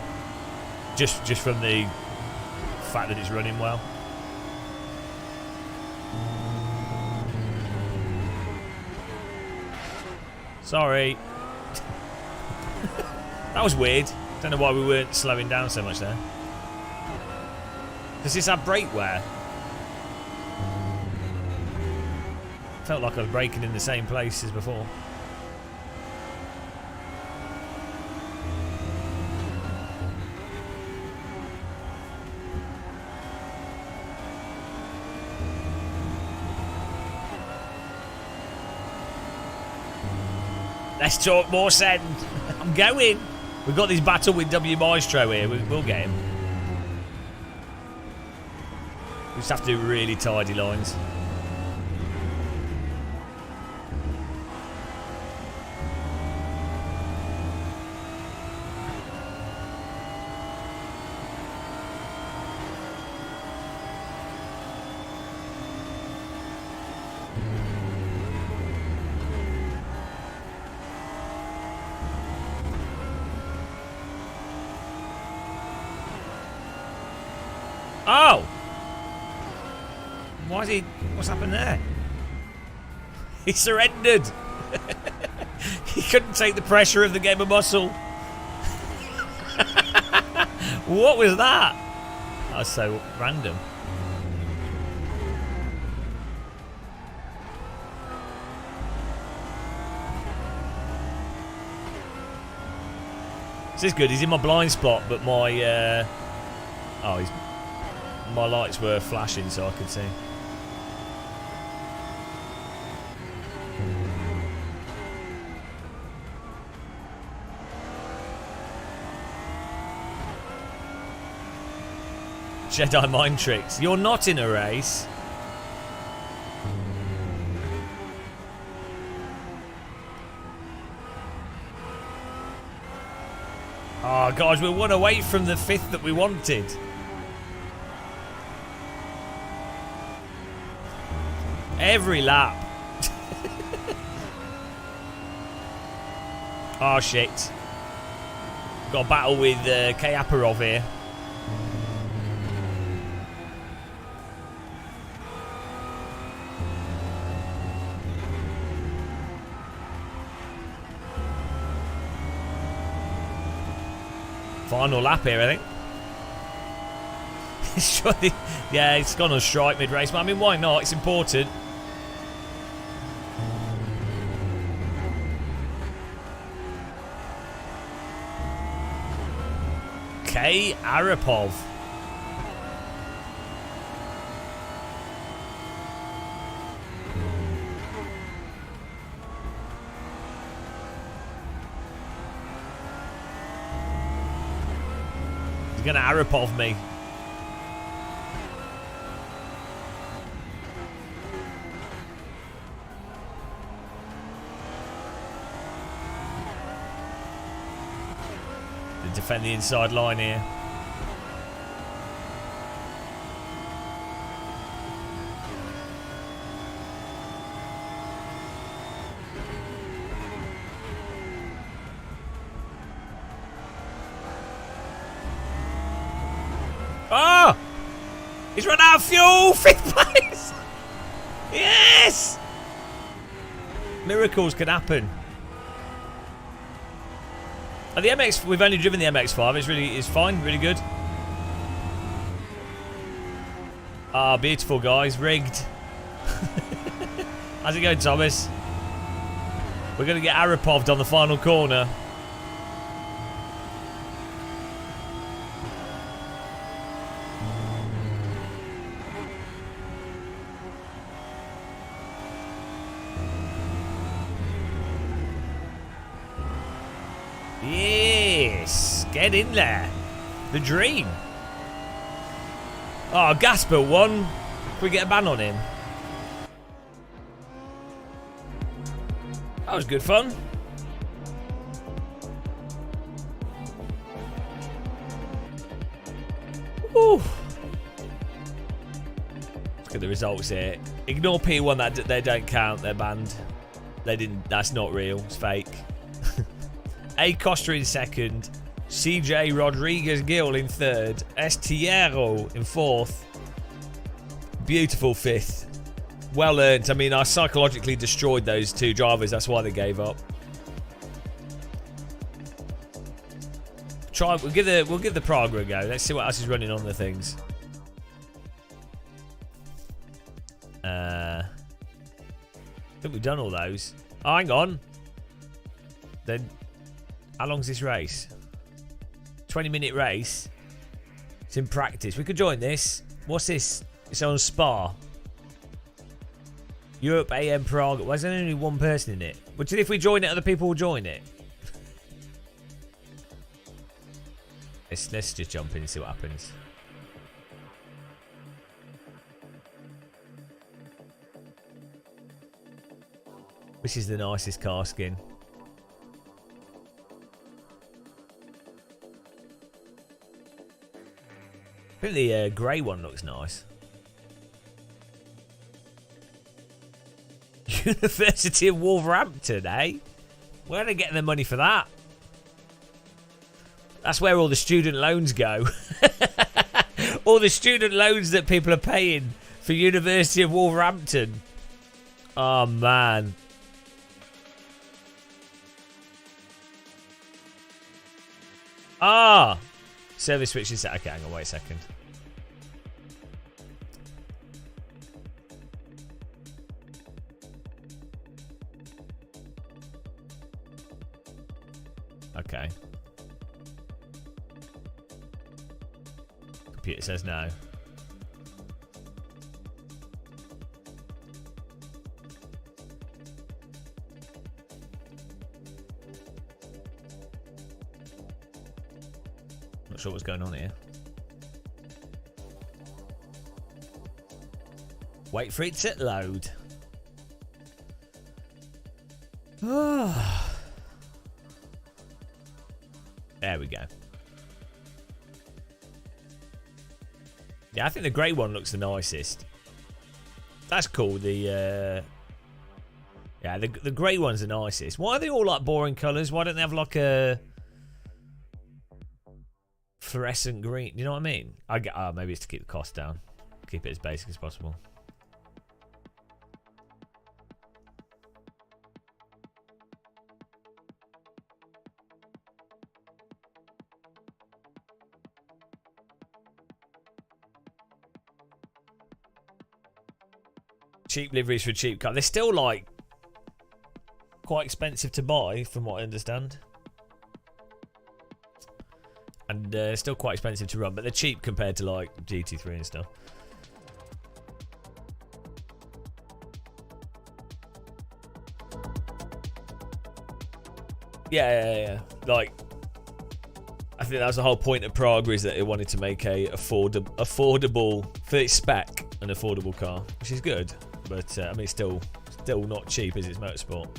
Just from the fact that it's running well. Sorry. That was weird. Don't know why we weren't slowing down so much there. Does this have brake wear? Felt like I was braking in the same place as before. Let's talk more send. I'm going. We've got this battle with W Maestro here. We'll get him. We just have to do really tidy lines. Oh! Why is he... What's happened there? He surrendered! He couldn't take the pressure of the game of muscle. What was that? That was so random. This is good. He's in my blind spot, but my... my lights were flashing so I could see. Jedi mind tricks. You're not in a race. Oh, guys, we're one away from the 5th that we wanted. Every lap. Oh, shit. Got a battle with K. Aparov here. Final lap here, I think. Yeah, it's gone on strike mid-race, but I mean, why not? It's important. K. Arapov. He's gonna Arapov me. Defend the inside line here. Ah! He's run out of fuel! 5th place! Yes! Miracles can happen. The MX, we've only driven the MX-5. It's fine, really good. Ah, beautiful, guys. Rigged. How's it going, Thomas? We're going to get Arapoved on the final corner. Yes! Get in there. The dream. Oh, Gasper won. Can we get a ban on him? That was good fun. Woo. Look at the results here. Ignore P1, that they don't count. They're banned. They didn't. That's not real. It's fake. A Costa in second. CJ Rodriguez Gil in third. Estiero in fourth. Beautiful fifth. Well earned. I mean, I psychologically destroyed those two drivers. That's why they gave up. We'll give the Praga a go. Let's see what else is running on the things. I think we've done all those. Oh, hang on. Then, how long's this race? 20-minute race. It's in practice. We could join this. What's this? It's on Spa. Europe AM Prague. Why is there only one person in it? But if we join it, other people will join it. Let's just jump in and see what happens. Which is the nicest car skin? I think the grey one looks nice. University of Wolverhampton, eh? Where are they getting their money for that? That's where all the student loans go. All the student loans that people are paying for University of Wolverhampton. Oh, man. Ah! Service switching set. Okay, hang on, wait a second. Okay. Computer says no. Not sure what's going on here. Wait for it to load. There we go. Yeah, I think the grey one looks the nicest. That's cool. The yeah, the grey one's the nicest. Why are they all like boring colours? Why don't they have like a fluorescent green? You know what I mean? Maybe it's to keep the cost down. Keep it as basic as possible. Cheap liveries for cheap car. They're still like quite expensive to buy, from what I understand, and still quite expensive to run. But they're cheap compared to like GT3 and stuff. Yeah. Like, I think that was the whole point of Prague, is that it wanted to make a affordable for its spec, an affordable car, which is good. But I mean, it's still not cheap, as it's motorsport.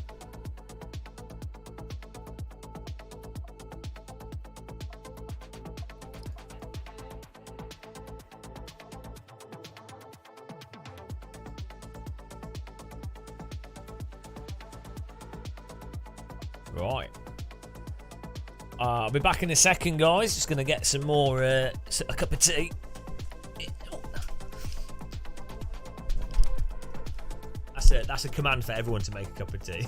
Right. I'll be back in a second, guys. Just gonna get some more a cup of tea. that's a command for everyone to make a cup of tea.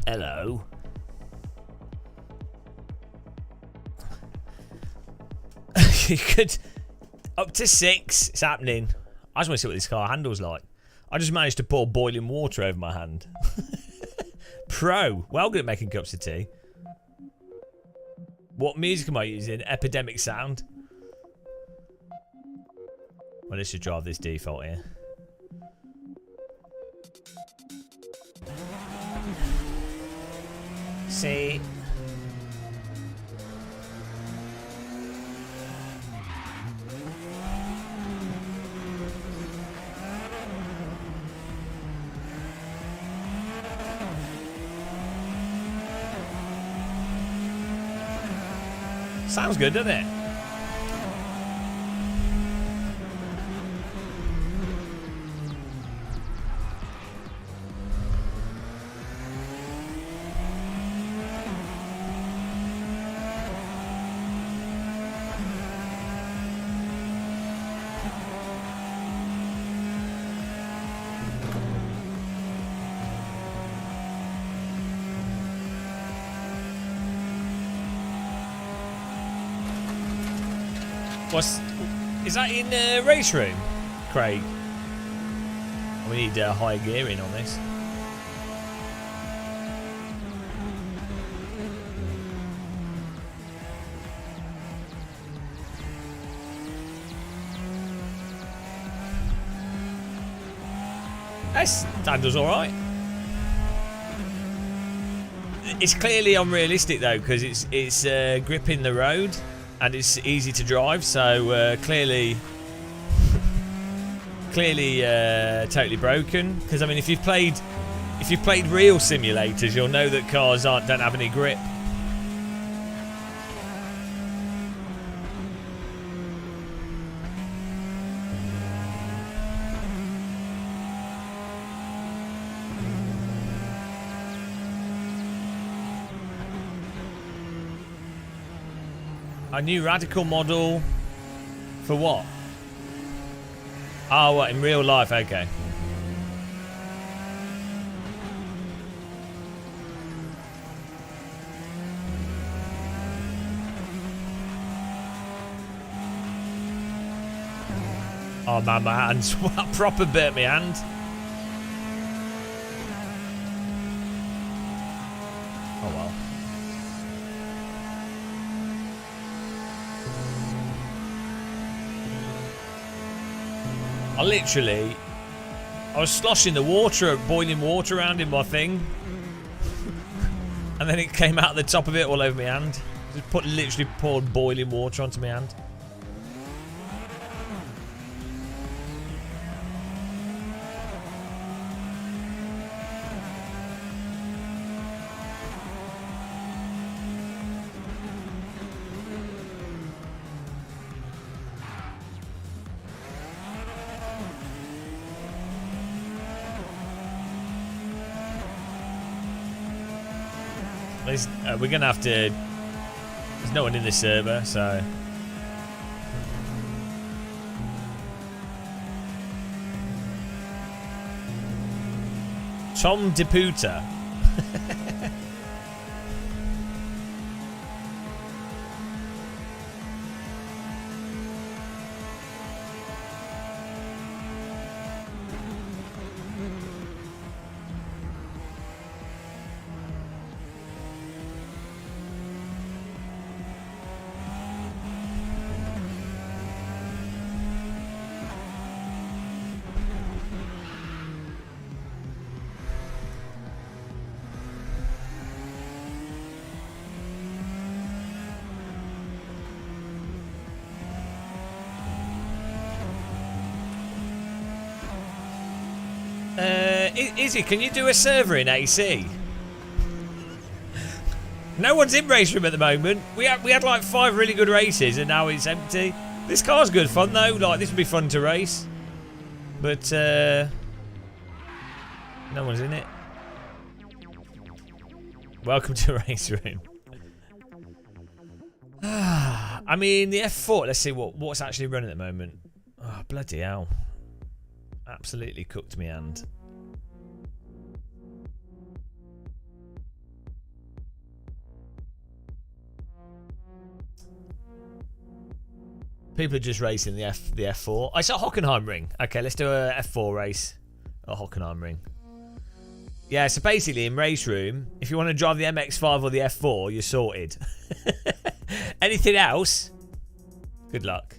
Hello. You could... Up to 6. It's happening. I just want to see what this car handles like. I just managed to pour boiling water over my hand. Pro. Well good at making cups of tea. What music am I using? Epidemic sound. Well, let's just drive this default here. See. Sounds good, doesn't it? Is that in race room, Craig? We need higher gearing on this. That does all right. It's clearly unrealistic though, because it's gripping the road and it's easy to drive. So clearly totally broken. Because I mean, if you've played real simulators, you'll know that cars don't have any grip. A new radical model for what? Oh, what, in real life? Okay. Oh man, my hands proper burnt my hand. Oh well. I was sloshing the water, boiling water around in my thing, and then it came out the top of it all over my hand. Just literally poured boiling water onto my hand. We're gonna have to. There's no one in this server, so. Tom DePuta. Izzy, can you do a server in AC? No one's in race room at the moment. We had like 5 really good races and now it's empty. This car's good fun though. Like, this would be fun to race. But no one's in it. Welcome to race room. I mean, the F4. Let's see what's actually running at the moment. Oh, bloody hell! Absolutely cooked me hand. People are just racing the F4. Oh, it's a Hockenheim ring. Okay, let's do a F4 race. A Hockenheim ring. Yeah, so basically in race room, if you want to drive the MX-5 or the F4, you're sorted. Anything else? Good luck.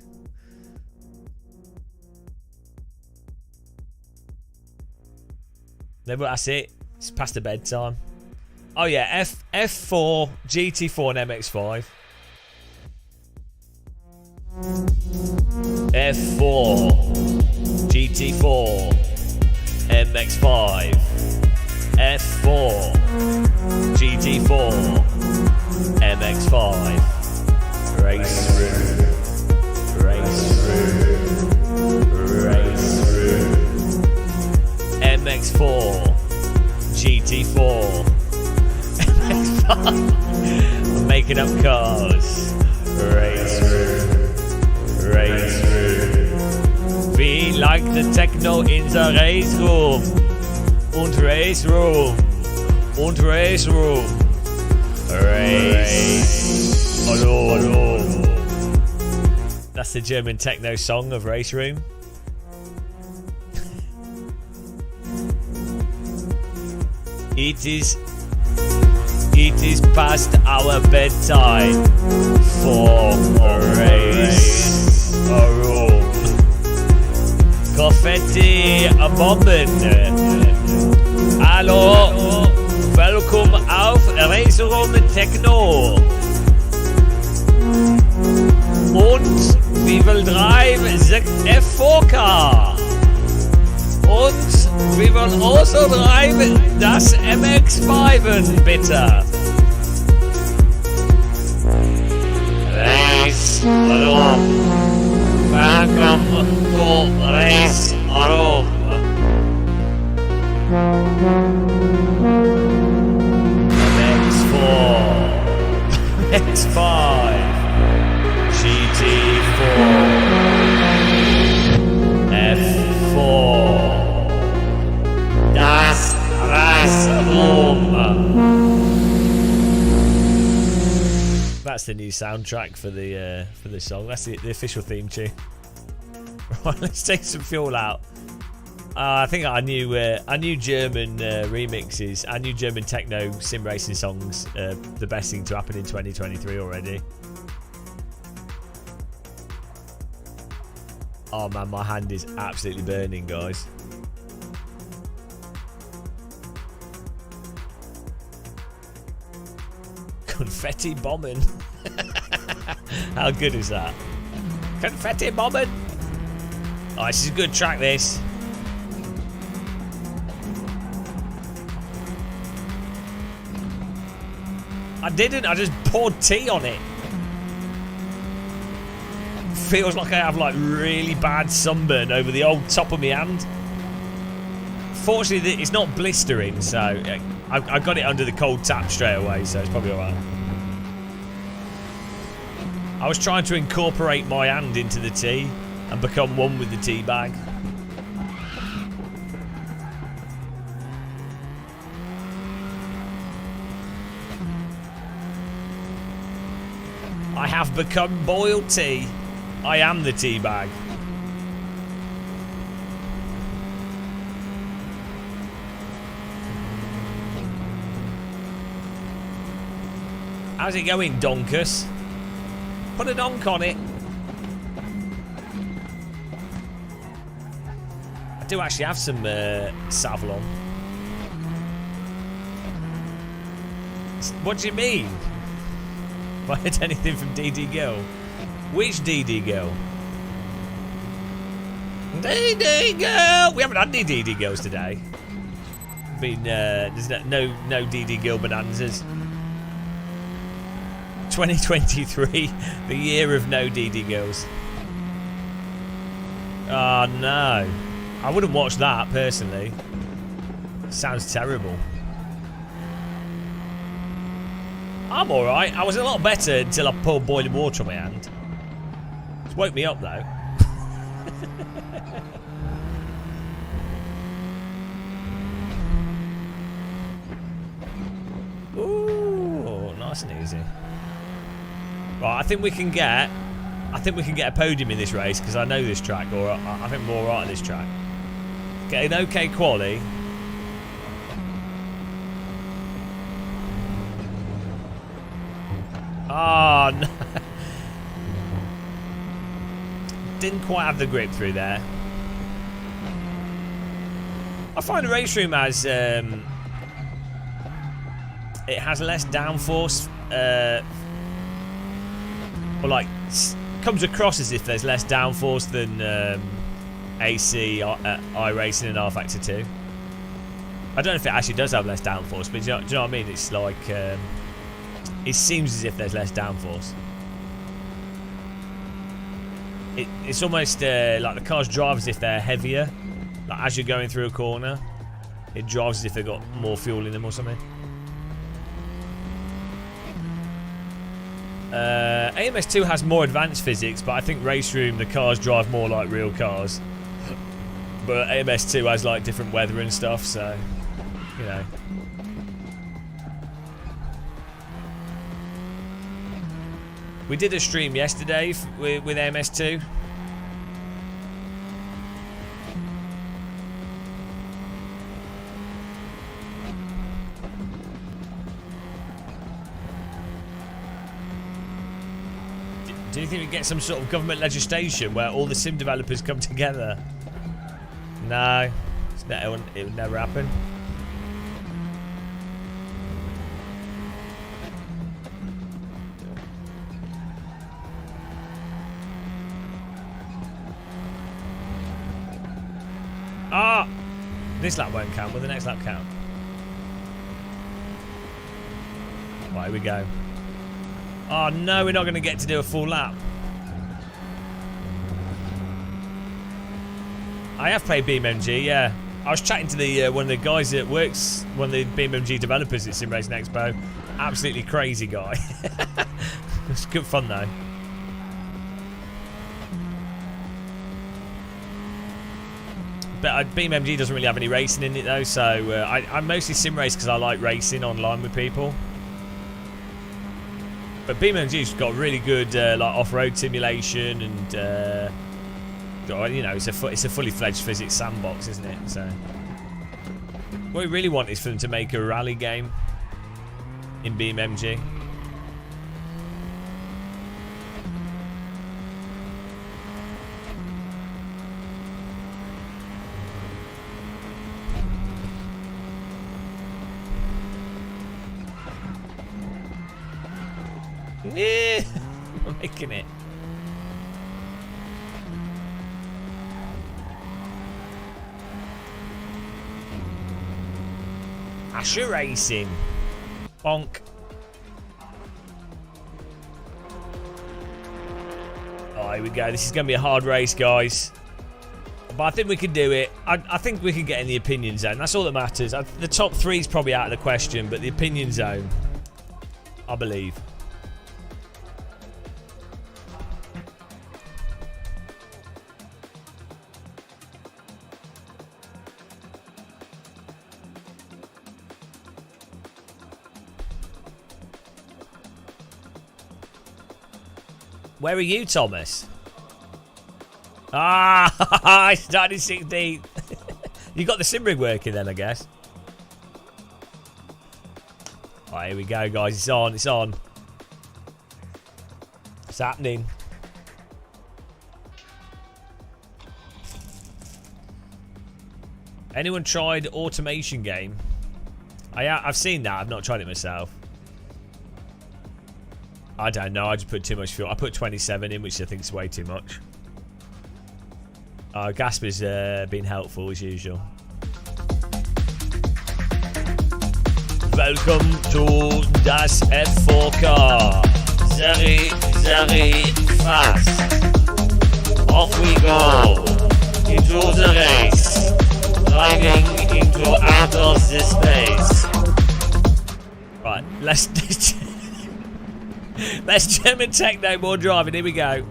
No, but that's it. It's past the bedtime. Oh yeah, F4, GT4 and MX-5. F4, GT4, MX-5. F4, GT4, MX-5. Race room, race room, race room. MX-4, GT4, MX-5. I'm making up cars. Race room, race room. We like the techno in the race room. Und race room. Und race room. Race. Hallo. That's the German techno song of Race Room. It is past our bedtime for a race room. Confetti bomben. Hallo, welkom auf Race Room Techno. Und we will drive the F4 und we will also drive das MX-5, bitte. Race Room. Welcome to Race Room. MX4. MX5. GT4, F4, das Race-Room. That's the new soundtrack for the song. That's the official theme tune. Right, let's take some fuel out. I think I knew German remixes. I knew German techno sim racing songs. The best thing to happen in 2023 already. Oh man, my hand is absolutely burning, guys. Confetti bombing. How good is that? Confetti bombing. Oh, this is a good track, this. I didn't, I just poured tea on it. Feels like I have like really bad sunburn over the old top of my hand. Fortunately, it's not blistering, so I got it under the cold tap straight away, so it's probably alright. I was trying to incorporate my hand into the tea and become one with the tea bag. I have become boiled tea. I am the tea bag. How's it going, Donkus? Put a donk on it. I do actually have some Savlon. What do you mean? Have I heard anything from DD Girl? Which DD Girl? DD Girl! We haven't had any DD Girls today. There's no DD Girl bonanzas. 2023, the year of no DD Girls. Oh no. I wouldn't watch that personally. Sounds terrible. I'm alright. I was a lot better until I poured boiling water on my hand. It's woke me up though. Ooh, nice and easy. Right, I think we can get a podium in this race because I know this track, or I think we're alright on this track. Get an okay quali. Oh no. Didn't quite have the grip through there. I find the race room has it has less downforce, or like comes across as if there's less downforce than AC, iRacing and R-Factor 2. I don't know if it actually does have less downforce, but do you know what I mean? It's like it seems as if there's less downforce. It's almost like the cars drive as if they're heavier. Like as you're going through a corner, it drives as if they've got more fuel in them or something. AMS2 has more advanced physics, but I think Race Room, the cars drive more like real cars. But AMS2 has like different weather and stuff, so, you know. We did a stream yesterday with MS2. Do you think we get some sort of government legislation where all the sim developers come together? No, it would never happen. Ah! This lap won't count. Will the next lap count? Right, here we go. Oh no, we're not going to get to do a full lap. I have played BeamMG, yeah. I was chatting to the one of the guys that works, one of the BeamMG developers at Sim Racing Expo. Absolutely crazy guy. It's good fun though. But BeamMG doesn't really have any racing in it though, so I mostly sim race because I like racing online with people. But BeamMG's got really good like off-road simulation, and you know, it's a fully fledged physics sandbox, isn't it? So what we really want is for them to make a rally game in BeamMG. Yeah, I'm making it. Asher Racing. Bonk. Oh, here we go. This is going to be a hard race, guys. But I think we can do it. I think we can get in the opinion zone. That's all that matters. The top three is probably out of the question, but the opinion zone, I believe. Where are you, Thomas? Ah, I started 16th. You got the sim rig working then, I guess. Oh, here we go, guys. It's on. It's on. It's happening. Anyone tried automation game? I've seen that. I've not tried it myself. I don't know. I just put too much fuel. I put 27 in, which I think is way too much. Gasper's been helpful as usual. Welcome to das F4 car. Very, very fast. Off we go into the race, driving into out of the space. Right, let's German techno more driving. Here we go.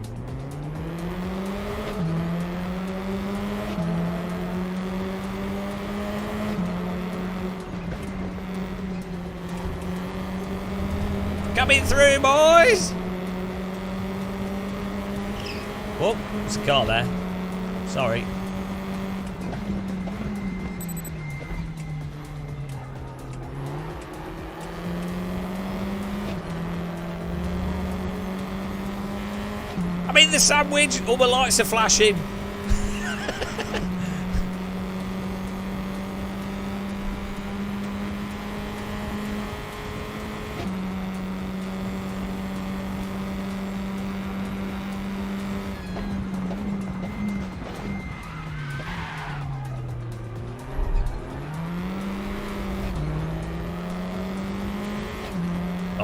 Coming through, boys. Oh, there's a car there. Sorry. I'm in the sandwich. All the lights are flashing.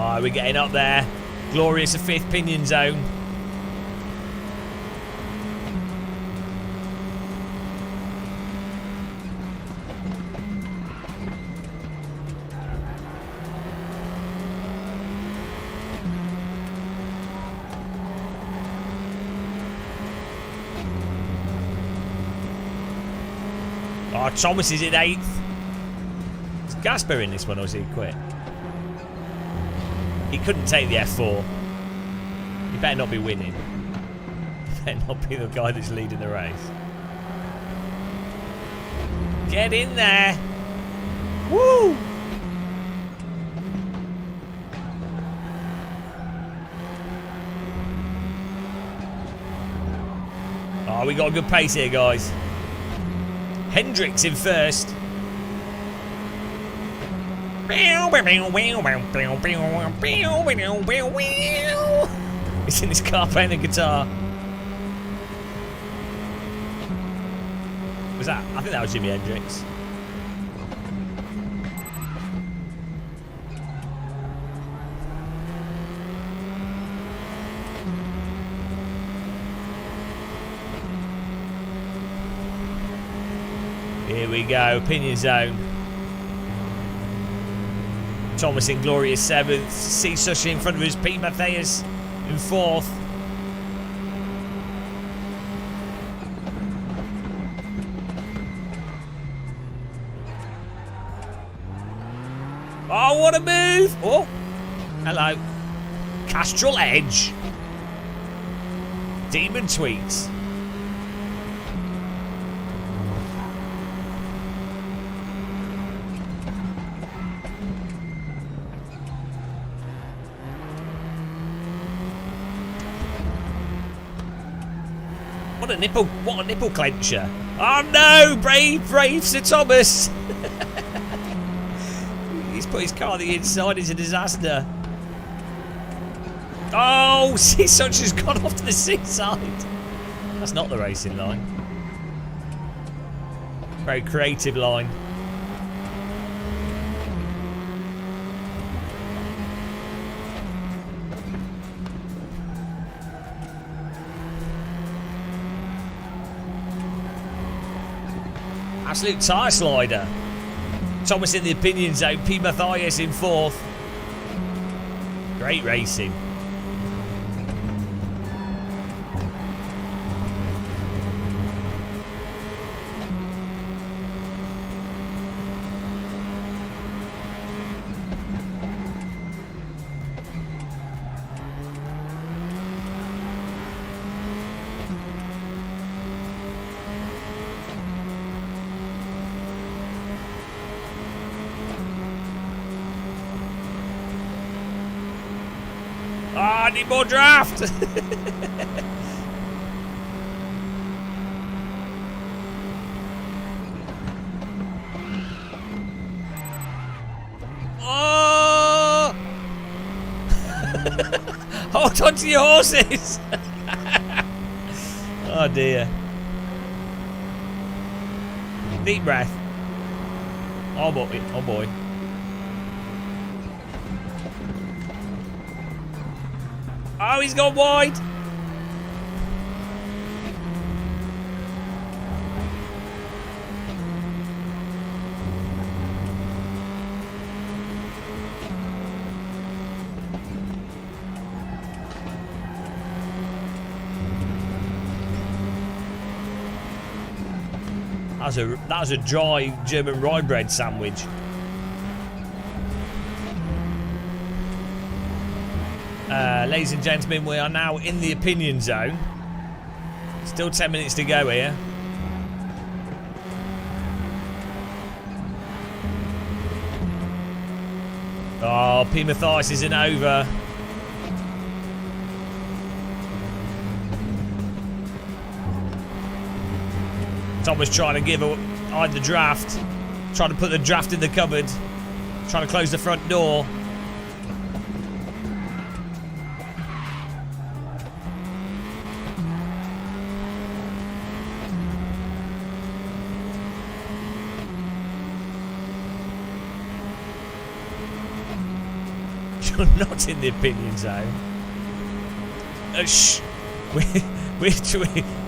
Oh, we're getting up there. Glorious, a fifth pinion zone. Oh, Thomas is in 8th. Is Gasper in this one, or has he quit? He couldn't take the F4. You better not be winning. You better not be the guy that's leading the race. Get in there. Woo! Oh, we got a good pace here, guys. Hendricks in first. He's in his car playing the guitar. Was that? I think that was Jimi Hendrix. Here we go, opinion zone. Thomas in glorious 7th. C. Sushi in front of us. Pete Mathias in 4th. Oh, what a move! Oh, hello. Castrol Edge. Demon Tweaks. What a nipple clencher. Oh no, brave Sir Thomas. He's put his car on the inside, it's a disaster. Oh, Seasuch has gone off to the seaside. That's not the racing line. Very creative line. Absolute tyre slider. Thomas in the opinion zone. P. Mathias in 4th. Great racing. Ah, I need more draft. Oh! Hold on to your horses. Oh dear. Deep breath. Oh boy. Oh boy. Oh, he's gone wide. That was a dry German rye bread sandwich. Ladies and gentlemen, we are now in the opinion zone. Still 10 minutes to go here. Oh, P. Mathias isn't over. Thomas trying to give hide the draft. Trying to put the draft in the cupboard. Trying to close the front door. You're not in the opinion zone. Shh.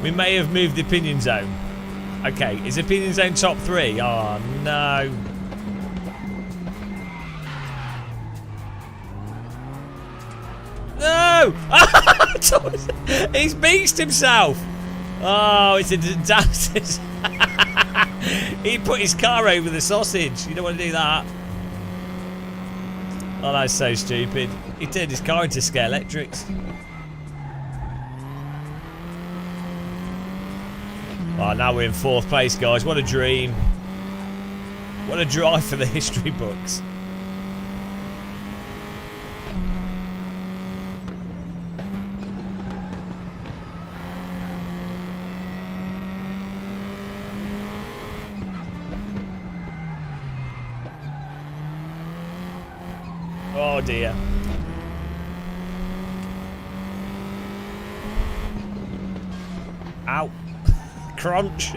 We may have moved the opinion zone. Okay, is opinion zone top 3? Oh no. No! He's beached himself. Oh, it's a disaster. He put his car over the sausage. You don't want to do that. Oh, that's so stupid. He turned his car into Scare Electrics. Oh, now we're in 4th place, guys. What a dream. What a drive for the history books. Oh dear. Ow. Crunch.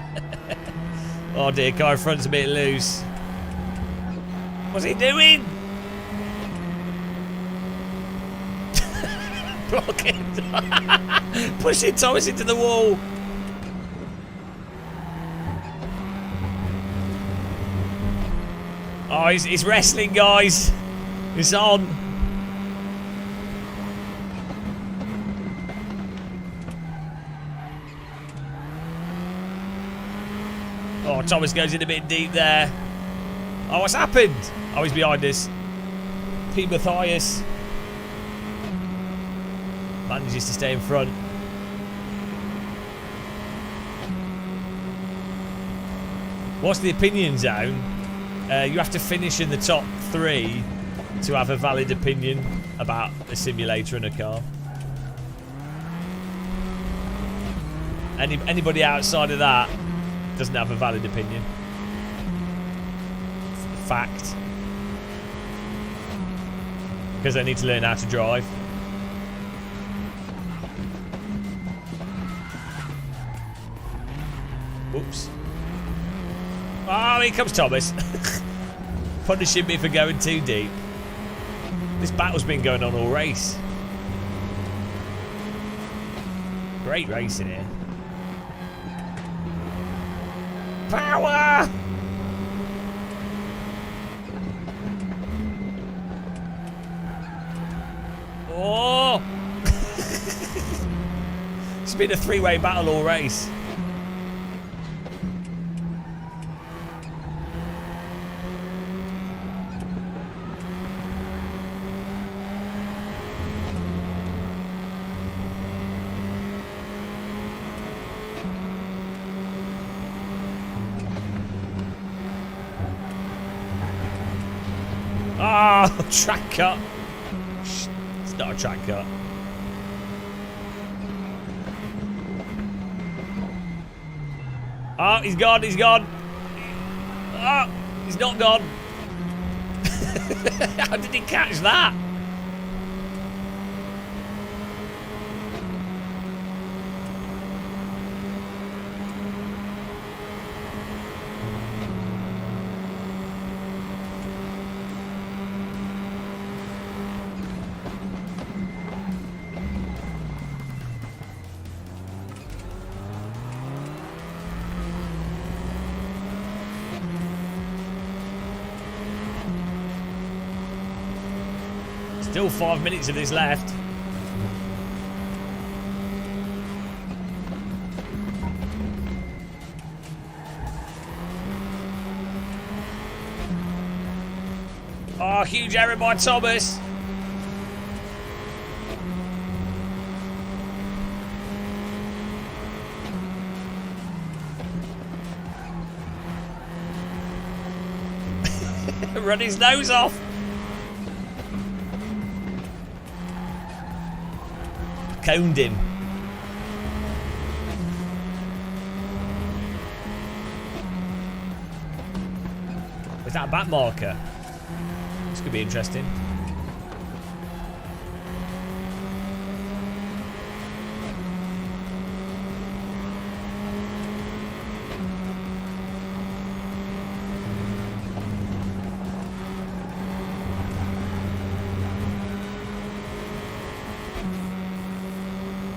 Oh dear, car in front's a bit loose. What's he doing? Blocking. Pushing Thomas into the wall. Oh, he's wrestling, guys. It's on. Oh, Thomas goes in a bit deep there. Oh, what's happened? Oh, he's behind us. P. Matthias manages to stay in front. What's the opinion zone? You have to finish in the top 3 to have a valid opinion about a simulator and a car. Anybody outside of that doesn't have a valid opinion. Fact. Because they need to learn how to drive. Oops. Oh, here comes Thomas. Punishing me for going too deep. This battle's been going on all race. Great racing here. Power! Oh! It's been a 3-way battle all race. Oh, track cut. It's not a track cut. Oh, he's gone, he's gone. Oh, he's not gone. How did he catch that? Still 5 minutes of this left. Oh, huge error by Thomas. Run his nose off. Coned him. Is that a back marker? This could be interesting.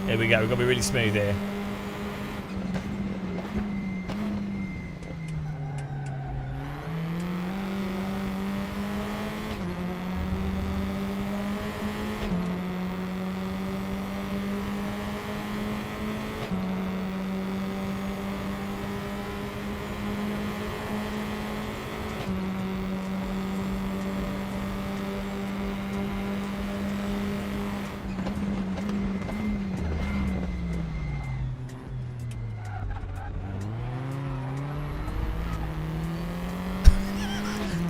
Here we go, we've got to be really smooth here.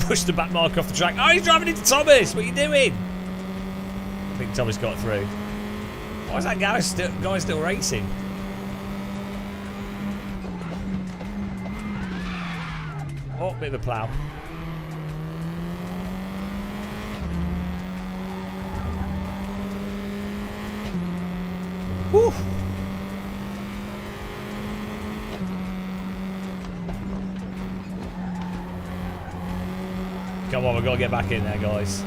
Push the back marker off the track. Oh, he's driving into Thomas. What are you doing? I think Thomas got through. Why is that guy still racing? Oh, bit of a plough. Whew. Come on, we've got to get back in there, guys.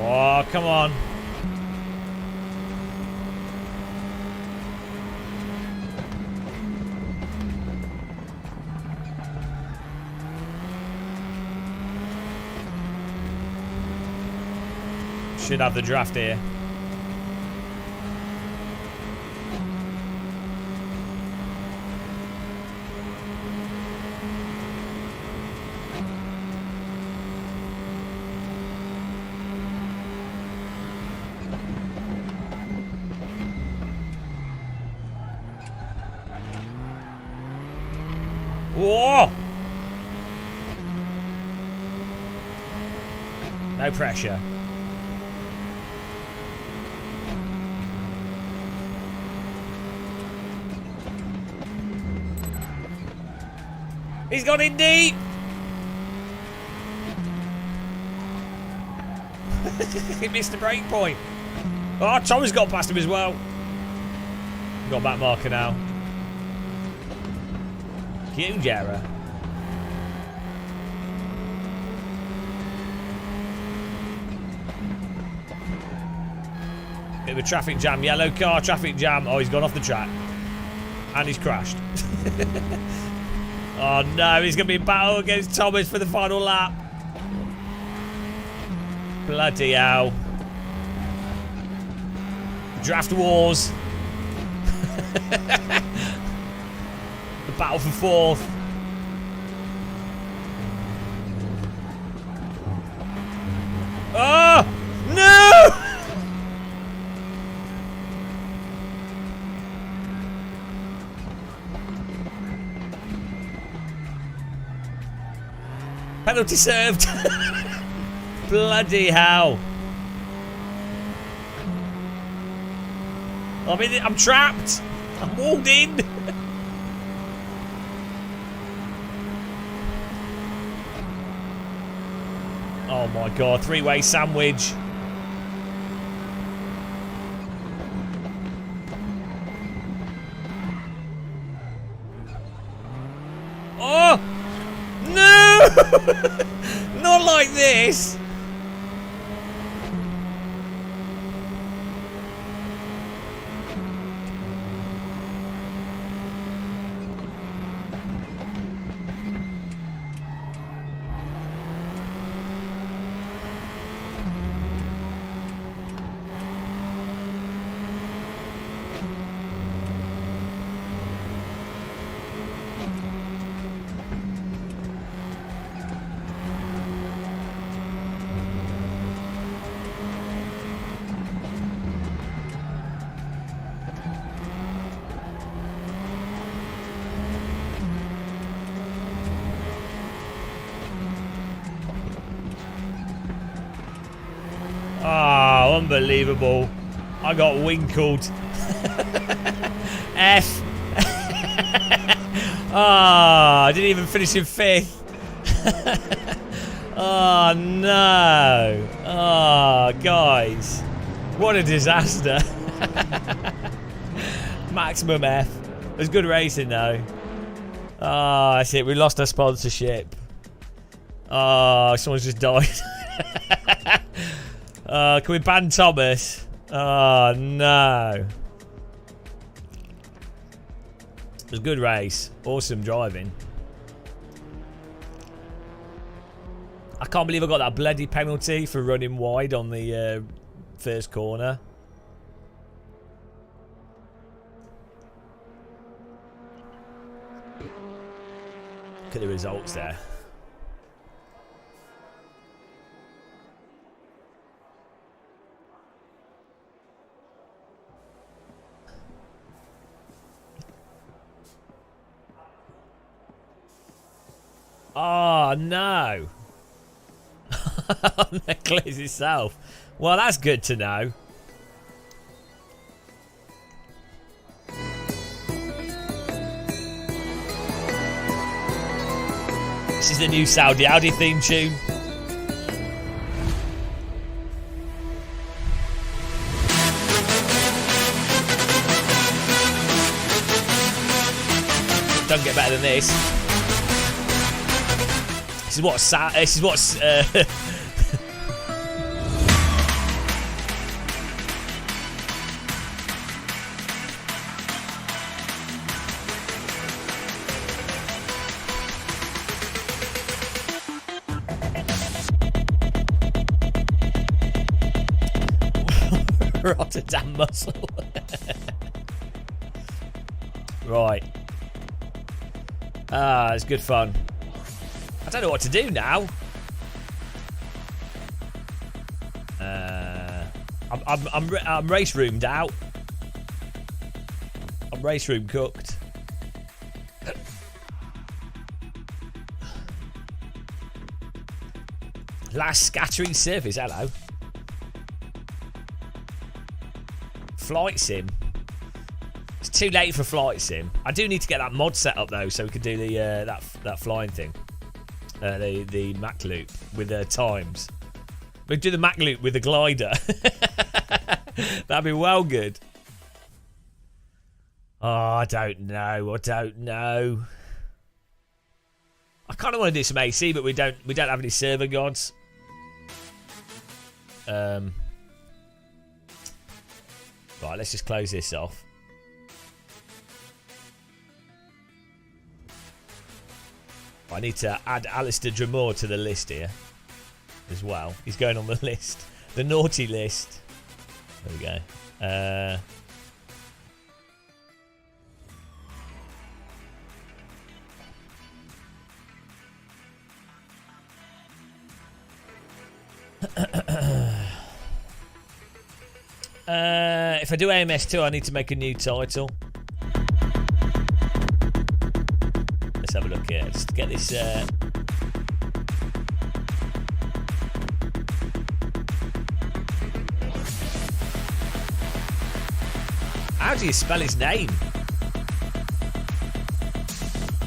Oh, come on. Should have the draft here. Whoa! No pressure. He's gone in deep. He missed the break point. Oh, Thomas got past him as well. Got back marker now. Huge error. Bit of a traffic jam. Yellow car, traffic jam. Oh, he's gone off the track. And he's crashed. Oh no, he's going to be in battle against Thomas for the final lap. Bloody hell. Draft wars. The battle for fourth. Oh! No! Penalty served. Bloody hell. I'm trapped. I'm walled in. Oh my god, three-way sandwich. Oh! No! Not like this. Oh, unbelievable. I got winkled. F. Oh, I didn't even finish in fifth. Oh, no. Oh, guys. What a disaster. Maximum F. It was good racing, though. Oh, that's it. We lost our sponsorship. Oh, someone's just died. Can we ban Thomas? Oh, no. It was a good race. Awesome driving. I can't believe I got that bloody penalty for running wide on the first corner. Look at the results there. Oh, no. That clears itself. Well, that's good to know. This is the new Saudi Audi theme tune. Don't get better than this. This is what's Rotterdam muscle. Right. Ah, it's good fun. I don't know what to do now. I'm race roomed out. I'm race room cooked. Last scattering surface. Hello. Flight sim. It's too late for flight sim. I do need to get that mod set up though, so we can do the that flying thing. The Mac loop with the times. We do the Mac loop with the glider. That'd be well good. Oh, I don't know. I kind of want to do some AC, but we don't have any server gods. Right, let's just close this off. I need to add Alistair Dremore to the list here as well. He's going on the list. The naughty list. There we go. If I do AMS2, I need to make a new title. Let's have a look here. Just to get this. How do you spell his name?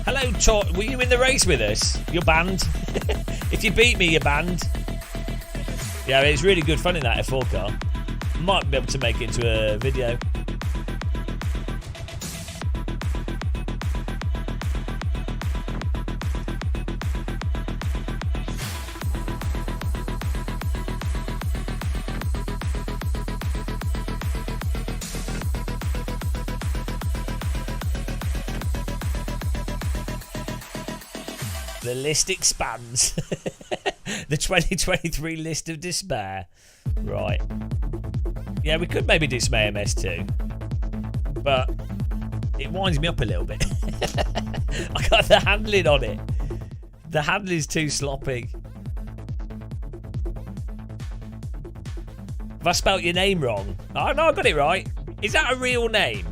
Hello, Tot. Were you in the race with us? You're banned. If you beat me, you're banned. Yeah, it's really good fun in that F4 car. Might be able to make it into a video. The list expands. The 2023 list of despair. Right. Yeah, we could maybe do some AMS too. But it winds me up a little bit. I got the handling on it. The handling's too sloppy. Have I spelt your name wrong? Oh, no, I got it right. Is that a real name?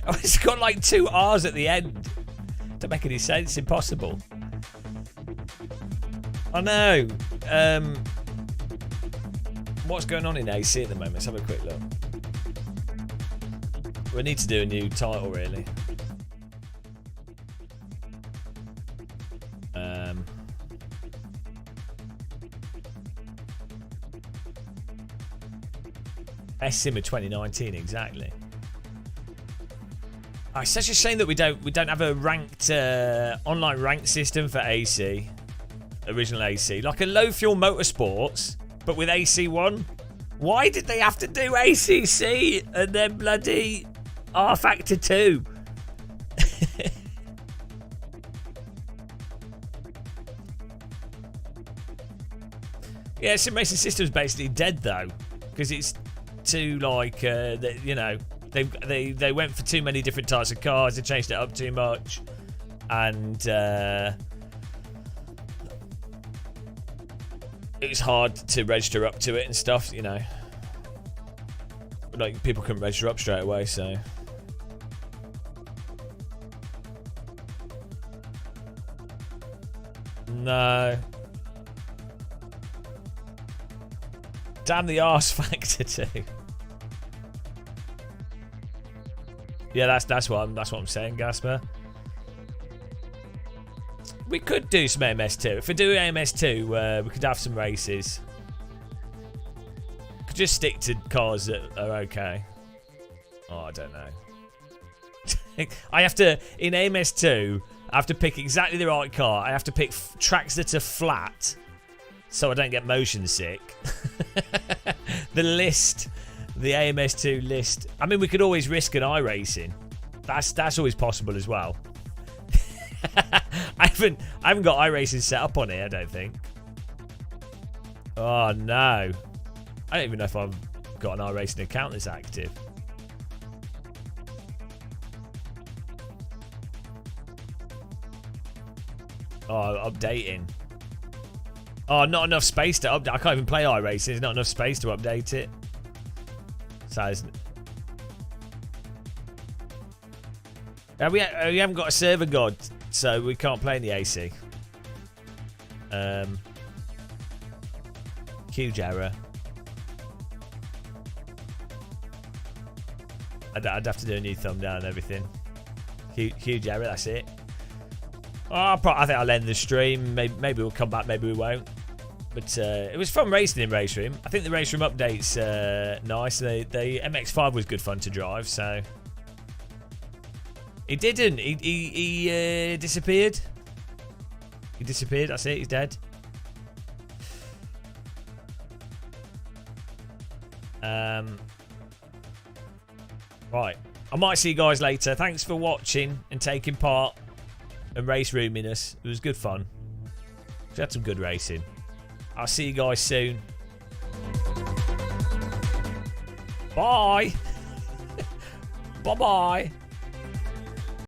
Oh, it's got like 2 R's at the end. Don't make any sense. Impossible. I know. What's going on in AC at the moment? Let's have a quick look. We need to do a new title, really. S-Sim of 2019, exactly. Oh, it's such a shame that we don't have a ranked online ranked system for AC, original AC, like a low fuel motorsports, but with AC1. Why did they have to do ACC and then bloody R Factor 2? Yeah, sim racing system's basically dead though, because it's too like you know, they went for too many different types of cars. They changed it up too much, and it's hard to register up to it and stuff. You know, like people couldn't register up straight away, so. No. Damn the arse factor too. Yeah, that's what I'm saying, Gasper. We could do some AMS2. If we do AMS2, we could have some races. Could just stick to cars that are okay. Oh, I don't know. I have to in AMS2. I have to pick exactly the right car. I have to pick tracks that are flat, so I don't get motion sick. The AMS2 list. I mean, we could always risk an iRacing. That's always possible as well. I haven't got iRacing set up on here, I don't think. Oh no. I don't even know if I've got an iRacing account that's active. Oh, updating. Oh, not enough space to update. I can't even play iRacing. There's not enough space to update it. So we haven't got a server god, so we can't play in the AC. Huge error. I'd have to do a new thumbnail and everything. Huge error, that's it. Oh, I think I'll end the stream. Maybe we'll come back, maybe we won't. But it was fun racing in Race Room. I think the Race Room update's nice. The MX-5 was good fun to drive, so... He didn't. He disappeared. He disappeared, that's it, he's dead. Right. I might see you guys later. Thanks for watching and taking part and race rooming us. It was good fun. We had some good racing. I'll see you guys soon. Bye. Bye-bye.